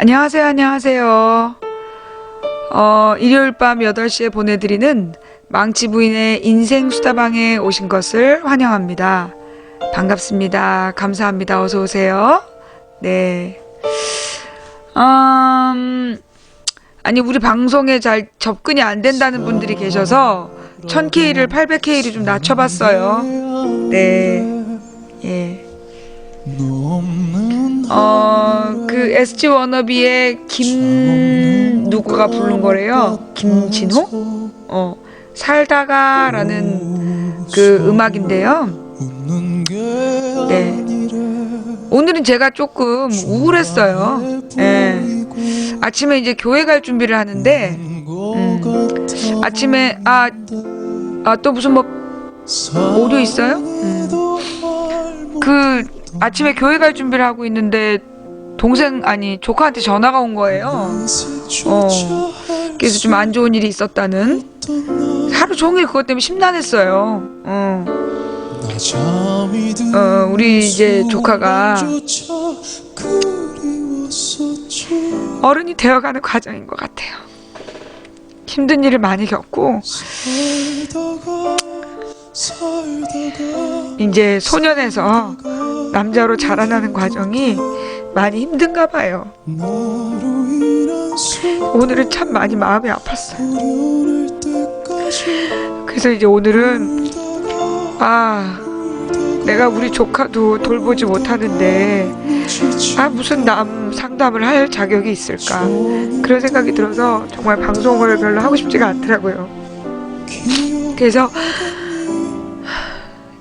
안녕하세요, 안녕하세요. 일요일 밤 8시에 보내드리는 망치 부인의 인생 수다방에 오신 것을 환영합니다. 반갑습니다. 감사합니다. 어서 오세요. 네. 아니, 우리 방송에 잘 접근이 안 된다는 분들이 계셔서 1000K를 800K를 좀 낮춰봤어요. 네. 예. 그 SG 워너비의 누구가 부른 거래요? 김진호? 살다가라는 그 음악인데요. 네. 오늘은 제가 조금 우울했어요. 예. 아침에 이제 교회 갈 준비를 하는데, 아침에, 또 무슨 오류 있어요? 아침에 교회 갈 준비를 하고 있는데 조카한테 전화가 온 거예요. 그래서 좀 안 좋은 일이 있었다는. 하루 종일 그것 때문에 심란했어요. 우리 이제 조카가 어른이 되어가는 과정인 것 같아요. 힘든 일을 많이 겪고 이제 소년에서 남자로 자라나는 과정이 많이 힘든가 봐요. 오늘은 참 많이 마음이 아팠어요. 그래서 이제 오늘은 내가 우리 조카도 돌보지 못하는데 무슨 남 상담을 할 자격이 있을까, 그런 생각이 들어서 정말 방송을 별로 하고 싶지가 않더라고요. 그래서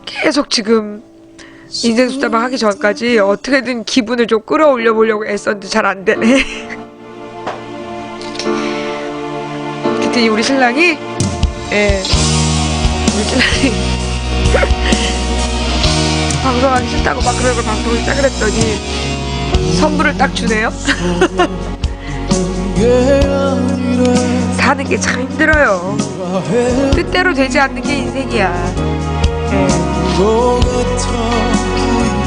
계속 지금 인생수다방 하기 전까지 어떻게든 기분을 좀 끌어올려 보려고 애썼는데 잘 안 되네. 그랬더니 우리 신랑이 방송하기 싫다고 막 그러고 방송을 시작을 했더니 선물을 딱 주네요. 사는 게 참 힘들어요. 뜻대로 되지 않는 게 인생이야.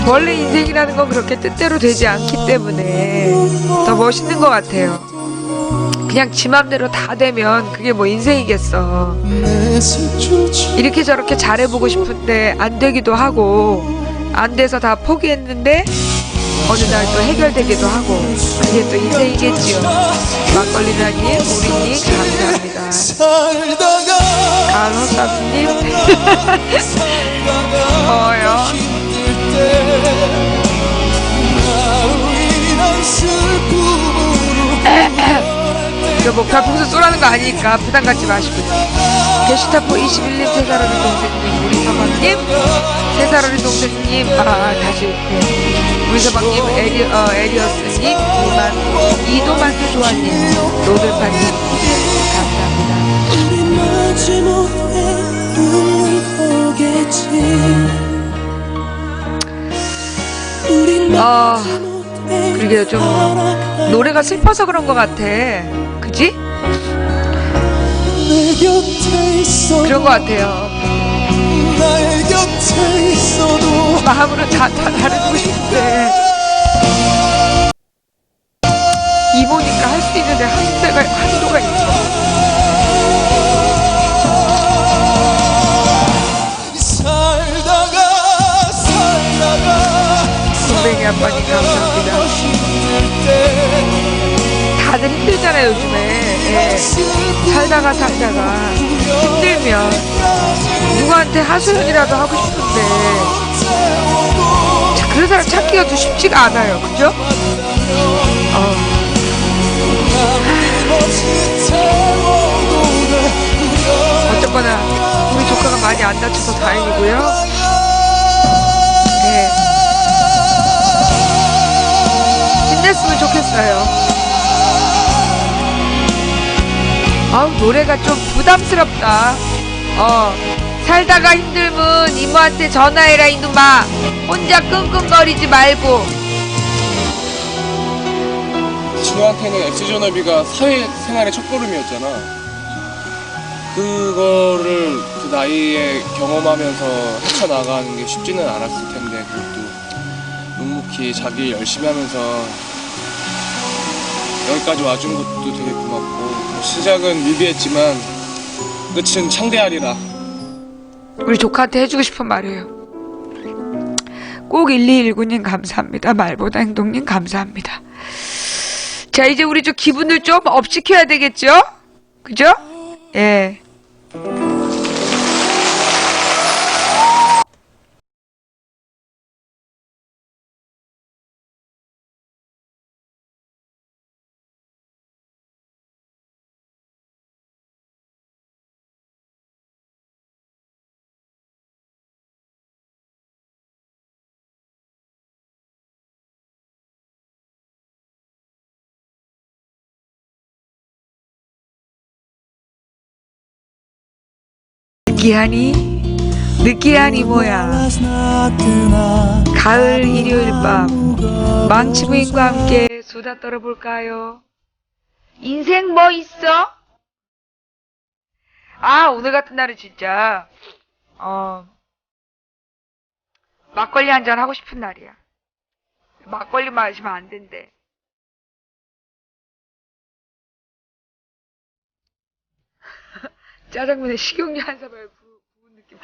원래 인생이라는 건 그렇게 뜻대로 되지 않기 때문에 더 멋있는 것 같아요. 그냥 지 맘대로 다 되면 그게 뭐 인생이겠어. 이렇게 저렇게 잘해보고 싶은데 안 되기도 하고, 안 돼서 다 포기했는데 어느 날 또 해결되기도 하고, 그게 또 인생이겠지요. 막걸리라님, 우리님 감사합니다. 가을호사님 이거 뭐 별풍선 쏘라는 거 아니니까 부담 갖지 마시고요. 게시타포 21님, 세사로리 동생님, 우리 서방님, 세사로리 동생님, 다시 우리 서방님, 에리어스님, 이도만수 조아님, 노들파님, 감사합니다. 그러게 좀 노래가 슬퍼서 그런 것 같아. 그지? 그런 것 같아요. 마음으로 다 잘해주고 싶은데 이모니까 할 수 있는데 한도가 있어. 선배님 아빠님 감사합니다. 다들 힘들잖아요 요즘에. 살다가 힘들면 누구한테 하소연이라도 하고 싶은데 그런 사람 찾기가 또 쉽지가 않아요. 그죠? 어쨌거나 우리 조카가 많이 안 다쳐서 다행이고요. 힘냈으면 좋겠어요. 노래가 좀 부담스럽다. 살다가 힘들면 이모한테 전화해라 이놈아. 혼자 끙끙거리지 말고. 진호한테는 SG워너비가 사회생활의 첫걸음이었잖아. 그거를 그 나이에 경험하면서 헤쳐나가는 게 쉽지는 않았을 텐데, 그것도 묵묵히 자기 열심히 하면서 여기까지 와준 것도 되게 고맙고 시작은 미비했지만 끝은 창대하리라. 우리 조카한테 해주고 싶은 말이에요. 꼭 1219님 감사합니다. 말보다 행동님 감사합니다. 자, 이제 우리 좀 기분을 좀 업시켜야 되겠죠? 그죠? 예. 느끼하니 뭐야. 가을 일요일 밤 망치 부인과 함께 수다 떨어볼까요? 인생 뭐 있어? 아, 오늘 같은 날은 진짜 막걸리 한잔 하고 싶은 날이야. 막걸리 마시면 안 된대. 짜장면에 식용유 한 사발 부은 느낌.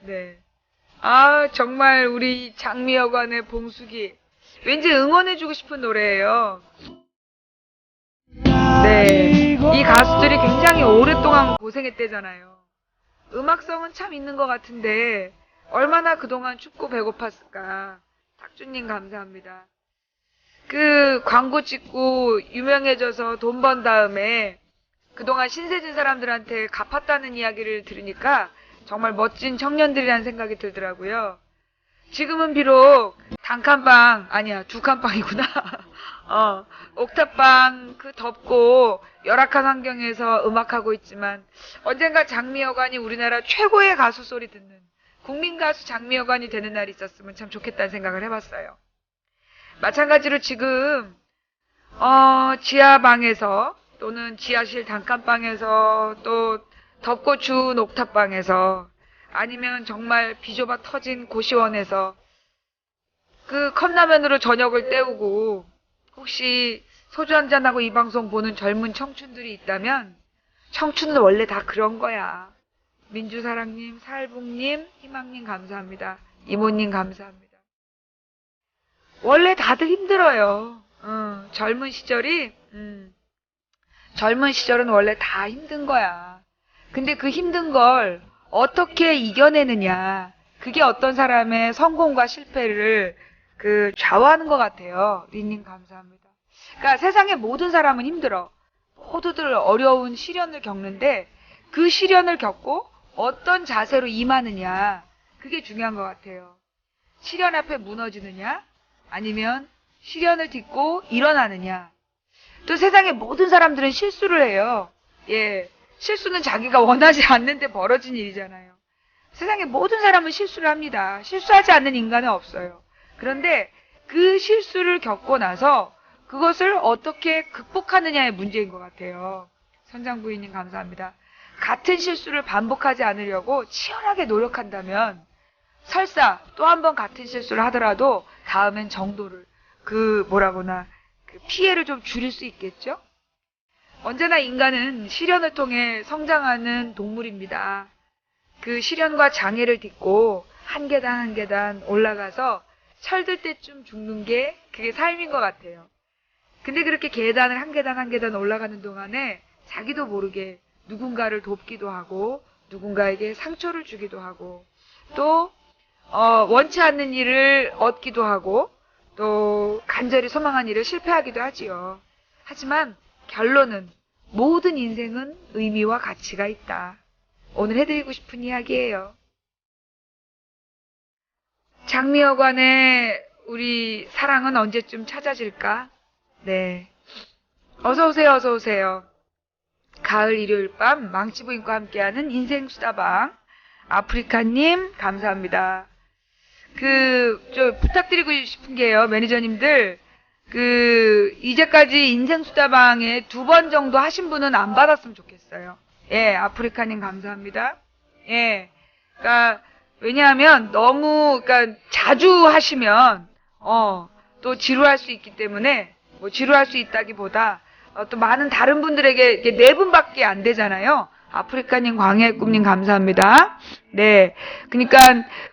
네. 아, 정말 우리 장미여관의 봉숙이. 왠지 응원해주고 싶은 노래예요. 네. 이 가수들이 굉장히 오랫동안 고생했대잖아요. 음악성은 참 있는 것 같은데, 얼마나 그동안 춥고 배고팠을까. 탁주님 감사합니다. 그 광고 찍고 유명해져서 돈 번 다음에 그동안 신세진 사람들한테 갚았다는 이야기를 들으니까 정말 멋진 청년들이라는 생각이 들더라고요. 지금은 비록 단칸방, 아니야, 두 칸방이구나. 옥탑방 그 덥고 열악한 환경에서 음악하고 있지만 언젠가 장미여관이 우리나라 최고의 가수 소리 듣는 국민 가수 장미여관이 되는 날이 있었으면 참 좋겠다는 생각을 해봤어요. 마찬가지로 지금 지하방에서 또는 지하실 단칸방에서 또 덥고 추운 옥탑방에서 아니면 정말 비좁아 터진 고시원에서 그 컵라면으로 저녁을 때우고 혹시 소주 한잔하고 이 방송 보는 젊은 청춘들이 있다면 청춘은 원래 다 그런 거야. 민주사랑님, 살복님, 희망님 감사합니다. 이모님 감사합니다. 원래 다들 힘들어요. 젊은 시절은 원래 다 힘든 거야. 근데 그 힘든 걸 어떻게 이겨내느냐. 그게 어떤 사람의 성공과 실패를 좌우하는 것 같아요. 리님 감사합니다. 그러니까 세상의 모든 사람은 힘들어. 모두들 어려운 시련을 겪는데 그 시련을 겪고 어떤 자세로 임하느냐. 그게 중요한 것 같아요. 시련 앞에 무너지느냐. 아니면 시련을 딛고 일어나느냐. 또 세상의 모든 사람들은 실수를 해요. 예, 실수는 자기가 원하지 않는데 벌어진 일이잖아요. 세상의 모든 사람은 실수를 합니다. 실수하지 않는 인간은 없어요. 그런데 그 실수를 겪고 나서 그것을 어떻게 극복하느냐의 문제인 것 같아요. 선장부인님 감사합니다. 같은 실수를 반복하지 않으려고 치열하게 노력한다면 설사 또 한 번 같은 실수를 하더라도 다음엔 정도를 그 피해를 좀 줄일 수 있겠죠? 언제나 인간은 시련을 통해 성장하는 동물입니다. 그 시련과 장애를 딛고 한 계단 한 계단 올라가서 철들 때쯤 죽는 게 그게 삶인 것 같아요. 근데 그렇게 계단을 한 계단 한 계단 올라가는 동안에 자기도 모르게 누군가를 돕기도 하고 누군가에게 상처를 주기도 하고 또 원치 않는 일을 얻기도 하고 또 간절히 소망한 일을 실패하기도 하지요. 하지만 결론은 모든 인생은 의미와 가치가 있다. 오늘 해드리고 싶은 이야기예요. 장미여관의 우리 사랑은 언제쯤 찾아질까? 네. 어서오세요, 어서오세요. 가을 일요일 밤 망치부인과 함께하는 인생수다방. 아프리카님, 감사합니다. 부탁드리고 싶은 게요, 매니저님들. 이제까지 인생수다방에 2번 정도 하신 분은 안 받았으면 좋겠어요. 예, 아프리카님 감사합니다. 예. 왜냐하면 자주 하시면, 또 지루할 수 있기 때문에, 뭐 지루할 수 있다기보다, 또 많은 다른 분들에게 이게 네 분밖에 안 되잖아요. 아프리카님, 광해의 꿈님 감사합니다. 네. 그러니까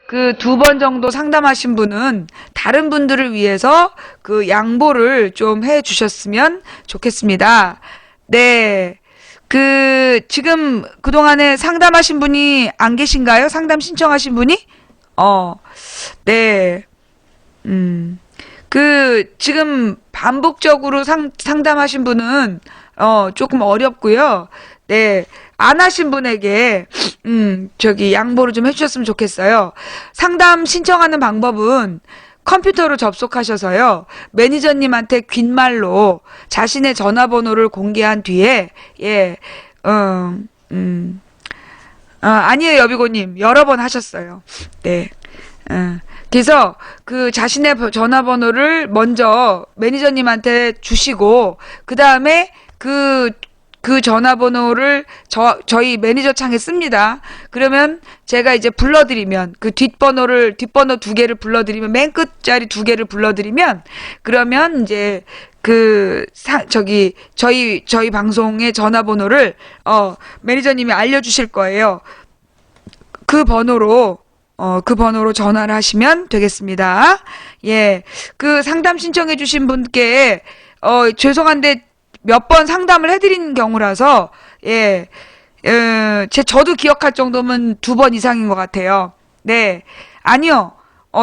그 2번 정도 상담하신 분은 다른 분들을 위해서 그 양보를 좀 해 주셨으면 좋겠습니다. 네. 지금 그동안에 상담하신 분이 안 계신가요? 상담 신청하신 분이? 네. 지금 반복적으로 상담하신 분은, 조금 어렵고요. 네. 안 하신 분에게, 양보를 좀 해주셨으면 좋겠어요. 상담 신청하는 방법은 컴퓨터로 접속하셔서요. 매니저님한테 귓말로 자신의 전화번호를 공개한 뒤에, 예, 아니에요, 여비고님. 여러 번 하셨어요. 네. 그래서 그 자신의 전화번호를 먼저 매니저님한테 주시고, 그 다음에 그 전화번호를 저희 매니저 창에 씁니다. 그러면 제가 이제 불러드리면, 그 뒷번호 2개를 불러드리면, 맨 끝자리 2개를 불러드리면, 그러면 이제 저희 방송의 전화번호를, 매니저님이 알려주실 거예요. 그 번호로 전화를 하시면 되겠습니다. 예. 그 상담 신청해주신 분께, 죄송한데, 몇 번 상담을 해드린 경우라서, 예, 저도 기억할 정도면 2번 이상인 것 같아요. 네. 아니요.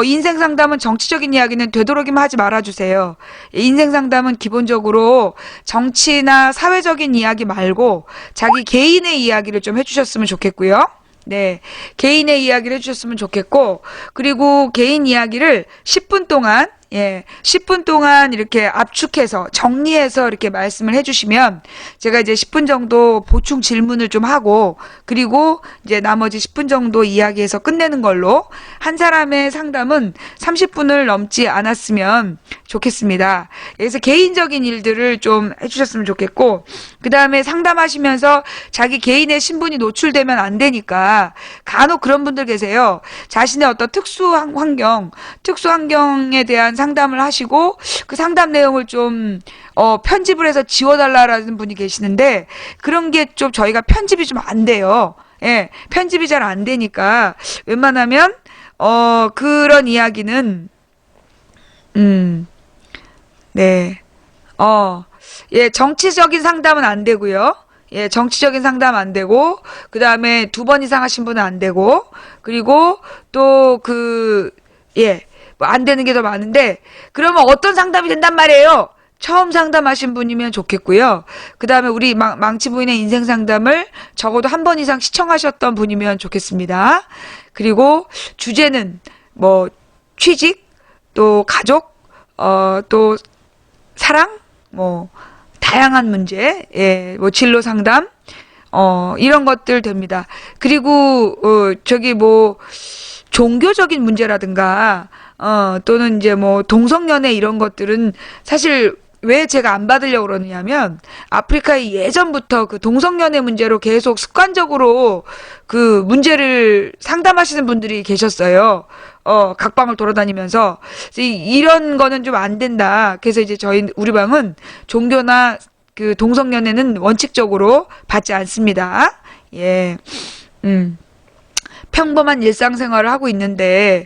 인생 상담은 정치적인 이야기는 되도록이면 하지 말아주세요. 인생 상담은 기본적으로 정치나 사회적인 이야기 말고 자기 개인의 이야기를 좀 해주셨으면 좋겠고요. 네. 개인의 이야기를 해주셨으면 좋겠고, 그리고 개인 이야기를 10분 동안, 10분 동안 이렇게 압축해서, 정리해서 이렇게 말씀을 해주시면, 제가 이제 10분 정도 보충 질문을 좀 하고, 그리고 이제 나머지 10분 정도 이야기해서 끝내는 걸로, 한 사람의 상담은 30분을 넘지 않았으면 좋겠습니다. 그래서 개인적인 일들을 좀 해주셨으면 좋겠고, 그 다음에 상담하시면서 자기 개인의 신분이 노출되면 안 되니까, 간혹 그런 분들 계세요. 자신의 어떤 특수 환경에 대한 상담을 하시고 그 상담 내용을 좀 편집을 해서 지워달라는 분이 계시는데, 그런 게 좀 저희가 편집이 좀 안 돼요. 예, 편집이 잘 안 되니까 웬만하면 그런 이야기는 네. 예, 정치적인 상담은 안 되고요. 예, 정치적인 상담 안 되고, 그 다음에 2번 이상 하신 분은 안 되고, 그리고 또 뭐 안 되는 게 더 많은데, 그러면 어떤 상담이 된단 말이에요? 처음 상담하신 분이면 좋겠고요. 그 다음에 우리 망치 부인의 인생 상담을 적어도 1번 이상 시청하셨던 분이면 좋겠습니다. 그리고 주제는 뭐 취직, 또 가족, 또 사랑, 뭐 다양한 문제, 뭐 진로 상담, 이런 것들 됩니다. 그리고 뭐 종교적인 문제라든가, 또는 이제 뭐 동성연애 이런 것들은 사실 왜 제가 안 받으려고 그러느냐면, 아프리카에 예전부터 그 동성연애 문제로 계속 습관적으로 그 문제를 상담하시는 분들이 계셨어요. 각 방을 돌아다니면서. 이런 거는 좀 안 된다. 그래서 이제 우리 방은 종교나 그 동성연애는 원칙적으로 받지 않습니다. 예. 평범한 일상생활을 하고 있는데,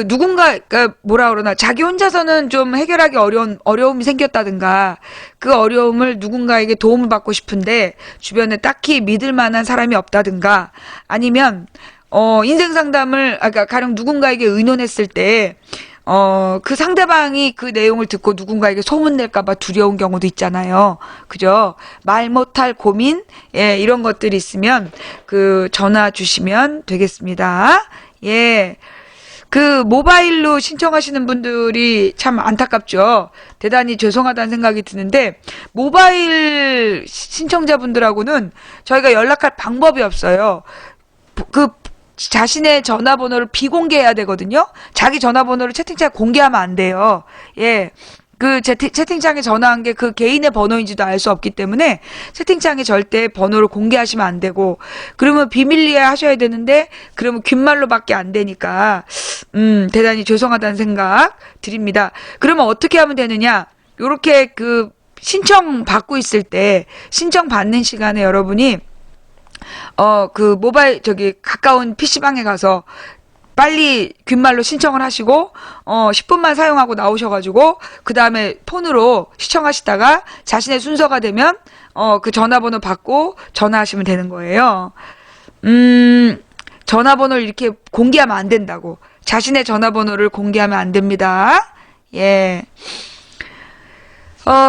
누군가, 뭐라 그러나, 자기 혼자서는 좀 해결하기 어려움이 생겼다든가, 그 어려움을 누군가에게 도움을 받고 싶은데, 주변에 딱히 믿을 만한 사람이 없다든가, 아니면, 인생 상담을, 가령 누군가에게 의논했을 때, 그 상대방이 그 내용을 듣고 누군가에게 소문낼까봐 두려운 경우도 있잖아요. 그죠? 말 못할 고민, 이런 것들이 있으면, 전화 주시면 되겠습니다. 예. 모바일로 신청하시는 분들이 참 안타깝죠. 대단히 죄송하다는 생각이 드는데, 모바일 신청자분들하고는 저희가 연락할 방법이 없어요. 자신의 전화번호를 비공개해야 되거든요. 자기 전화번호를 채팅창에 공개하면 안 돼요. 예. 그 채팅창에 전화한 게 그 개인의 번호인지도 알 수 없기 때문에 채팅창에 절대 번호를 공개하시면 안 되고, 그러면 비밀리에 하셔야 되는데 그러면 귓말로밖에 안 되니까 대단히 죄송하다는 생각 드립니다. 그러면 어떻게 하면 되느냐? 요렇게 그 신청 받고 있을 때, 신청 받는 시간에 여러분이 그 모바일 가까운 PC방에 가서 빨리 귓말로 신청을 하시고 10분만 사용하고 나오셔가지고 그 다음에 폰으로 시청하시다가 자신의 순서가 되면 그 전화번호 받고 전화하시면 되는 거예요. 전화번호를 이렇게 공개하면 안 된다고. 자신의 전화번호를 공개하면 안 됩니다. 예.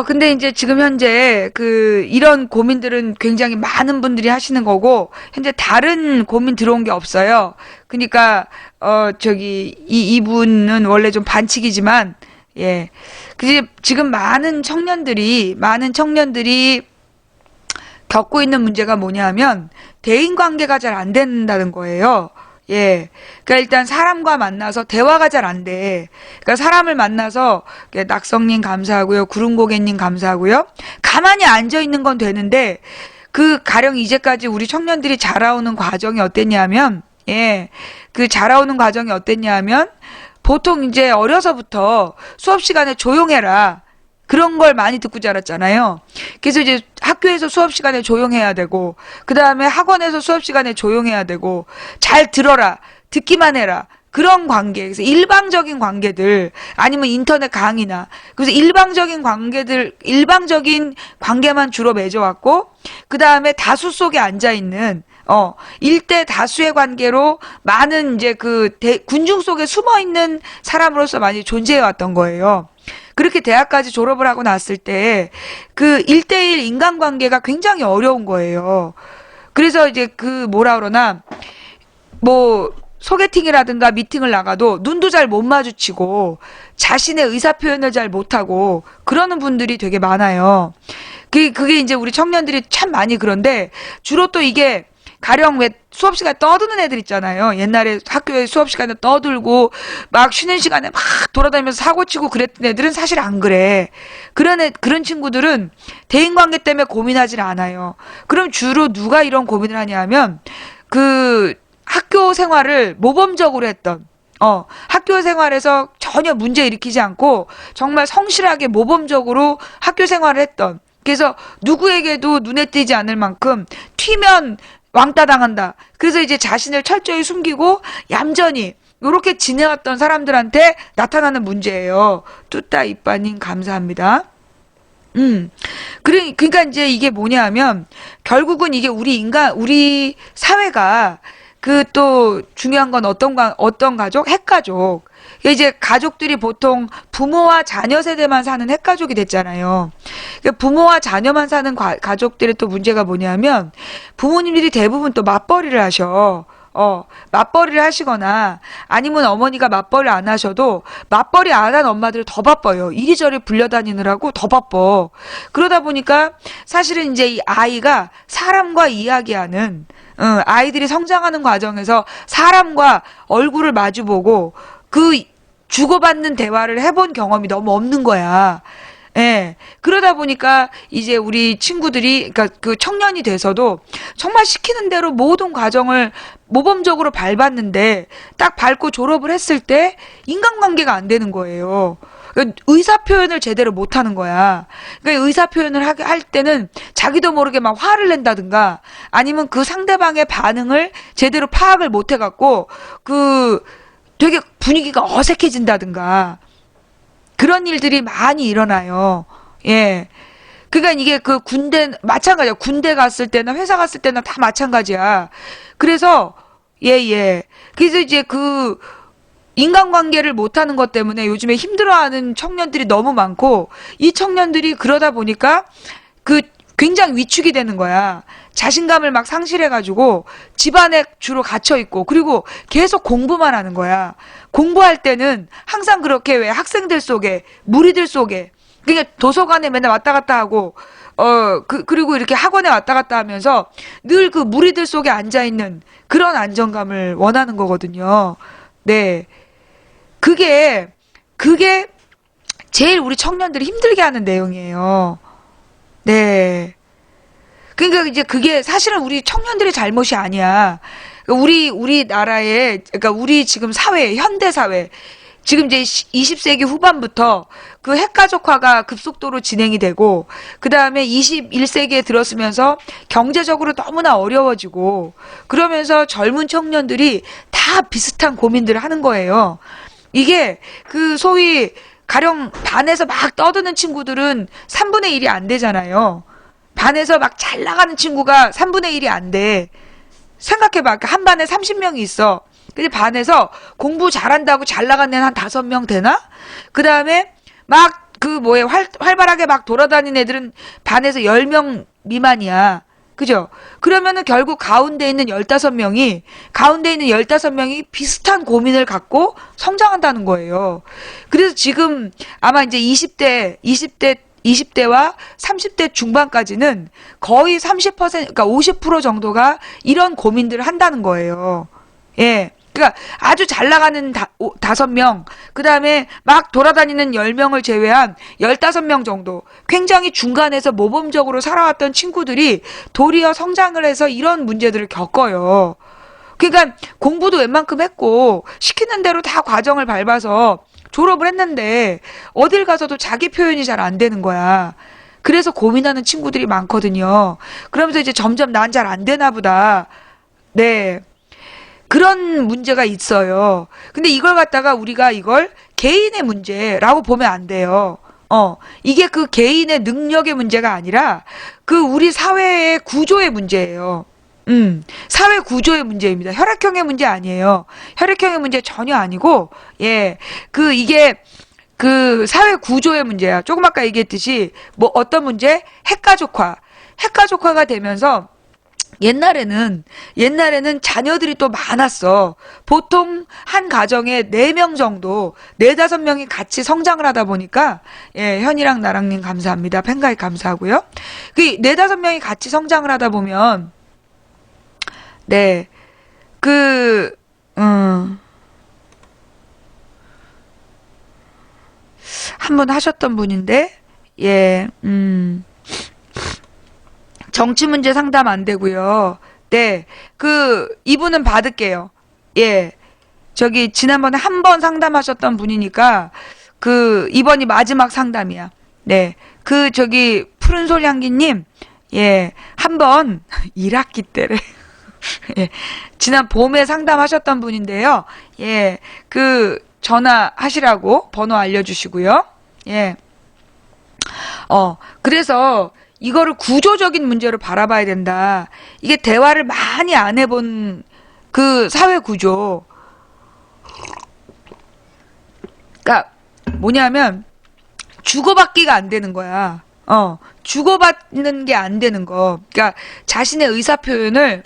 근데 이제 지금 현재 이런 고민들은 굉장히 많은 분들이 하시는 거고, 현재 다른 고민 들어온 게 없어요. 그러니까, 이분은 원래 좀 반칙이지만, 예. 지금 많은 청년들이 겪고 있는 문제가 뭐냐면, 대인 관계가 잘 안 된다는 거예요. 예. 그러니까 일단 사람과 만나서 대화가 잘 안 돼. 그러니까 사람을 만나서, 낙성님 감사하고요. 구름고개님 감사하고요. 가만히 앉아 있는 건 되는데, 가령 이제까지 우리 청년들이 자라오는 과정이 어땠냐면, 예. 자라오는 과정이 어땠냐면, 보통 이제 어려서부터 수업 시간에 조용해라. 그런 걸 많이 듣고 자랐잖아요. 그래서 이제 학교에서 수업 시간에 조용해야 되고, 그 다음에 학원에서 수업 시간에 조용해야 되고, 잘 들어라, 듣기만 해라. 그런 관계, 그래서 일방적인 관계들, 아니면 인터넷 강의나, 그래서 일방적인 관계만 주로 맺어왔고, 그 다음에 다수 속에 앉아있는, 일대 다수의 관계로 많은 이제 군중 속에 숨어있는 사람으로서 많이 존재해왔던 거예요. 그렇게 대학까지 졸업을 하고 났을 때, 1대1 인간관계가 굉장히 어려운 거예요. 그래서 이제 소개팅이라든가 미팅을 나가도 눈도 잘 못 마주치고, 자신의 의사표현을 잘 못하고, 그러는 분들이 되게 많아요. 그게 이제 우리 청년들이 참 많이 그런데, 주로 또 이게, 가령 왜 수업 시간에 떠드는 애들 있잖아요. 옛날에 학교에 수업 시간에 떠들고 막 쉬는 시간에 막 돌아다니면서 사고 치고 그랬던 애들은 사실 안 그래. 그런 친구들은 대인관계 때문에 고민하질 않아요. 그럼 주로 누가 이런 고민을 하냐면 학교 생활을 모범적으로 했던, 학교 생활에서 전혀 문제 일으키지 않고 정말 성실하게 모범적으로 학교 생활을 했던, 그래서 누구에게도 눈에 띄지 않을 만큼 튀면 왕따 당한다. 그래서 이제 자신을 철저히 숨기고 얌전히 요렇게 지내왔던 사람들한테 나타나는 문제예요. 뚜따 이빠님 감사합니다. 그러니까 이제 이게 뭐냐 하면, 결국은 이게 우리 사회가 또 중요한 건 어떤 가족? 핵가족. 이제 가족들이 보통 부모와 자녀 세대만 사는 핵가족이 됐잖아요. 부모와 자녀만 사는 가족들의 또 문제가 뭐냐면, 부모님들이 대부분 또 맞벌이를 하셔. 맞벌이를 하시거나, 아니면 어머니가 맞벌이 안 하셔도, 맞벌이 안 한 엄마들이 더 바빠요. 이리저리 불려다니느라고 더 바빠. 그러다 보니까, 사실은 이제 이 아이가 사람과 이야기하는, 아이들이 성장하는 과정에서 사람과 얼굴을 마주보고, 주고받는 대화를 해본 경험이 너무 없는 거야. 예. 그러다 보니까 이제 우리 친구들이, 그러니까 청년이 돼서도 정말 시키는 대로 모든 과정을 모범적으로 밟았는데, 딱 밟고 졸업을 했을 때 인간관계가 안 되는 거예요. 그러니까 의사표현을 제대로 못 하는 거야. 그러니까 의사표현을 할 때는 자기도 모르게 막 화를 낸다든가, 아니면 그 상대방의 반응을 제대로 파악을 못 해갖고, 되게 분위기가 어색해진다든가, 그런 일들이 많이 일어나요. 예. 그러니까 이게 마찬가지야. 군대 갔을 때나 회사 갔을 때나 다 마찬가지야. 그래서, 예. 그래서 이제 인간관계를 못하는 것 때문에 요즘에 힘들어하는 청년들이 너무 많고, 이 청년들이 그러다 보니까 굉장히 위축이 되는 거야. 자신감을 막 상실해가지고 집안에 주로 갇혀있고, 그리고 계속 공부만 하는 거야. 공부할 때는 항상 그렇게 왜 학생들 속에, 무리들 속에, 그러니까 도서관에 맨날 왔다 갔다 하고, 그리고 이렇게 학원에 왔다 갔다 하면서 늘 무리들 속에 앉아있는 그런 안정감을 원하는 거거든요. 네. 그게 제일 우리 청년들이 힘들게 하는 내용이에요. 네. 그러니까 이제 그게 사실은 우리 청년들의 잘못이 아니야. 우리나라의, 그러니까 우리 지금 사회, 현대 사회, 지금 이제 20세기 후반부터 그 핵가족화가 급속도로 진행이 되고, 그 다음에 21세기에 들어서면서 경제적으로 너무나 어려워지고, 그러면서 젊은 청년들이 다 비슷한 고민들을 하는 거예요. 이게 그 소위 가령 반에서 막 떠드는 친구들은 3분의 1이 안 되잖아요. 반에서 막 잘 나가는 친구가 3분의 1이 안 돼. 생각해봐. 한 반에 30명이 있어. 근데 반에서 공부 잘한다고 잘 나간 애는 한 5명 되나? 그 다음에 막 활발하게 막 돌아다니는 애들은 반에서 10명 미만이야. 그죠? 그러면은 결국 가운데 있는 15명이 비슷한 고민을 갖고 성장한다는 거예요. 그래서 지금 아마 이제 20대와 30대 중반까지는 거의 30%, 그러니까 50% 정도가 이런 고민들을 한다는 거예요. 예. 그러니까 아주 잘 나가는 5명, 그 다음에 막 돌아다니는 10명을 제외한 15명 정도, 굉장히 중간에서 모범적으로 살아왔던 친구들이 도리어 성장을 해서 이런 문제들을 겪어요. 그러니까 공부도 웬만큼 했고, 시키는 대로 다 과정을 밟아서 졸업을 했는데, 어딜 가서도 자기 표현이 잘 안 되는 거야. 그래서 고민하는 친구들이 많거든요. 그러면서 이제 점점 난 잘 안 되나 보다. 네. 그런 문제가 있어요. 근데 이걸 갖다가 우리가 이걸 개인의 문제라고 보면 안 돼요. 이게 그 개인의 능력의 문제가 아니라 그 우리 사회의 구조의 문제예요. 사회 구조의 문제입니다. 혈액형의 문제 아니에요. 혈액형의 문제 전혀 아니고, 예, 이게 그 사회 구조의 문제야. 조금 아까 얘기했듯이 뭐 어떤 문제? 핵가족화가 되면서 옛날에는 자녀들이 또 많았어. 보통 한 가정에 4명 정도, 4, 5명이 같이 성장을 하다 보니까, 예, 현이랑 나랑님 감사합니다. 팬가입 감사하고요. 4, 5명이 같이 성장을 하다 보면, 네, 한 번 하셨던 분인데, 예, 정치 문제 상담 안 되고요. 네. 이분은 받을게요. 예. 지난번에 한 번 상담하셨던 분이니까, 이번이 마지막 상담이야. 네. 푸른솔 향기님, 예. 한 번, 1학기 때래. 예. 지난 봄에 상담하셨던 분인데요. 예. 전화하시라고 번호 알려주시고요. 예. 그래서, 이거를 구조적인 문제로 바라봐야 된다. 이게 대화를 많이 안 해본 그 사회 구조. 그러니까 뭐냐면 주고받기가 안 되는 거야. 주고받는 게 안 되는 거. 그러니까 자신의 의사 표현을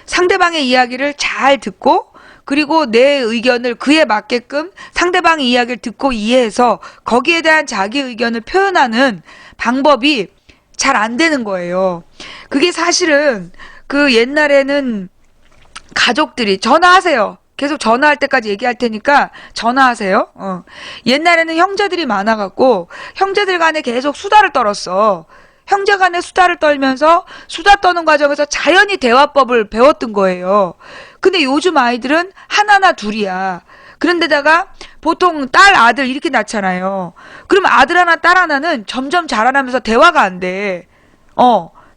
상대방의 이야기를 잘 듣고 그리고 내 의견을 그에 맞게끔 상대방의 이야기를 듣고 이해해서 거기에 대한 자기 의견을 표현하는 방법이 잘 안 되는 거예요. 그게 사실은 옛날에는 가족들이 전화하세요. 계속 전화할 때까지 얘기할 테니까 전화하세요. 옛날에는 형제들이 많아갖고 형제들 간에 계속 수다를 떨었어. 형제 간에 수다를 떨면서 수다 떠는 과정에서 자연히 대화법을 배웠던 거예요. 근데 요즘 아이들은 하나나 둘이야. 그런데다가 보통 딸, 아들 이렇게 낳잖아요. 그러면 아들 하나, 딸 하나는 점점 자라나면서 대화가 안 돼.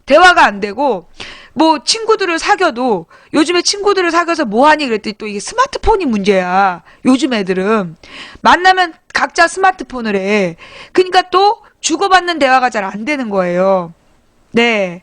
대화가 안 되고, 뭐 친구들을 사귀어도 요즘에 친구들을 사귀어서 뭐 하니 그랬더니 또 이게 스마트폰이 문제야. 요즘 애들은. 만나면 각자 스마트폰을 해. 그러니까 또 주고받는 대화가 잘 안 되는 거예요. 네.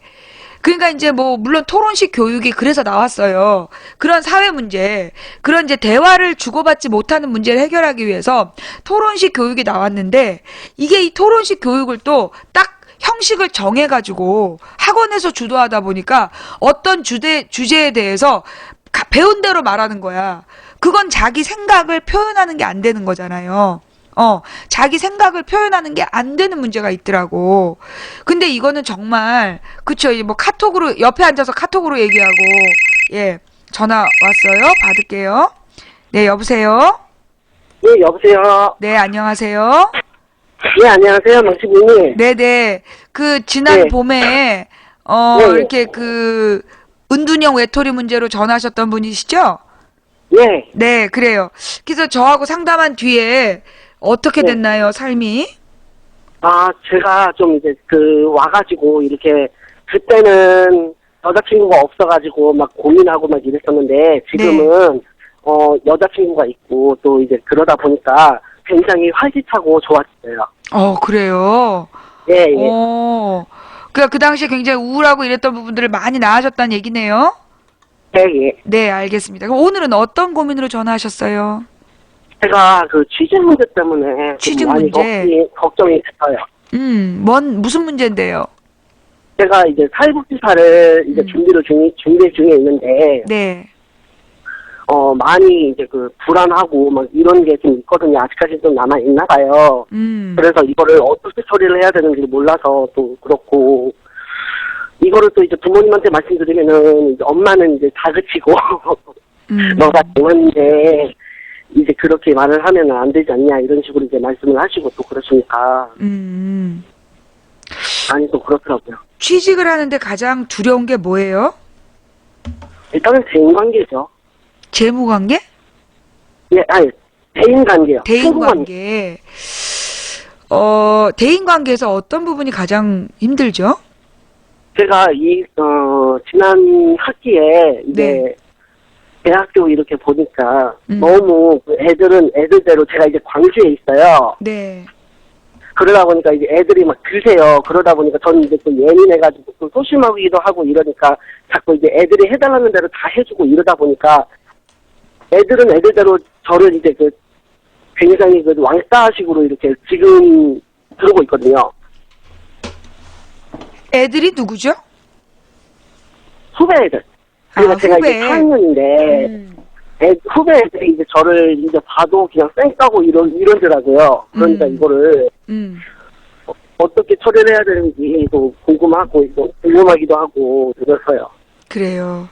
그러니까 이제 뭐 물론 토론식 교육이 그래서 나왔어요. 그런 사회 문제, 그런 이제 대화를 주고받지 못하는 문제를 해결하기 위해서 토론식 교육이 나왔는데 이게 이 토론식 교육을 또 딱 형식을 정해가지고 학원에서 주도하다 보니까 어떤 주제에 대해서 배운 대로 말하는 거야. 그건 자기 생각을 표현하는 게 안 되는 거잖아요. 자기 생각을 표현하는 게 안 되는 문제가 있더라고. 근데 이거는 정말, 그쵸. 뭐 카톡으로, 옆에 앉아서 카톡으로 얘기하고, 예. 전화 왔어요. 받을게요. 네, 여보세요? 예, 여보세요? 네, 안녕하세요. 예, 안녕하세요, 망치님. 네네. 그 지난 네. 봄에 네. 이렇게 그 은둔형 외톨이 문제로 전화하셨던 분이시죠? 예, 네, 그래요. 그래서 저하고 상담한 뒤에 어떻게 네. 됐나요, 삶이? 제가 좀 이제 와가지고 이렇게, 그때는 여자친구가 없어가지고 막 고민하고 막 이랬었는데, 지금은, 여자친구가 있고, 또 이제 그러다 보니까 굉장히 활기차고 좋았어요. 그래요. 예, 예. 그러니까 그 당시에 굉장히 우울하고 이랬던 부분들을 많이 나아졌다는 얘기네요. 예, 예. 네, 알겠습니다. 그럼 오늘은 어떤 고민으로 전화하셨어요? 제가 취직 문제 때문에 취직 좀 많이 문제? 걱정이 됐어요. 무슨 문제인데요? 제가 이제 사회복지사를 이제 준비 중에 있는데, 네. 많이 이제 불안하고 막 이런 게 좀 있거든요. 아직까지 좀 남아있나 봐요. 그래서 이거를 어떻게 처리를 해야 되는지 몰라서 또 그렇고, 이거를 또 이제 부모님한테 말씀드리면은, 이제 엄마는 이제 다그치고, 너가 좋은데, 이제 그렇게 말을 하면 안 되지 않냐, 이런 식으로 이제 말씀을 하시고 또 그러시니까, 많이 또 그렇더라고요. 취직을 하는데 가장 두려운 게 뭐예요? 일단은 대인관계죠. 재무관계? 예, 아니, 대인관계요. 대인관계. 대인관계에서 어떤 부분이 가장 힘들죠? 제가 지난 학기에 이제 네. 대학교 이렇게 보니까 음. 너무 애들은 애들대로 제가 이제 광주에 있어요. 네. 그러다 보니까 이제 애들이 막 드세요. 그러다 보니까 저는 이제 또 예민해가지고 또 소심하기도 하고 이러니까 자꾸 이제 애들이 해달라는 대로 다 해주고 이러다 보니까 애들은 애들대로 저를 이제 굉장히 왕따식으로 이렇게 지금 그러고 있거든요. 애들이 누구죠? 후배 애들. 그러니까 제가 후배. 이제 4학년인데 후배 애들이 이제 저를 이제 봐도 그냥 쌩 까고 이러더라고요. 그러니까 이거를 어떻게 처리를 해야 되는지 또 궁금하기도 하고 그래서요. 그래요.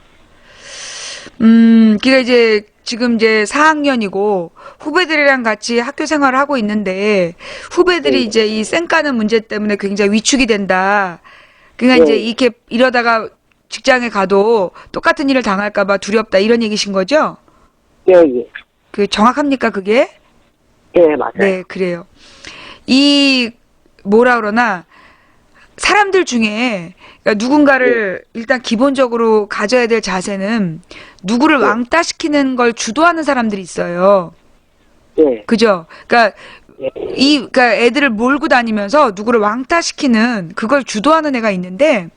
그러니까 이제 지금 이제 4학년이고 후배들이랑 같이 학교 생활을 하고 있는데 후배들이 이제 이 쌩까는 문제 때문에 굉장히 위축이 된다. 그러니까 이제 이렇게 이러다가 직장에 가도 똑같은 일을 당할까봐 두렵다 이런 얘기신 거죠? 예, 예. 그 정확합니까 그게? 예, 맞아요. 네, 그래요. 이 뭐라 그러나 사람들 중에 그러니까 누군가를 일단 기본적으로 가져야 될 자세는 누구를 왕따시키는 걸 주도하는 사람들이 있어요. 예. 그죠? 그러니까 그러니까 애들을 몰고 다니면서 누구를 왕따시키는 그걸 주도하는 애가 있는데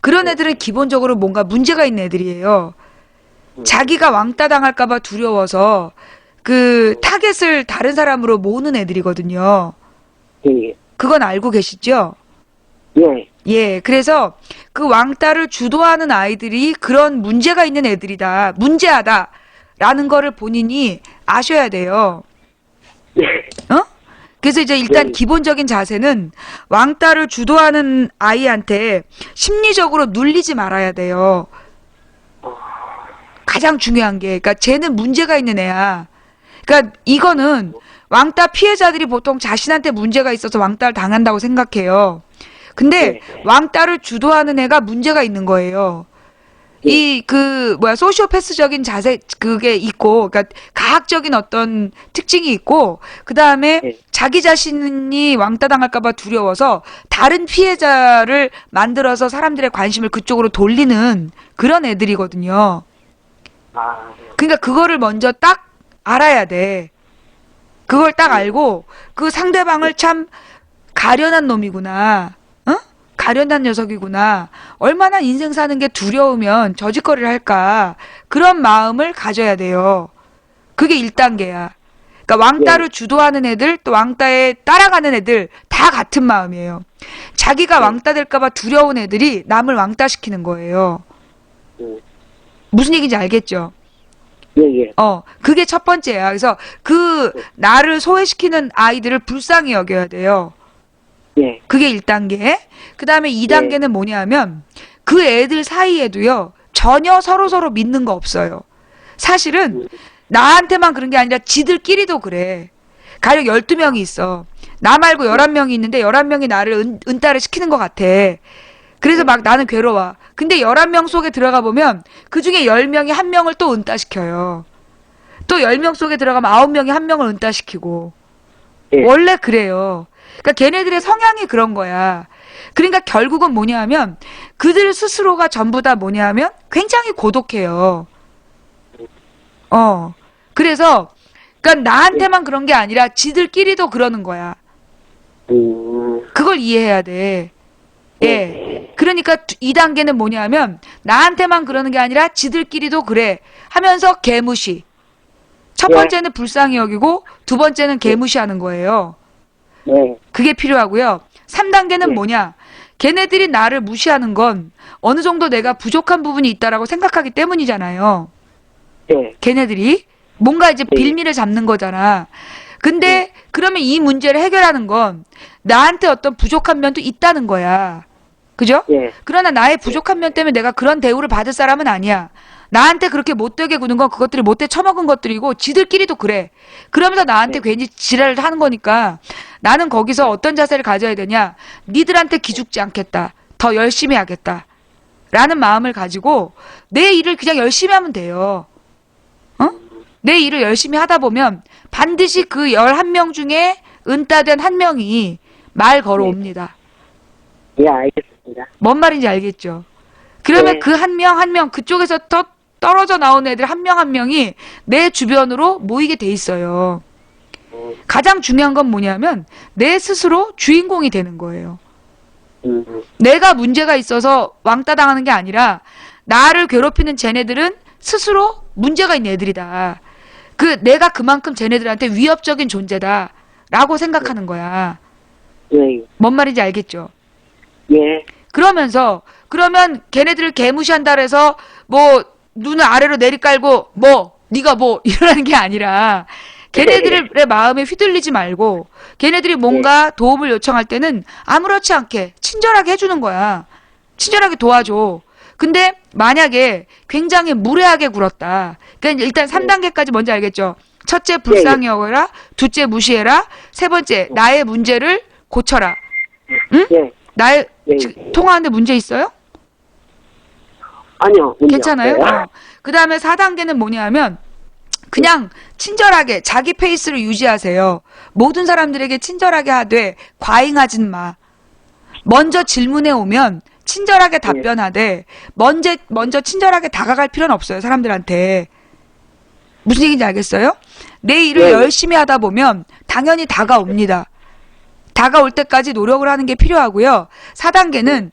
그런 애들은 기본적으로 뭔가 문제가 있는 애들이에요. 자기가 왕따 당할까봐 두려워서 그 타겟을 다른 사람으로 모으는 애들이거든요. 예. 그건 알고 계시죠? 예. 예, 그래서 그 왕따를 주도하는 아이들이 그런 문제가 있는 애들이다, 문제하다라는 거를 본인이 아셔야 돼요. 어? 그래서 이제 일단 기본적인 자세는 왕따를 주도하는 아이한테 심리적으로 눌리지 말아야 돼요. 가장 중요한 게, 그러니까 쟤는 문제가 있는 애야. 그러니까 이거는 왕따 피해자들이 보통 자신한테 문제가 있어서 왕따를 당한다고 생각해요. 근데 왕따를 주도하는 애가 문제가 있는 거예요. 소시오패스적인 자세, 그게 있고, 그러니까 가학적인 어떤 특징이 있고, 그 다음에 자기 자신이 왕따 당할까봐 두려워서 다른 피해자를 만들어서 사람들의 관심을 그쪽으로 돌리는 그런 애들이거든요. 그러니까 그거를 먼저 딱 알아야 돼. 그걸 딱 알고, 그 상대방을 참 가련한 놈이구나. 가련한 녀석이구나. 얼마나 인생 사는 게 두려우면 저짓거리를 할까. 그런 마음을 가져야 돼요. 그게 1단계야. 그러니까 왕따를 주도하는 애들, 또 왕따에 따라가는 애들 다 같은 마음이에요. 자기가 왕따 될까봐 두려운 애들이 남을 왕따시키는 거예요. 무슨 얘기인지 알겠죠? 예. 그게 첫 번째야. 그래서 나를 소외시키는 아이들을 불쌍히 여겨야 돼요. 예. 그게 1단계. 그 다음에 2단계는 뭐냐면, 그 애들 사이에도요, 전혀 서로서로 믿는 거 없어요. 사실은, 나한테만 그런 게 아니라 지들끼리도 그래. 가령 12명이 있어. 나 말고 11명이 있는데 11명이 나를 은따를 시키는 것 같아. 그래서 막 나는 괴로워. 근데 11명 속에 들어가 보면 그 중에 10명이 한 명을 또 은따시켜요. 또 10명 속에 들어가면 9명이 한 명을 은따시키고. 예. 원래 그래요. 그러니까 걔네들의 성향이 그런 거야. 그러니까 결국은 뭐냐 하면 그들 스스로가 전부 다 뭐냐 하면 굉장히 고독해요. 그래서 그러니까 나한테만 그런 게 아니라 지들끼리도 그러는 거야. 그걸 이해해야 돼. 예. 그러니까 2단계는 뭐냐 하면 나한테만 그러는 게 아니라 지들끼리도 그래 하면서 개무시. 첫 번째는 불쌍히 여기고 두 번째는 개무시하는 거예요. 네. 그게 필요하고요. 3단계는 뭐냐? 걔네들이 나를 무시하는 건 어느 정도 내가 부족한 부분이 있다라고 생각하기 때문이잖아요. 네. 걔네들이 뭔가 이제 빌미를 잡는 거잖아. 근데 그러면 이 문제를 해결하는 건 나한테 어떤 부족한 면도 있다는 거야. 그죠? 예. 그러나 나의 부족한 면 때문에 내가 그런 대우를 받을 사람은 아니야. 나한테 그렇게 못되게 구는 건 그것들이 못돼 처먹은 것들이고 지들끼리도 그래. 그러면서 나한테 괜히 지랄을 하는 거니까 나는 거기서 어떤 자세를 가져야 되냐. 니들한테 기죽지 않겠다. 더 열심히 하겠다. 라는 마음을 가지고 내 일을 그냥 열심히 하면 돼요. 내 일을 열심히 하다 보면 반드시 그 11명 중에 은따된 한 명이 말 걸어옵니다. 예, 알겠습니다. 뭔 말인지 알겠죠? 그러면 네. 그 한 명 그쪽에서 더 떨어져 나온 애들 한 명 한 명이 내 주변으로 모이게 돼 있어요. 가장 중요한 건 뭐냐면 내 스스로 주인공이 되는 거예요. 내가 문제가 있어서 왕따 당하는 게 아니라 나를 괴롭히는 쟤네들은 스스로 문제가 있는 애들이다. 내가 그만큼 쟤네들한테 위협적인 존재다. 라고 생각하는 거야. 예. 뭔 말인지 알겠죠? 예. 그러면 걔네들을 개무시한다 그래서 눈을 아래로 내리깔고 네가 이러는 게 아니라 걔네들의 마음에 휘둘리지 말고 걔네들이 뭔가 도움을 요청할 때는 아무렇지 않게 친절하게 해주는 거야. 친절하게 도와줘. 근데 만약에 굉장히 무례하게 굴었다. 그러니까 일단 3단계까지 뭔지 알겠죠? 첫째 불쌍히 여겨라. 둘째 무시해라. 세 번째 나의 문제를 고쳐라. 응? 예. 통화하는데 문제 있어요? 아니요. 문제 괜찮아요? 없어요. 그 다음에 4단계는 뭐냐 하면 그냥 친절하게 자기 페이스를 유지하세요. 모든 사람들에게 친절하게 하되 과잉하진 마. 먼저 질문해 오면 친절하게 답변하되 먼저 친절하게 다가갈 필요는 없어요. 사람들한테. 무슨 얘기인지 알겠어요? 내 일을 열심히 하다 보면 당연히 다가옵니다. 다가올 때까지 노력을 하는 게 필요하고요. 4단계는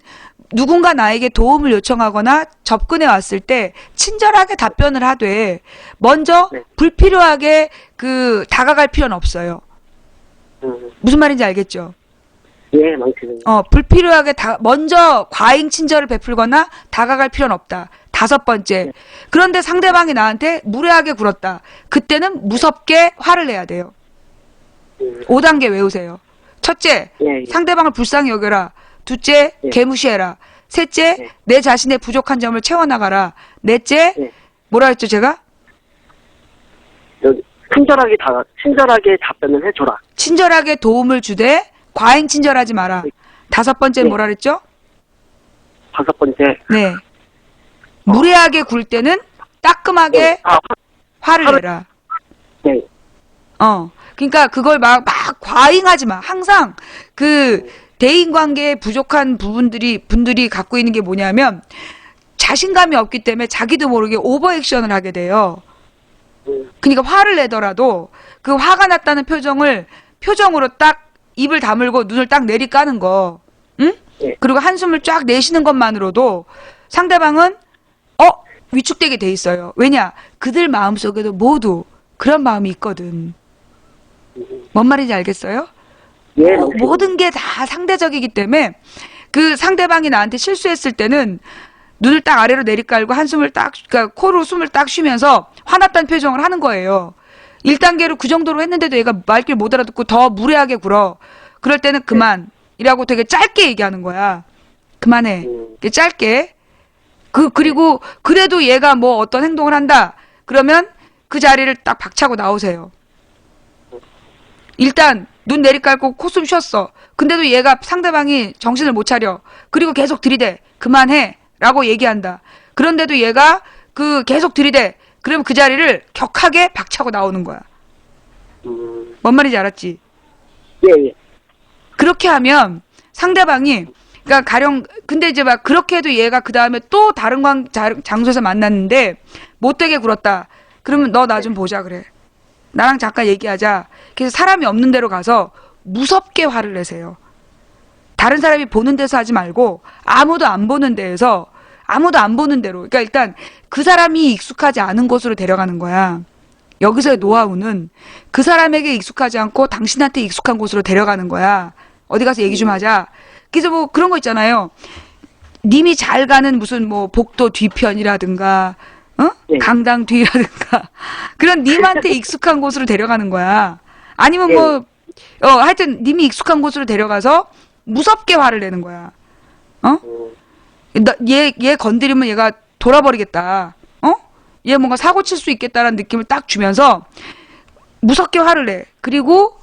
누군가 나에게 도움을 요청하거나 접근해 왔을 때 친절하게 답변을 하되 먼저 불필요하게 다가갈 필요는 없어요. 무슨 말인지 알겠죠? 예, 망치는. 불필요하게 먼저 과잉 친절을 베풀거나 다가갈 필요는 없다. 5번째. 그런데 상대방이 나한테 무례하게 굴었다. 그때는 무섭게 화를 내야 돼요. 5단계 외우세요. 첫째, 상대방을 불쌍히 여겨라. 둘째, 개무시해라. 셋째, 내 자신의 부족한 점을 채워나가라. 넷째, 뭐라 했죠, 제가? 친절하게 답변을 해줘라. 친절하게 도움을 주되 과잉 친절하지 마라. 5번째 뭐라 그랬죠? 5번째. 네. 무례하게 굴 때는 따끔하게 화를 내라. 네. 그러니까 그걸 막 과잉하지 마. 항상 대인관계에 부족한 분들이 갖고 있는 게 뭐냐면 자신감이 없기 때문에 자기도 모르게 오버액션을 하게 돼요. 그러니까 화를 내더라도 그 화가 났다는 표정으로 딱 입을 다물고 눈을 딱 내리까는 거. 응? 그리고 한숨을 쫙 내쉬는 것만으로도 상대방은 위축되게 돼 있어요. 왜냐? 그들 마음속에도 모두 그런 마음이 있거든. 뭔 말인지 알겠어요? 예, 모든 게 다 상대적이기 때문에 그 상대방이 나한테 실수했을 때는 눈을 딱 아래로 내리깔고 한숨을 그러니까 코로 숨을 딱 쉬면서 화났다는 표정을 하는 거예요. 1단계로 그 정도로 했는데도 얘가 말귀를 못 알아듣고 더 무례하게 굴어. 그럴 때는 그만이라고 되게 짧게 얘기하는 거야. 그만해. 짧게. 그리고 그래도 얘가 어떤 행동을 한다. 그러면 그 자리를 딱 박차고 나오세요. 일단 눈 내리깔고 코숨 쉬었어. 근데도 얘가 상대방이 정신을 못 차려. 그리고 계속 들이대. 그만해. 라고 얘기한다. 그런데도 얘가 그 계속 들이대. 그러면 그 자리를 격하게 박차고 나오는 거야. 뭔 말인지 알았지? 예, 예. 그렇게 하면 상대방이 그러니까 가령 근데 이제 막 그렇게 해도 얘가 그 다음에 또 다른 장소에서 만났는데 못되게 굴었다. 그러면 너 나 좀 보자 그래. 나랑 잠깐 얘기하자. 그래서 사람이 없는 데로 가서 무섭게 화를 내세요. 다른 사람이 보는 데서 하지 말고 아무도 안 보는 데에서 아무도 안 보는 데로. 그러니까 일단 그 사람이 익숙하지 않은 곳으로 데려가는 거야. 여기서의 노하우는 그 사람에게 익숙하지 않고 당신한테 익숙한 곳으로 데려가는 거야. 어디 가서 얘기 좀 하자. 그래서 뭐 그런 거 있잖아요. 님이 잘 가는 무슨 뭐 복도 뒤편이라든가 네. 강당 뒤라든가 그런 님한테 익숙한 곳으로 데려가는 거야. 아니면 뭐 하여튼 님이 익숙한 곳으로 데려가서 무섭게 화를 내는 거야. 얘 건드리면 얘가 돌아버리겠다. 얘 뭔가 사고 칠 수 있겠다라는 느낌을 딱 주면서 무섭게 화를 내. 그리고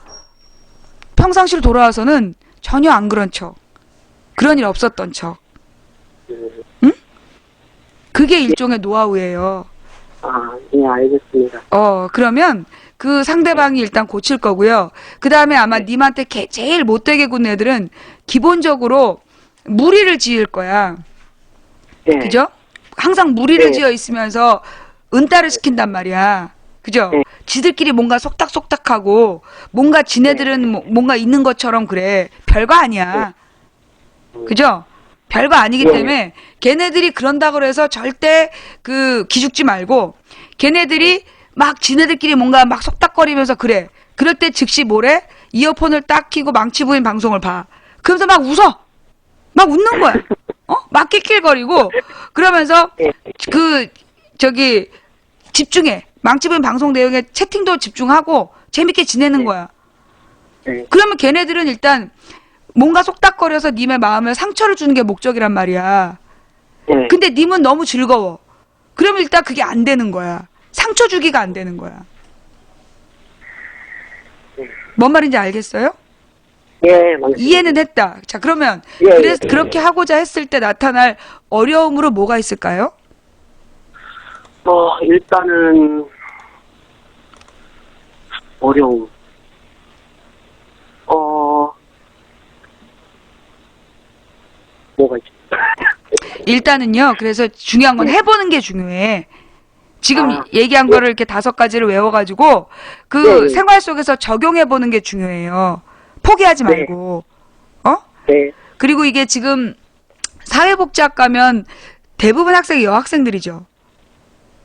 평상시로 돌아와서는 전혀 안 그런 척. 그런 일 없었던 척. 응? 그게 일종의 노하우예요. 아, 예, 알겠습니다. 그러면 그 상대방이 일단 고칠 거고요. 그 다음에 아마 님한테 제일 못되게 군 애들은 기본적으로 무리를 지을 거야. 예. 그죠? 항상 무리를 네. 지어 있으면서 은따를 시킨단 말이야. 그죠? 네. 지들끼리 뭔가 속닥속닥하고 뭔가 지네들은 뭔가 있는 것처럼 그래. 별거 아니야. 그죠? 별거 아니기 네. 때문에 걔네들이 그런다고 해서 절대 그 기죽지 말고 걔네들이 막 지네들끼리 뭔가 막 속닥거리면서 그래. 그럴 때 즉시 뭐래? 이어폰을 딱 켜고 망치 부인 방송을 봐. 그러면서 막 웃어. 막 웃는 거야. 막 낄낄거리고 그러면서 집중해. 망치 부인 방송 내용에 채팅도 집중하고 재밌게 지내는 거야. 네. 그러면 걔네들은 일단 뭔가 속닥거려서 님의 마음에 상처를 주는 게 목적이란 말이야. 예. 근데 님은 너무 즐거워. 그러면 일단 그게 안 되는 거야. 상처 주기가 안 되는 거야. 뭔 말인지 알겠어요? 예, 맞습니다. 이해는 했다. 자, 그러면 예, 그래서 예. 그렇게 하고자 했을 때 나타날 어려움으로 뭐가 있을까요? 일단은 어려움. 뭐가 있지? 일단은요. 그래서 중요한 건 해보는 게 중요해. 지금 얘기한 거를 이렇게 5가지를 외워가지고 그 생활 속에서 적용해보는 게 중요해요. 포기하지 말고. 네. 그리고 이게 지금 사회복지학 가면 대부분 학생이 여학생들이죠.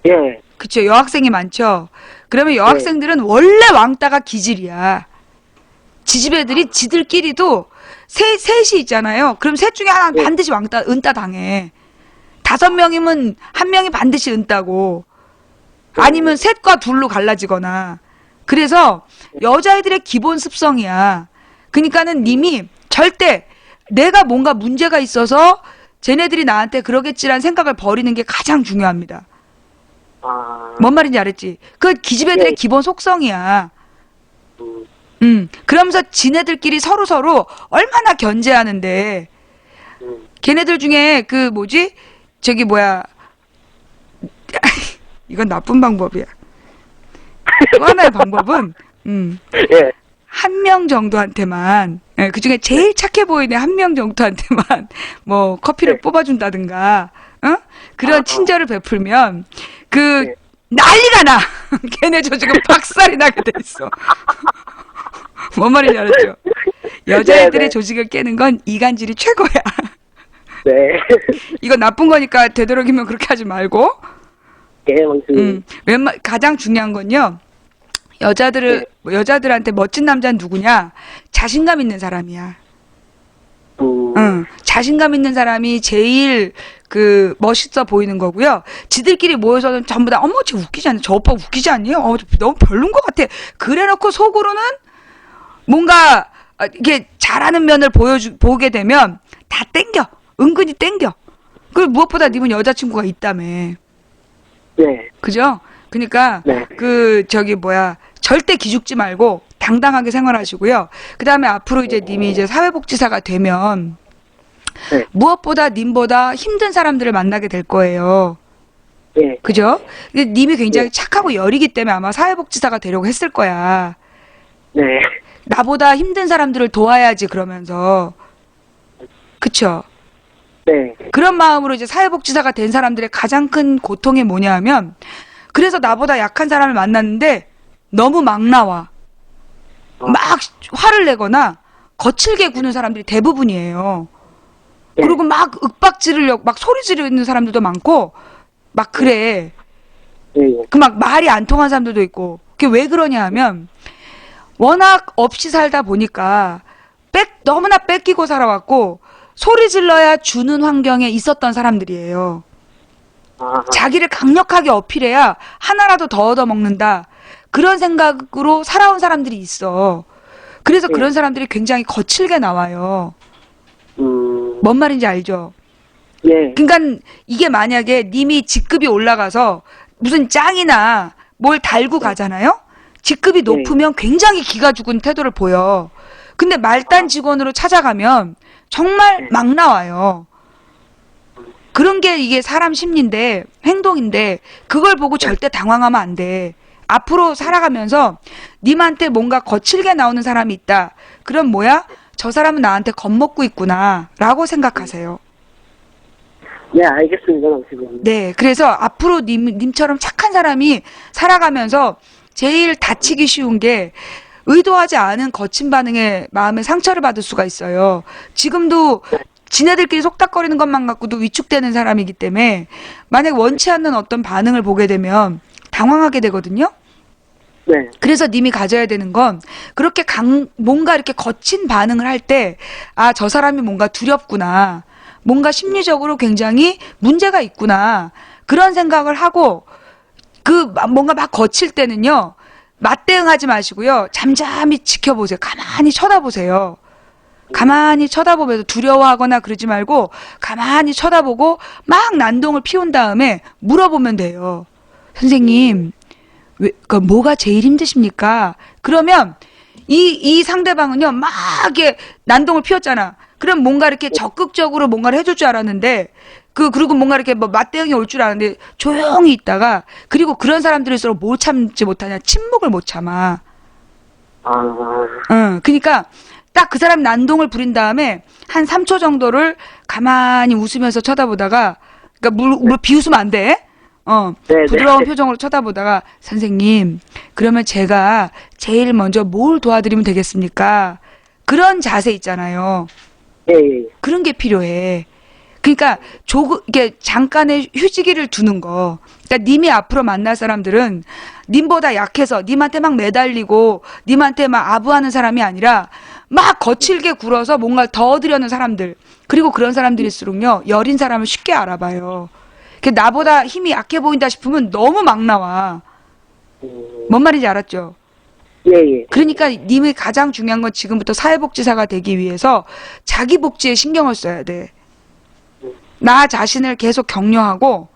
예. 그쵸. 여학생이 많죠. 그러면 여학생들은 원래 왕따가 기질이야. 지집 애들이 지들끼리도 셋이 있잖아요. 그럼 셋 중에 하나는 반드시 은따 당해. 5명이면 1명이 반드시 은따고 아니면 셋과 둘로 갈라지거나. 그래서 여자애들의 기본 습성이야. 그러니까는 님이 절대 내가 뭔가 문제가 있어서 쟤네들이 나한테 그러겠지라는 생각을 버리는 게 가장 중요합니다. 뭔 말인지 알았지? 그 기집애들의 기본 속성이야. 그러면서 지네들끼리 서로 얼마나 견제하는데 걔네들 중에 그 뭐지? 저기 뭐야 이건 나쁜 방법이야. 또 하나의 방법은 예. 1명 정도한테만 그 중에 제일 착해 보이는 1명 정도한테만 뭐 커피를 뽑아준다든가 그런 친절을 베풀면 난리가 나. 걔네 저 지금 박살이 나게 돼 있어. 뭔 말인지 알았죠? 여자애들의 조직을 깨는 건 이간질이 최고야. 네. 이거 나쁜 거니까 되도록이면 그렇게 하지 말고. 예, 맞습니다. 가장 중요한 건요. 여자들한테 멋진 남자는 누구냐? 자신감 있는 사람이야. 자신감 있는 사람이 제일 멋있어 보이는 거고요. 지들끼리 모여서는 전부 다 어머 쟤 웃기지 않니? 저 오빠 웃기지 않니? 너무 별론 것 같아. 그래놓고 속으로는 뭔가 이게 잘하는 면을 보게 되면 다 땡겨. 은근히 땡겨. 그리고 무엇보다 님은 여자친구가 있다며. 네. 그죠? 그러니까 절대 기죽지 말고 당당하게 생활하시고요. 그 다음에 앞으로 이제 님이 이제 사회복지사가 되면 네. 무엇보다 님보다 힘든 사람들을 만나게 될 거예요. 예. 그죠? 근데 님이 굉장히 네. 착하고 여리기 때문에 아마 사회복지사가 되려고 했을 거야. 네. 나보다 힘든 사람들을 도와야지 그러면서. 그쵸? 네. 그런 마음으로 이제 사회복지사가 된 사람들의 가장 큰 고통이 뭐냐 하면 그래서 나보다 약한 사람을 만났는데 너무 막 나와. 막 화를 내거나 거칠게 구는 사람들이 대부분이에요. 네. 그리고 막 윽박 지르려고 막 소리 지르는 사람들도 많고 막 그래. 예. 예. 그 막 말이 안 통한 사람들도 있고. 그게 왜 그러냐 하면 워낙 없이 살다 보니까 너무나 뺏기고 살아왔고 소리 질러야 주는 환경에 있었던 사람들이에요. 아, 자기를 강력하게 어필해야 하나라도 더 얻어먹는다. 그런 생각으로 살아온 사람들이 있어. 그래서 네. 그런 사람들이 굉장히 거칠게 나와요. 뭔 말인지 알죠? 예. 그러니까 이게 만약에 님이 직급이 올라가서 무슨 짱이나 뭘 달고 가잖아요? 직급이 높으면 굉장히 기가 죽은 태도를 보여. 근데 말단 직원으로 찾아가면 정말 막 나와요. 그런 게 이게 사람 심리인데, 행동인데, 그걸 보고 절대 당황하면 안 돼. 앞으로 살아가면서 님한테 뭔가 거칠게 나오는 사람이 있다. 그럼 뭐야? 저 사람은 나한테 겁먹고 있구나. 라고 생각하세요. 네, 알겠습니다, 지금. 네. 그래서 앞으로 님처럼 착한 사람이 살아가면서 제일 다치기 쉬운 게 의도하지 않은 거친 반응에 마음에 상처를 받을 수가 있어요. 지금도 지네들끼리 속닥거리는 것만 갖고도 위축되는 사람이기 때문에 만약 원치 않는 어떤 반응을 보게 되면 당황하게 되거든요. 네. 그래서 님이 가져야 되는 건 그렇게 뭔가 이렇게 거친 반응을 할 때, 아, 저 사람이 뭔가 두렵구나. 뭔가 심리적으로 굉장히 문제가 있구나. 그런 생각을 하고, 뭔가 막 거칠 때는요, 맞대응하지 마시고요. 잠잠히 지켜보세요. 가만히 쳐다보세요. 가만히 쳐다보면서 두려워하거나 그러지 말고, 가만히 쳐다보고, 막 난동을 피운 다음에 물어보면 돼요. 선생님, 뭐가 제일 힘드십니까? 그러면 이 상대방은요, 막 이렇게 난동을 피웠잖아. 그럼 뭔가 이렇게 적극적으로 뭔가를 해줄 줄 알았는데, 그리고 뭔가 이렇게 뭐 맞대응이 올 줄 알았는데, 조용히 있다가, 그리고 그런 사람들일수록 뭘 참지 못하냐? 침묵을 못 참아. 그러니까 딱 그 사람이 난동을 부린 다음에 한 3초 정도를 가만히 웃으면서 쳐다보다가, 그러니까 비웃으면 안 돼. 네, 부드러운 네. 표정으로 쳐다보다가, 선생님, 그러면 제가 제일 먼저 뭘 도와드리면 되겠습니까? 그런 자세 있잖아요. 예, 예. 그런 게 필요해. 그러니까 이게 잠깐의 휴지기를 두는 거. 그러니까 님이 앞으로 만날 사람들은 님보다 약해서 님한테 막 매달리고 님한테 막 아부하는 사람이 아니라 막 거칠게 굴어서 뭔가 더 얻으려는 사람들. 그리고 그런 사람들일수록요, 여린 사람을 쉽게 알아봐요. 나보다 힘이 약해 보인다 싶으면 너무 막 나와. 뭔 말인지 알았죠? 예, 예. 그러니까 님의 가장 중요한 건 지금부터 사회복지사가 되기 위해서 자기 복지에 신경을 써야 돼. 나 자신을 계속 격려하고,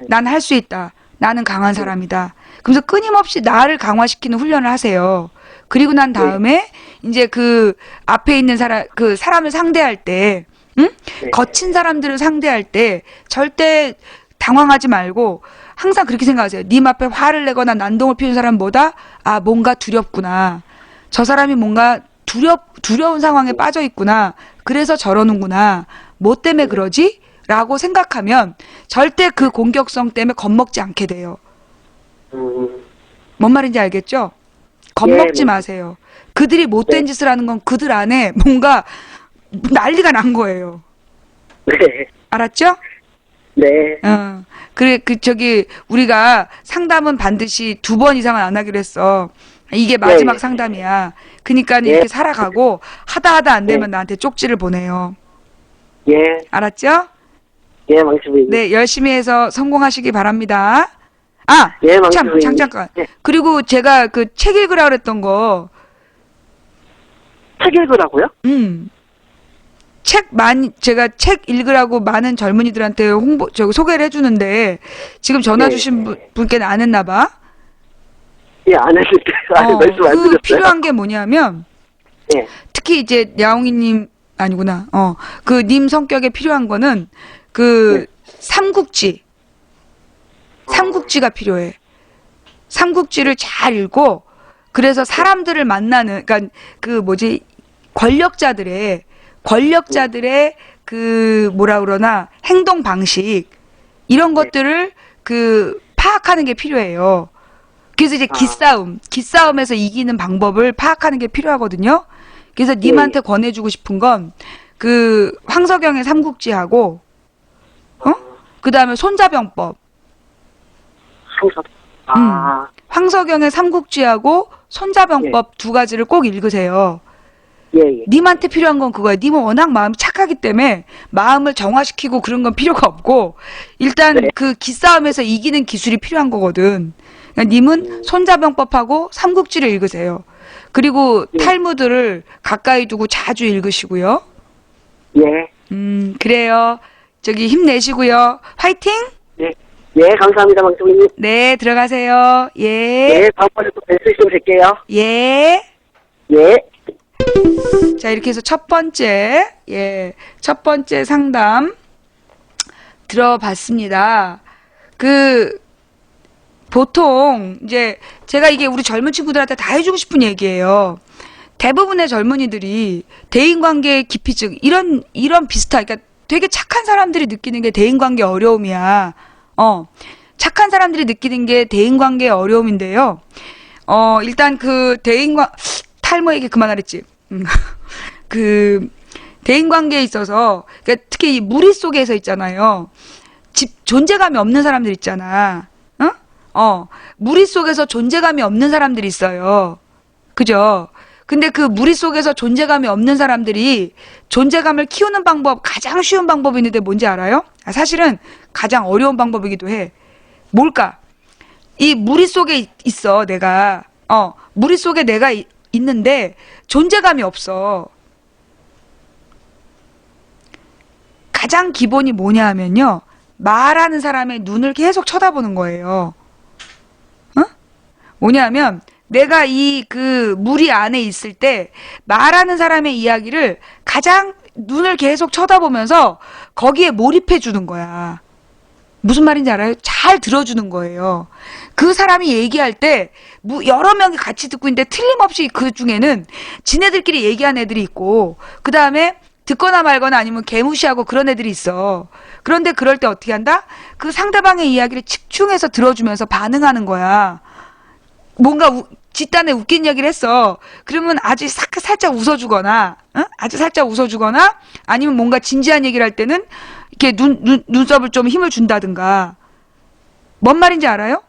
난 할 수 있다. 나는 강한 사람이다. 그래서 끊임없이 나를 강화시키는 훈련을 하세요. 그리고 난 다음에 이제 앞에 있는 사람을 상대할 때, 거친 사람들을 상대할 때 절대 당황하지 말고 항상 그렇게 생각하세요. 님 앞에 화를 내거나 난동을 피우는 사람보다 뭔가 두렵구나. 저 사람이 뭔가 두려운 상황에 빠져 있구나. 그래서 저러는구나. 뭐 때문에 그러지? 라고 생각하면 절대 그 공격성 때문에 겁먹지 않게 돼요. 뭔 말인지 알겠죠? 겁먹지 예, 마세요. 그들이 못된 짓을 하는 건 그들 안에 뭔가 난리가 난 거예요. 네. 알았죠? 네. 그래, 우리가 상담은 반드시 2번 이상은 안 하기로 했어. 이게 마지막 네. 상담이야. 그러니까 네. 이렇게 살아가고 하다 안 되면 네. 나한테 쪽지를 보내요. 예. 알았죠? 예, 망치부인. 네, 열심히 해서 성공하시기 바랍니다. 예, 참, 망치부인. 잠깐. 예. 그리고 제가 책 읽으라 그랬던 거, 책 읽으라고요? 제가 책 읽으라고 많은 젊은이들한테 소개를 해주는데, 지금 전화 네. 주신 분께는 안 했나 봐. 예, 안 했는데. 아니, 말씀 안 드렸어요. 필요한 게 뭐냐면, 예. 특히 이제 야옹이님, 아니구나. 그 님 성격에 필요한 거는, 삼국지. 삼국지가 필요해. 삼국지를 잘 읽고, 그래서 사람들을 만나는, 그러니까 권력자들의 뭐라 그러나 행동 방식 이런 것들을 파악하는 게 필요해요. 그래서 이제 기싸움에서 이기는 방법을 파악하는 게 필요하거든요. 그래서 님한테 권해주고 싶은 건 황석영의 삼국지하고 그다음에 손자병법. 황석영의 삼국지하고 손자병법 두 가지를 꼭 읽으세요. 예, 예. 님한테 필요한 건 그거야. 님은 워낙 마음이 착하기 때문에 마음을 정화시키고 그런 건 필요가 없고 일단 기싸움에서 이기는 기술이 필요한 거거든. 그러니까 님은 손자병법하고 삼국지를 읽으세요. 그리고 탈무드를 가까이 두고 자주 읽으시고요. 예. 그래요. 힘내시고요. 화이팅! 예, 감사합니다, 방송님. 네, 들어가세요. 예. 예, 다음번에 또 뵐 수 있으면 뵐게요. 예. 예. 자, 이렇게 해서 첫 번째 상담 들어봤습니다. 보통, 이제, 제가 이게 우리 젊은 친구들한테 다 해주고 싶은 얘기예요. 대부분의 젊은이들이 대인관계 기피증, 이런 그러니까 되게 착한 사람들이 느끼는 게 대인관계 어려움이야. 착한 사람들이 느끼는 게 대인관계의 어려움인데요. 일단 탈모 얘기 그만하랬지. 대인관계에 있어서, 그러니까 특히 이 무리 속에서 있잖아요. 존재감이 없는 사람들 있잖아. 무리 속에서 존재감이 없는 사람들이 있어요. 그죠? 근데 그 무리 속에서 존재감이 없는 사람들이 존재감을 키우는 가장 쉬운 방법이 있는데 뭔지 알아요? 사실은 가장 어려운 방법이기도 해. 뭘까? 이 무리 속에 있어, 내가. 무리 속에 내가 있는데 존재감이 없어. 가장 기본이 뭐냐 하면요. 말하는 사람의 눈을 계속 쳐다보는 거예요. 뭐냐 하면 내가 무리 안에 있을 때 말하는 사람의 이야기를 가장 눈을 계속 쳐다보면서 거기에 몰입해 주는 거야. 무슨 말인지 알아요? 잘 들어주는 거예요. 그 사람이 얘기할 때 여러 명이 같이 듣고 있는데 틀림없이 그 중에는 지네들끼리 얘기한 애들이 있고 그 다음에 듣거나 말거나 아니면 개무시하고 그런 애들이 있어. 그런데 그럴 때 어떻게 한다? 그 상대방의 이야기를 집중해서 들어주면서 반응하는 거야. 뭔가 뒷단에 웃긴 얘기를 했어. 그러면 아주 살짝 웃어주거나, 아주 살짝 웃어주거나, 아니면 뭔가 진지한 얘기를 할 때는 이렇게 눈썹을 좀 힘을 준다든가. 뭔 말인지 알아요?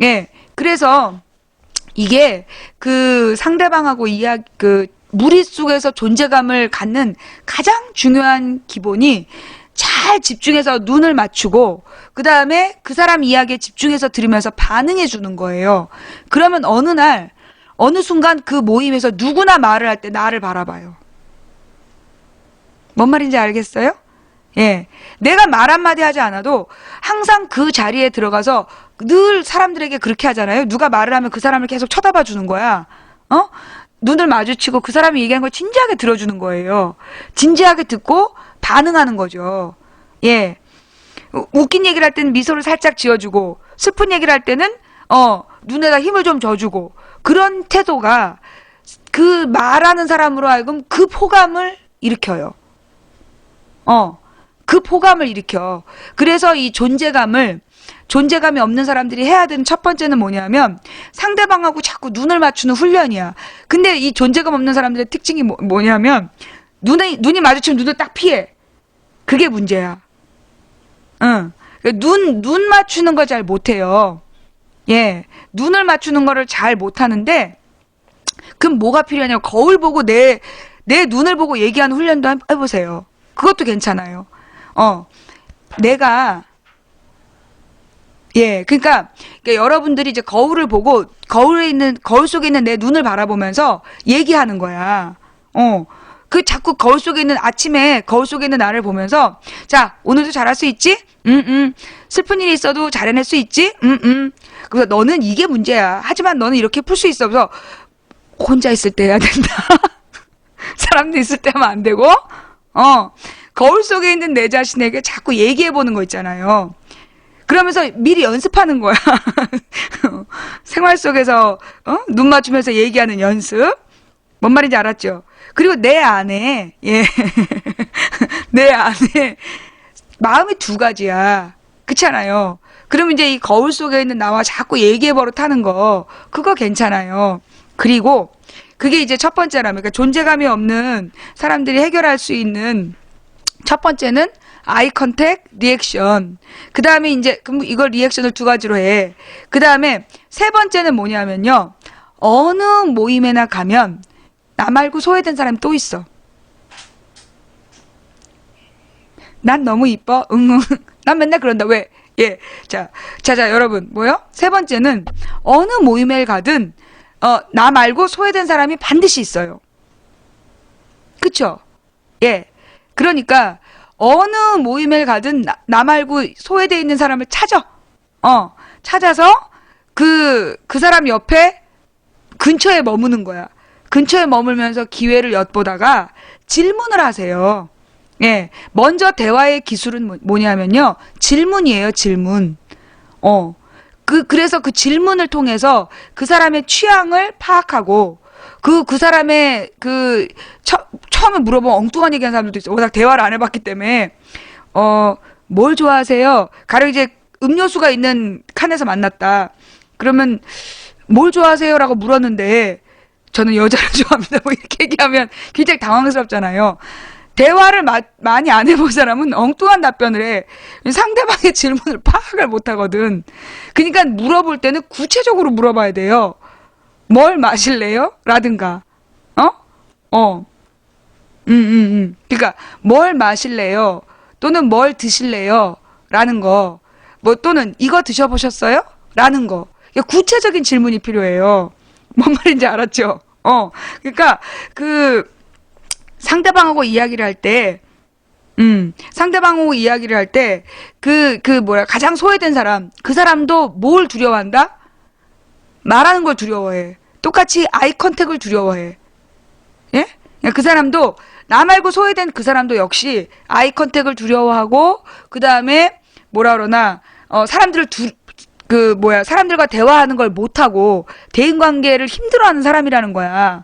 예. 그래서 이게 상대방하고 무리 속에서 존재감을 갖는 가장 중요한 기본이 잘 집중해서 눈을 맞추고 그 다음에 그 사람 이야기에 집중해서 들으면서 반응해 주는 거예요. 그러면 어느 순간 그 모임에서 누구나 말을 할 때 나를 바라봐요. 뭔 말인지 알겠어요? 예. 내가 말 한마디 하지 않아도 항상 그 자리에 들어가서 늘 사람들에게 그렇게 하잖아요. 누가 말을 하면 그 사람을 계속 쳐다봐 주는 거야. 눈을 마주치고 그 사람이 얘기한 걸 진지하게 들어주는 거예요. 진지하게 듣고 반응하는 거죠. 예. 웃긴 얘기를 할 때는 미소를 살짝 지어주고, 슬픈 얘기를 할 때는, 눈에다 힘을 좀 줘주고, 그런 태도가 그 말하는 사람으로 하여금 그 포감을 일으켜요. 그 포감을 일으켜. 그래서 이 존재감이 없는 사람들이 해야 되는 첫 번째는 뭐냐면 상대방하고 자꾸 눈을 맞추는 훈련이야. 근데 이 존재감 없는 사람들의 특징이 뭐냐면 눈이 마주치면 눈을 딱 피해. 그게 문제야. 응. 눈 맞추는 걸 잘 못해요. 예. 눈을 맞추는 거를 잘 못하는데 그럼 뭐가 필요하냐면 거울 보고 내 눈을 보고 얘기하는 훈련도 해보세요. 그것도 괜찮아요. 그러니까 여러분들이 이제 거울을 보고 거울 속에 있는 내 눈을 바라보면서 얘기하는 거야. 자꾸 거울 속에 있는 아침에 거울 속에 있는 나를 보면서 자, 오늘도 잘할 수 있지? 슬픈 일이 있어도 잘 해낼 수 있지? 그래서 너는 이게 문제야. 하지만 너는 이렇게 풀 수 있어. 그래서 혼자 있을 때 해야 된다. 사람들 있을 때 하면 안 되고, 거울 속에 있는 내 자신에게 자꾸 얘기해보는 거 있잖아요. 그러면서 미리 연습하는 거야. 생활 속에서, 눈 맞추면서 얘기하는 연습. 뭔 말인지 알았죠? 그리고 내 안에, 예. 내 안에, 마음이 두 가지야. 그렇잖아요. 그럼 이제 이 거울 속에 있는 나와 자꾸 얘기해 버릇하는 거, 그거 괜찮아요. 그리고 그게 이제 첫 번째라면, 그러니까 존재감이 없는 사람들이 해결할 수 있는 첫 번째는 아이 컨택, 리액션. 그 다음에 이제, 그럼 이걸 리액션을 두 가지로 해. 그 다음에 세 번째는 뭐냐면요. 어느 모임에나 가면 나 말고 소외된 사람이 또 있어. 난 너무 이뻐. 응. 난 맨날 그런다. 왜? 예. 자, 여러분. 뭐요? 세 번째는 어느 모임에 가든, 나 말고 소외된 사람이 반드시 있어요. 그쵸? 예. 그러니까, 어느 모임에 가든 나 말고 소외되어 있는 사람을 찾아. 찾아서 그 사람 옆에 근처에 머무는 거야. 근처에 머물면서 기회를 엿보다가 질문을 하세요. 예. 먼저 대화의 기술은 뭐냐면요. 질문이에요, 질문. 그래서 그 질문을 통해서 그 사람의 취향을 파악하고, 그 사람의 처음에 물어보면 엉뚱한 얘기하는 사람들도 있어. 워낙 대화를 안 해봤기 때문에, 뭘 좋아하세요? 가령 이제 음료수가 있는 칸에서 만났다. 그러면, 뭘 좋아하세요? 라고 물었는데, 저는 여자를 좋아합니다. 뭐 이렇게 얘기하면 굉장히 당황스럽잖아요. 대화를 많이 안 해본 사람은 엉뚱한 답변을 해. 상대방의 질문을 파악을 못 하거든. 그러니까 물어볼 때는 구체적으로 물어봐야 돼요. 뭘 마실래요? 라든가. 그러니까 뭘 마실래요? 또는 뭘 드실래요? 라는 거. 뭐 또는 이거 드셔보셨어요? 라는 거. 그러니까 구체적인 질문이 필요해요. 뭔 말인지 알았죠? 그러니까 상대방하고 이야기를 할 때, 가장 소외된 사람, 그 사람도 뭘 두려워한다? 말하는 걸 두려워해. 똑같이 아이 컨택을 두려워해. 예? 그 사람도, 나 말고 소외된 그 사람도 역시 아이 컨택을 두려워하고, 그 다음에, 사람들과 대화하는 걸 못하고, 대인관계를 힘들어하는 사람이라는 거야.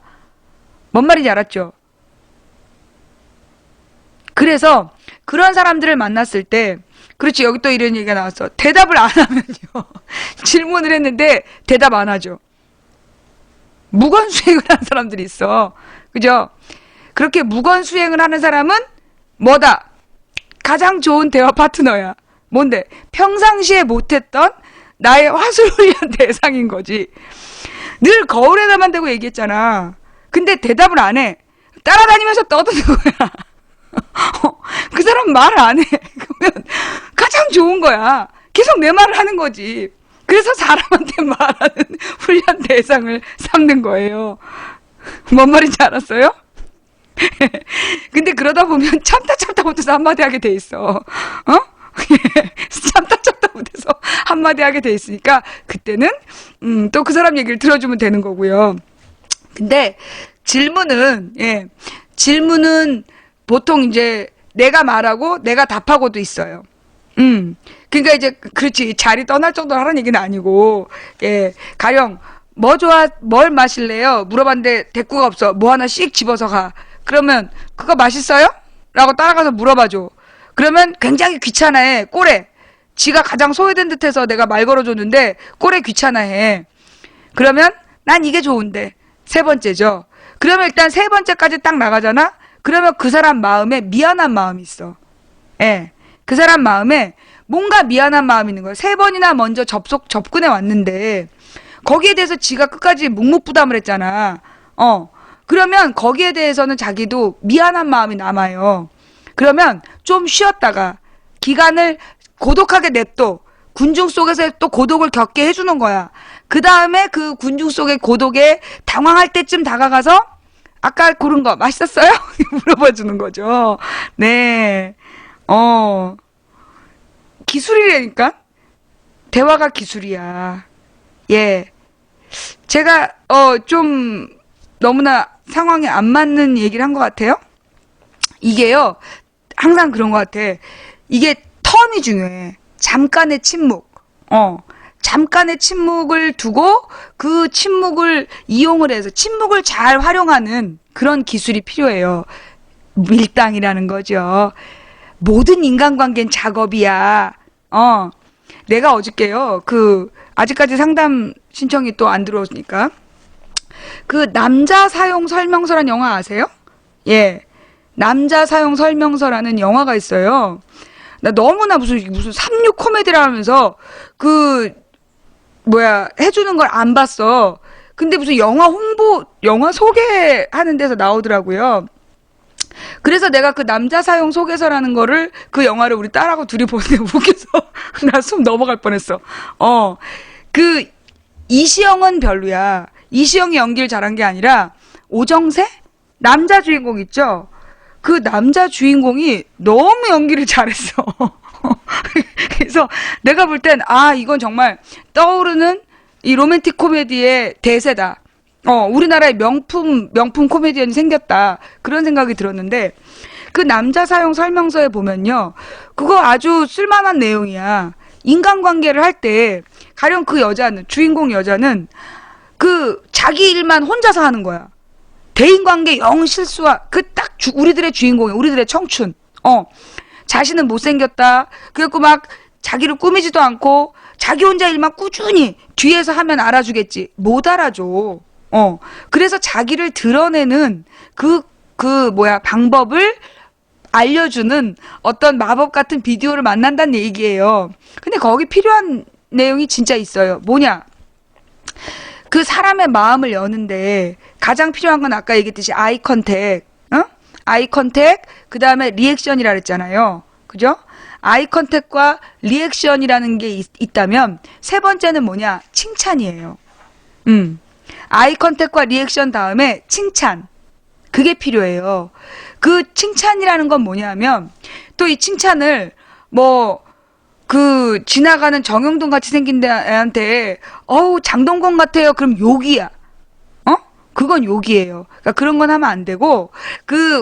뭔 말인지 알았죠? 그래서 그런 사람들을 만났을 때, 그렇지, 여기 또 이런 얘기가 나왔어. 대답을 안 하면요. 질문을 했는데 대답 안 하죠. 무건수행을 하는 사람들이 있어. 그죠? 그렇게 무건수행을 하는 사람은 뭐다? 가장 좋은 대화 파트너야. 뭔데? 평상시에 못했던 나의 화술을 위한 대상인 거지. 늘 거울에다만 대고 얘기했잖아. 근데 대답을 안 해. 따라다니면서 떠드는 거야. 그 사람 말 안 해. 그러면 가장 좋은 거야. 계속 내 말을 하는 거지. 그래서 사람한테 말하는 훈련 대상을 삼는 거예요. 뭔 말인지 알았어요? 근데 그러다 보면 참다 못해서 한마디 하게 돼 있어. 참다 못해서 한마디 하게 돼 있으니까 그때는 또 그 사람 얘기를 들어주면 되는 거고요. 근데 질문은 보통 이제 내가 말하고 내가 답하고도 있어요. 그러니까 이제 그렇지, 자리 떠날 정도로 하라는 얘기는 아니고, 예, 가령 뭘 마실래요? 물어봤는데 대꾸가 없어. 뭐 하나 씩 집어서 가. 그러면 그거 맛있어요? 라고 따라가서 물어봐줘. 그러면 굉장히 귀찮아해. 꼴에 지가 가장 소외된 듯해서 내가 말 걸어줬는데 꼴에 귀찮아해. 그러면 난 이게 좋은데. 세 번째죠. 그러면 일단 세 번째까지 딱 나가잖아? 그러면 그 사람 마음에 미안한 마음이 있어. 예. 그 사람 마음에 뭔가 미안한 마음이 있는 거야. 세 번이나 먼저 접근해 왔는데, 거기에 대해서 지가 끝까지 묵묵부담을 했잖아. 그러면 거기에 대해서는 자기도 미안한 마음이 남아요. 그러면 좀 쉬었다가, 기간을 고독하게 냅둬. 군중 속에서 또 고독을 겪게 해주는 거야. 그 다음에 그 군중 속의 고독에 당황할 때쯤 다가가서, 아까 고른 거 맛있었어요? 물어봐 주는 거죠. 네. 기술이라니까? 대화가 기술이야. 예. 제가, 좀, 너무나 상황에 안 맞는 얘기를 한 것 같아요. 이게요, 항상 그런 것 같아. 이게 텀이 중요해. 잠깐의 침묵. 잠깐의 침묵을 두고 그 침묵을 이용을 해서 침묵을 잘 활용하는 그런 기술이 필요해요. 밀당이라는 거죠. 모든 인간관계는 작업이야. 내가 어저께요, 아직까지 상담 신청이 또 안 들어오니까. 남자 사용 설명서란 영화 아세요? 예. 남자 사용 설명서라는 영화가 있어요. 나 너무나 무슨 36 코미디라 하면서, 해주는 걸 안 봤어. 근데 무슨 영화 소개하는 데서 나오더라고요. 그래서 내가 남자 사용 소개서라는 거를 영화를 우리 딸하고 둘이 보는데 웃겨서 나 숨 넘어갈 뻔했어. 이시영은 별로야. 이시영이 연기를 잘한 게 아니라 오정세? 남자 주인공 있죠? 남자 주인공이 너무 연기를 잘했어. 그래서 내가 볼 땐 이건 정말 떠오르는 이 로맨틱 코미디의 대세다. 우리나라의 명품 코미디언이 생겼다. 그런 생각이 들었는데, 남자 사용 설명서에 보면요. 그거 아주 쓸만한 내용이야. 인간관계를 할 때, 가령 주인공 여자는, 자기 일만 혼자서 하는 거야. 대인관계 영 실수와, 우리들의 주인공이, 우리들의 청춘. 자신은 못생겼다. 그래갖고 막, 자기를 꾸미지도 않고, 자기 혼자 일만 꾸준히 뒤에서 하면 알아주겠지. 못 알아줘. 그래서 자기를 드러내는 방법을 알려주는 어떤 마법 같은 비디오를 만난다는 얘기예요. 근데 거기 필요한 내용이 진짜 있어요. 뭐냐? 사람의 마음을 여는데 가장 필요한 건 아까 얘기했듯이 아이 컨택, 아이 컨택, 그 다음에 리액션이라 그랬잖아요. 그죠? 아이 컨택과 리액션이라는 게 있다면 세 번째는 뭐냐? 칭찬이에요. 아이 컨택과 리액션 다음에 칭찬. 그게 필요해요. 칭찬이라는 건 뭐냐면, 또 이 칭찬을, 지나가는 정영돈 같이 생긴 애한테, 장동건 같아요. 그럼 욕이야. 그건 욕이에요. 그러니까 그런 건 하면 안 되고,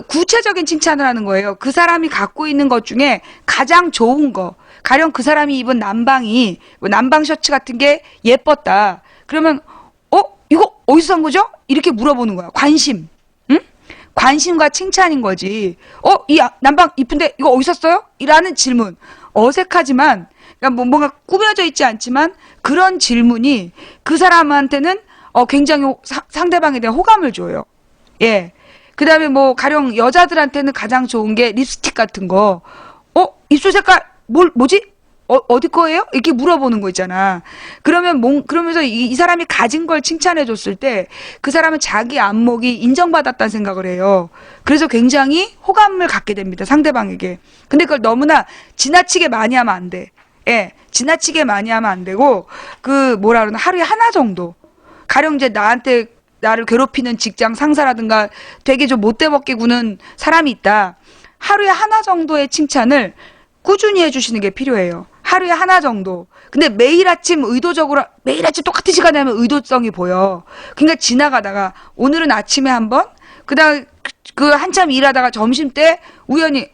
구체적인 칭찬을 하는 거예요. 그 사람이 갖고 있는 것 중에 가장 좋은 거. 가령 그 사람이 입은 남방이, 남방 셔츠 같은 게 예뻤다. 그러면, 이거 어디서 산 거죠? 이렇게 물어보는 거야. 관심. 응? 관심과 칭찬인 거지. 이 남방 이쁜데 이거 어디서 샀어요? 이라는 질문. 어색하지만, 그러니까 뭔가 꾸며져 있지 않지만, 그런 질문이 그 사람한테는 굉장히 상대방에 대한 호감을 줘요. 예. 그 다음에 가령 여자들한테는 가장 좋은 게 립스틱 같은 거. 입술 색깔, 뭐지? 어디 거예요? 이렇게 물어보는 거 있잖아. 그러면서 이 사람이 가진 걸 칭찬해 줬을 때 그 사람은 자기 안목이 인정받았다는 생각을 해요. 그래서 굉장히 호감을 갖게 됩니다. 상대방에게. 근데 그걸 너무나 지나치게 많이 하면 안 돼. 예. 지나치게 많이 하면 안 되고, 하루에 하나 정도. 가령 이제 나를 괴롭히는 직장 상사라든가 되게 좀 못돼 먹게 구는 사람이 있다. 하루에 하나 정도의 칭찬을 꾸준히 해주시는 게 필요해요. 하루에 하나 정도. 근데 매일 아침 똑같은 시간에 하면 의도성이 보여. 그러니까 지나가다가 오늘은 아침에 한 번, 그다음 한참 일하다가 점심 때 우연히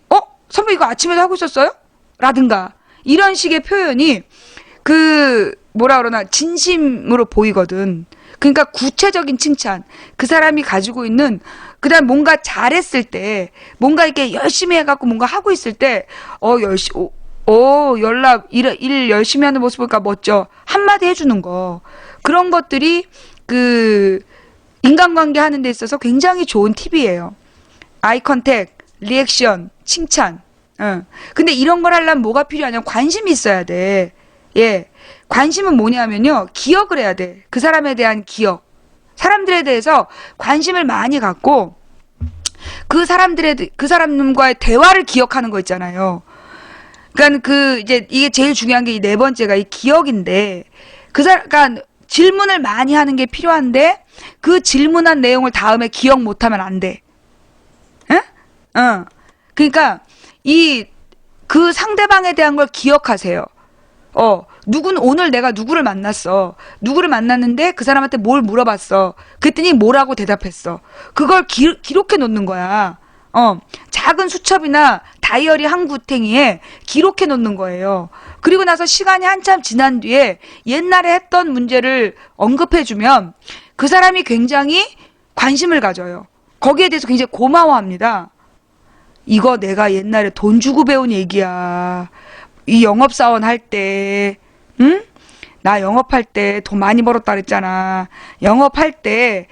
선배 이거 아침에도 하고 있었어요? 라든가 이런 식의 표현이 진심으로 보이거든. 그러니까 구체적인 칭찬, 그 사람이 가지고 있는, 그다음 뭔가 잘했을 때, 뭔가 이렇게 열심히 해갖고 뭔가 하고 있을 때, 일 열심히 하는 모습 보니까 멋져. 한마디 해주는 거. 그런 것들이 인간관계 하는 데 있어서 굉장히 좋은 팁이에요. 아이 컨택, 리액션, 칭찬. 근데 이런 걸 하려면 뭐가 필요하냐면 관심이 있어야 돼. 예. 관심은 뭐냐면요. 기억을 해야 돼. 그 사람에 대한 기억. 사람들에 대해서 관심을 많이 갖고 그 사람과의 대화를 기억하는 거 있잖아요. 그러니까 이게 제일 중요한 게 이 네 번째가 이 기억인데 그러니까 질문을 많이 하는 게 필요한데 그 질문한 내용을 다음에 기억 못하면 안 돼. 응? 그러니까 그 상대방에 대한 걸 기억하세요. 누군 오늘 내가 누구를 만났어. 누구를 만났는데 그 사람한테 뭘 물어봤어. 그랬더니 뭐라고 대답했어. 그걸 기록해 놓는 거야. 작은 수첩이나 다이어리 한 구탱이에 기록해 놓는 거예요. 그리고 나서 시간이 한참 지난 뒤에 옛날에 했던 문제를 언급해주면 그 사람이 굉장히 관심을 가져요. 거기에 대해서 굉장히 고마워합니다. 이거 내가 옛날에 돈 주고 배운 얘기야. 이 영업사원 할 때, 응? 나 영업할 때 돈 많이 벌었다 그랬잖아. 영업할 때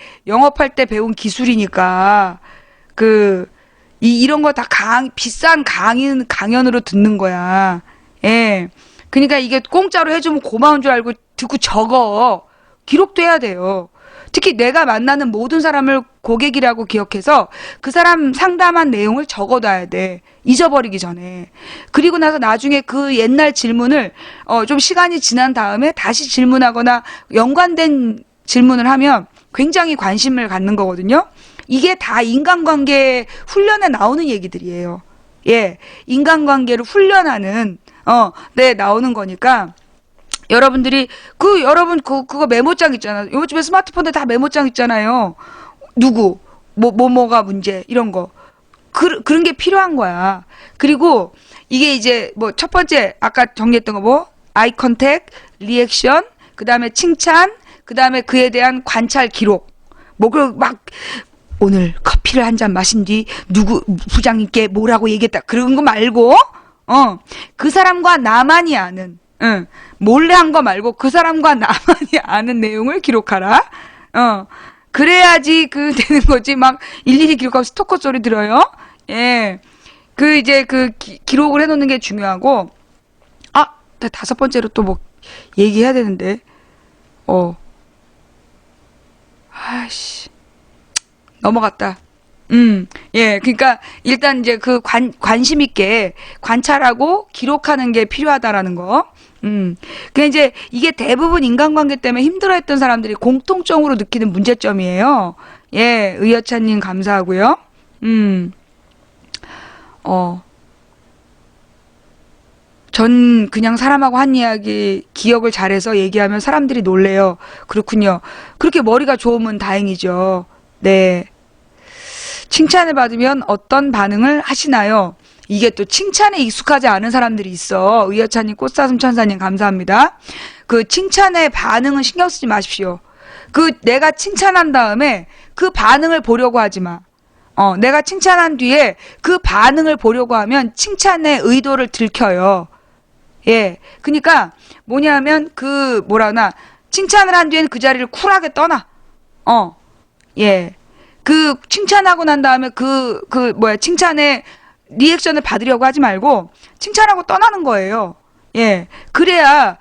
배운 기술이니까, 이런 거 다 비싼 강연으로 듣는 거야. 예. 그러니까 이게 공짜로 해주면 고마운 줄 알고 듣고 적어. 기록도 해야 돼요. 특히 내가 만나는 모든 사람을 고객이라고 기억해서 그 사람 상담한 내용을 적어놔야 돼. 잊어버리기 전에. 그리고 나서 나중에 그 옛날 질문을 좀 시간이 지난 다음에 다시 질문하거나 연관된 질문을 하면 굉장히 관심을 갖는 거거든요. 이게 다 인간관계 훈련에 나오는 얘기들이에요. 예. 인간관계를 훈련하는 나오는 거니까 여러분들이 여러분 그거 메모장 있잖아요. 요즘에 스마트폰에 다 메모장 있잖아요. 누구 뭐가 문제 이런 거 그런 게 필요한 거야. 그리고 이게 이제 뭐 첫 번째 아까 정리했던 거 아이 컨택, 리액션, 그다음에 칭찬, 그다음에 그에 대한 관찰 기록. 오늘 커피를 한 잔 마신 뒤 누구 부장님께 뭐라고 얘기했다. 그런 거 말고 그 사람과 나만이 아는 몰래 한 거 말고 그 사람과 나만이 아는 내용을 기록하라. 그래야지 되는 거지. 막 일일이 기록하고 스토커 소리 들어요. 예. 기록을 해놓는 게 중요하고. 다섯 번째로 또 뭐 얘기해야 되는데. 아이씨. 넘어갔다. 예, 그러니까 일단 이제 관심 있게 관찰하고 기록하는 게 필요하다라는 거. 그냥 이제 이게 대부분 인간관계 때문에 힘들어했던 사람들이 공통적으로 느끼는 문제점이에요. 예, 의여찬님 감사하고요. 전 그냥 사람하고 한 이야기 기억을 잘해서 얘기하면 사람들이 놀래요. 그렇군요. 그렇게 머리가 좋으면 다행이죠. 네. 칭찬을 받으면 어떤 반응을 하시나요? 이게 또 칭찬에 익숙하지 않은 사람들이 있어. 의여찬님, 꽃사슴 천사님 감사합니다. 칭찬의 반응은 신경 쓰지 마십시오. 내가 칭찬한 다음에 그 반응을 보려고 하지 마. 내가 칭찬한 뒤에 그 반응을 보려고 하면 칭찬의 의도를 들켜요. 예. 그러니까 뭐냐면 칭찬을 한 뒤에는 그 자리를 쿨하게 떠나. 예. 칭찬하고 난 다음에 칭찬의 리액션을 받으려고 하지 말고 칭찬하고 떠나는 거예요. 예. 그래야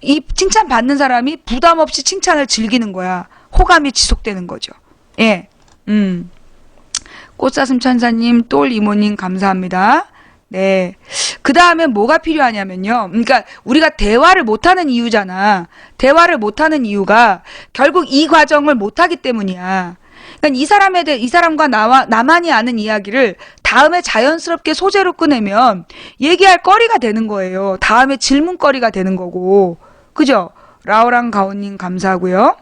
이 칭찬 받는 사람이 부담 없이 칭찬을 즐기는 거야. 호감이 지속되는 거죠. 예. 꽃사슴 천사님, 똘 이모님 감사합니다. 네. 그 다음에 뭐가 필요하냐면요. 그러니까 우리가 대화를 못하는 이유잖아. 대화를 못하는 이유가 결국 이 과정을 못하기 때문이야. 그러니까 이 사람과 나만이 아는 이야기를 다음에 자연스럽게 소재로 꺼내면 얘기할 거리가 되는 거예요. 다음에 질문거리가 되는 거고. 그죠? 라오랑 가오님 감사하고요.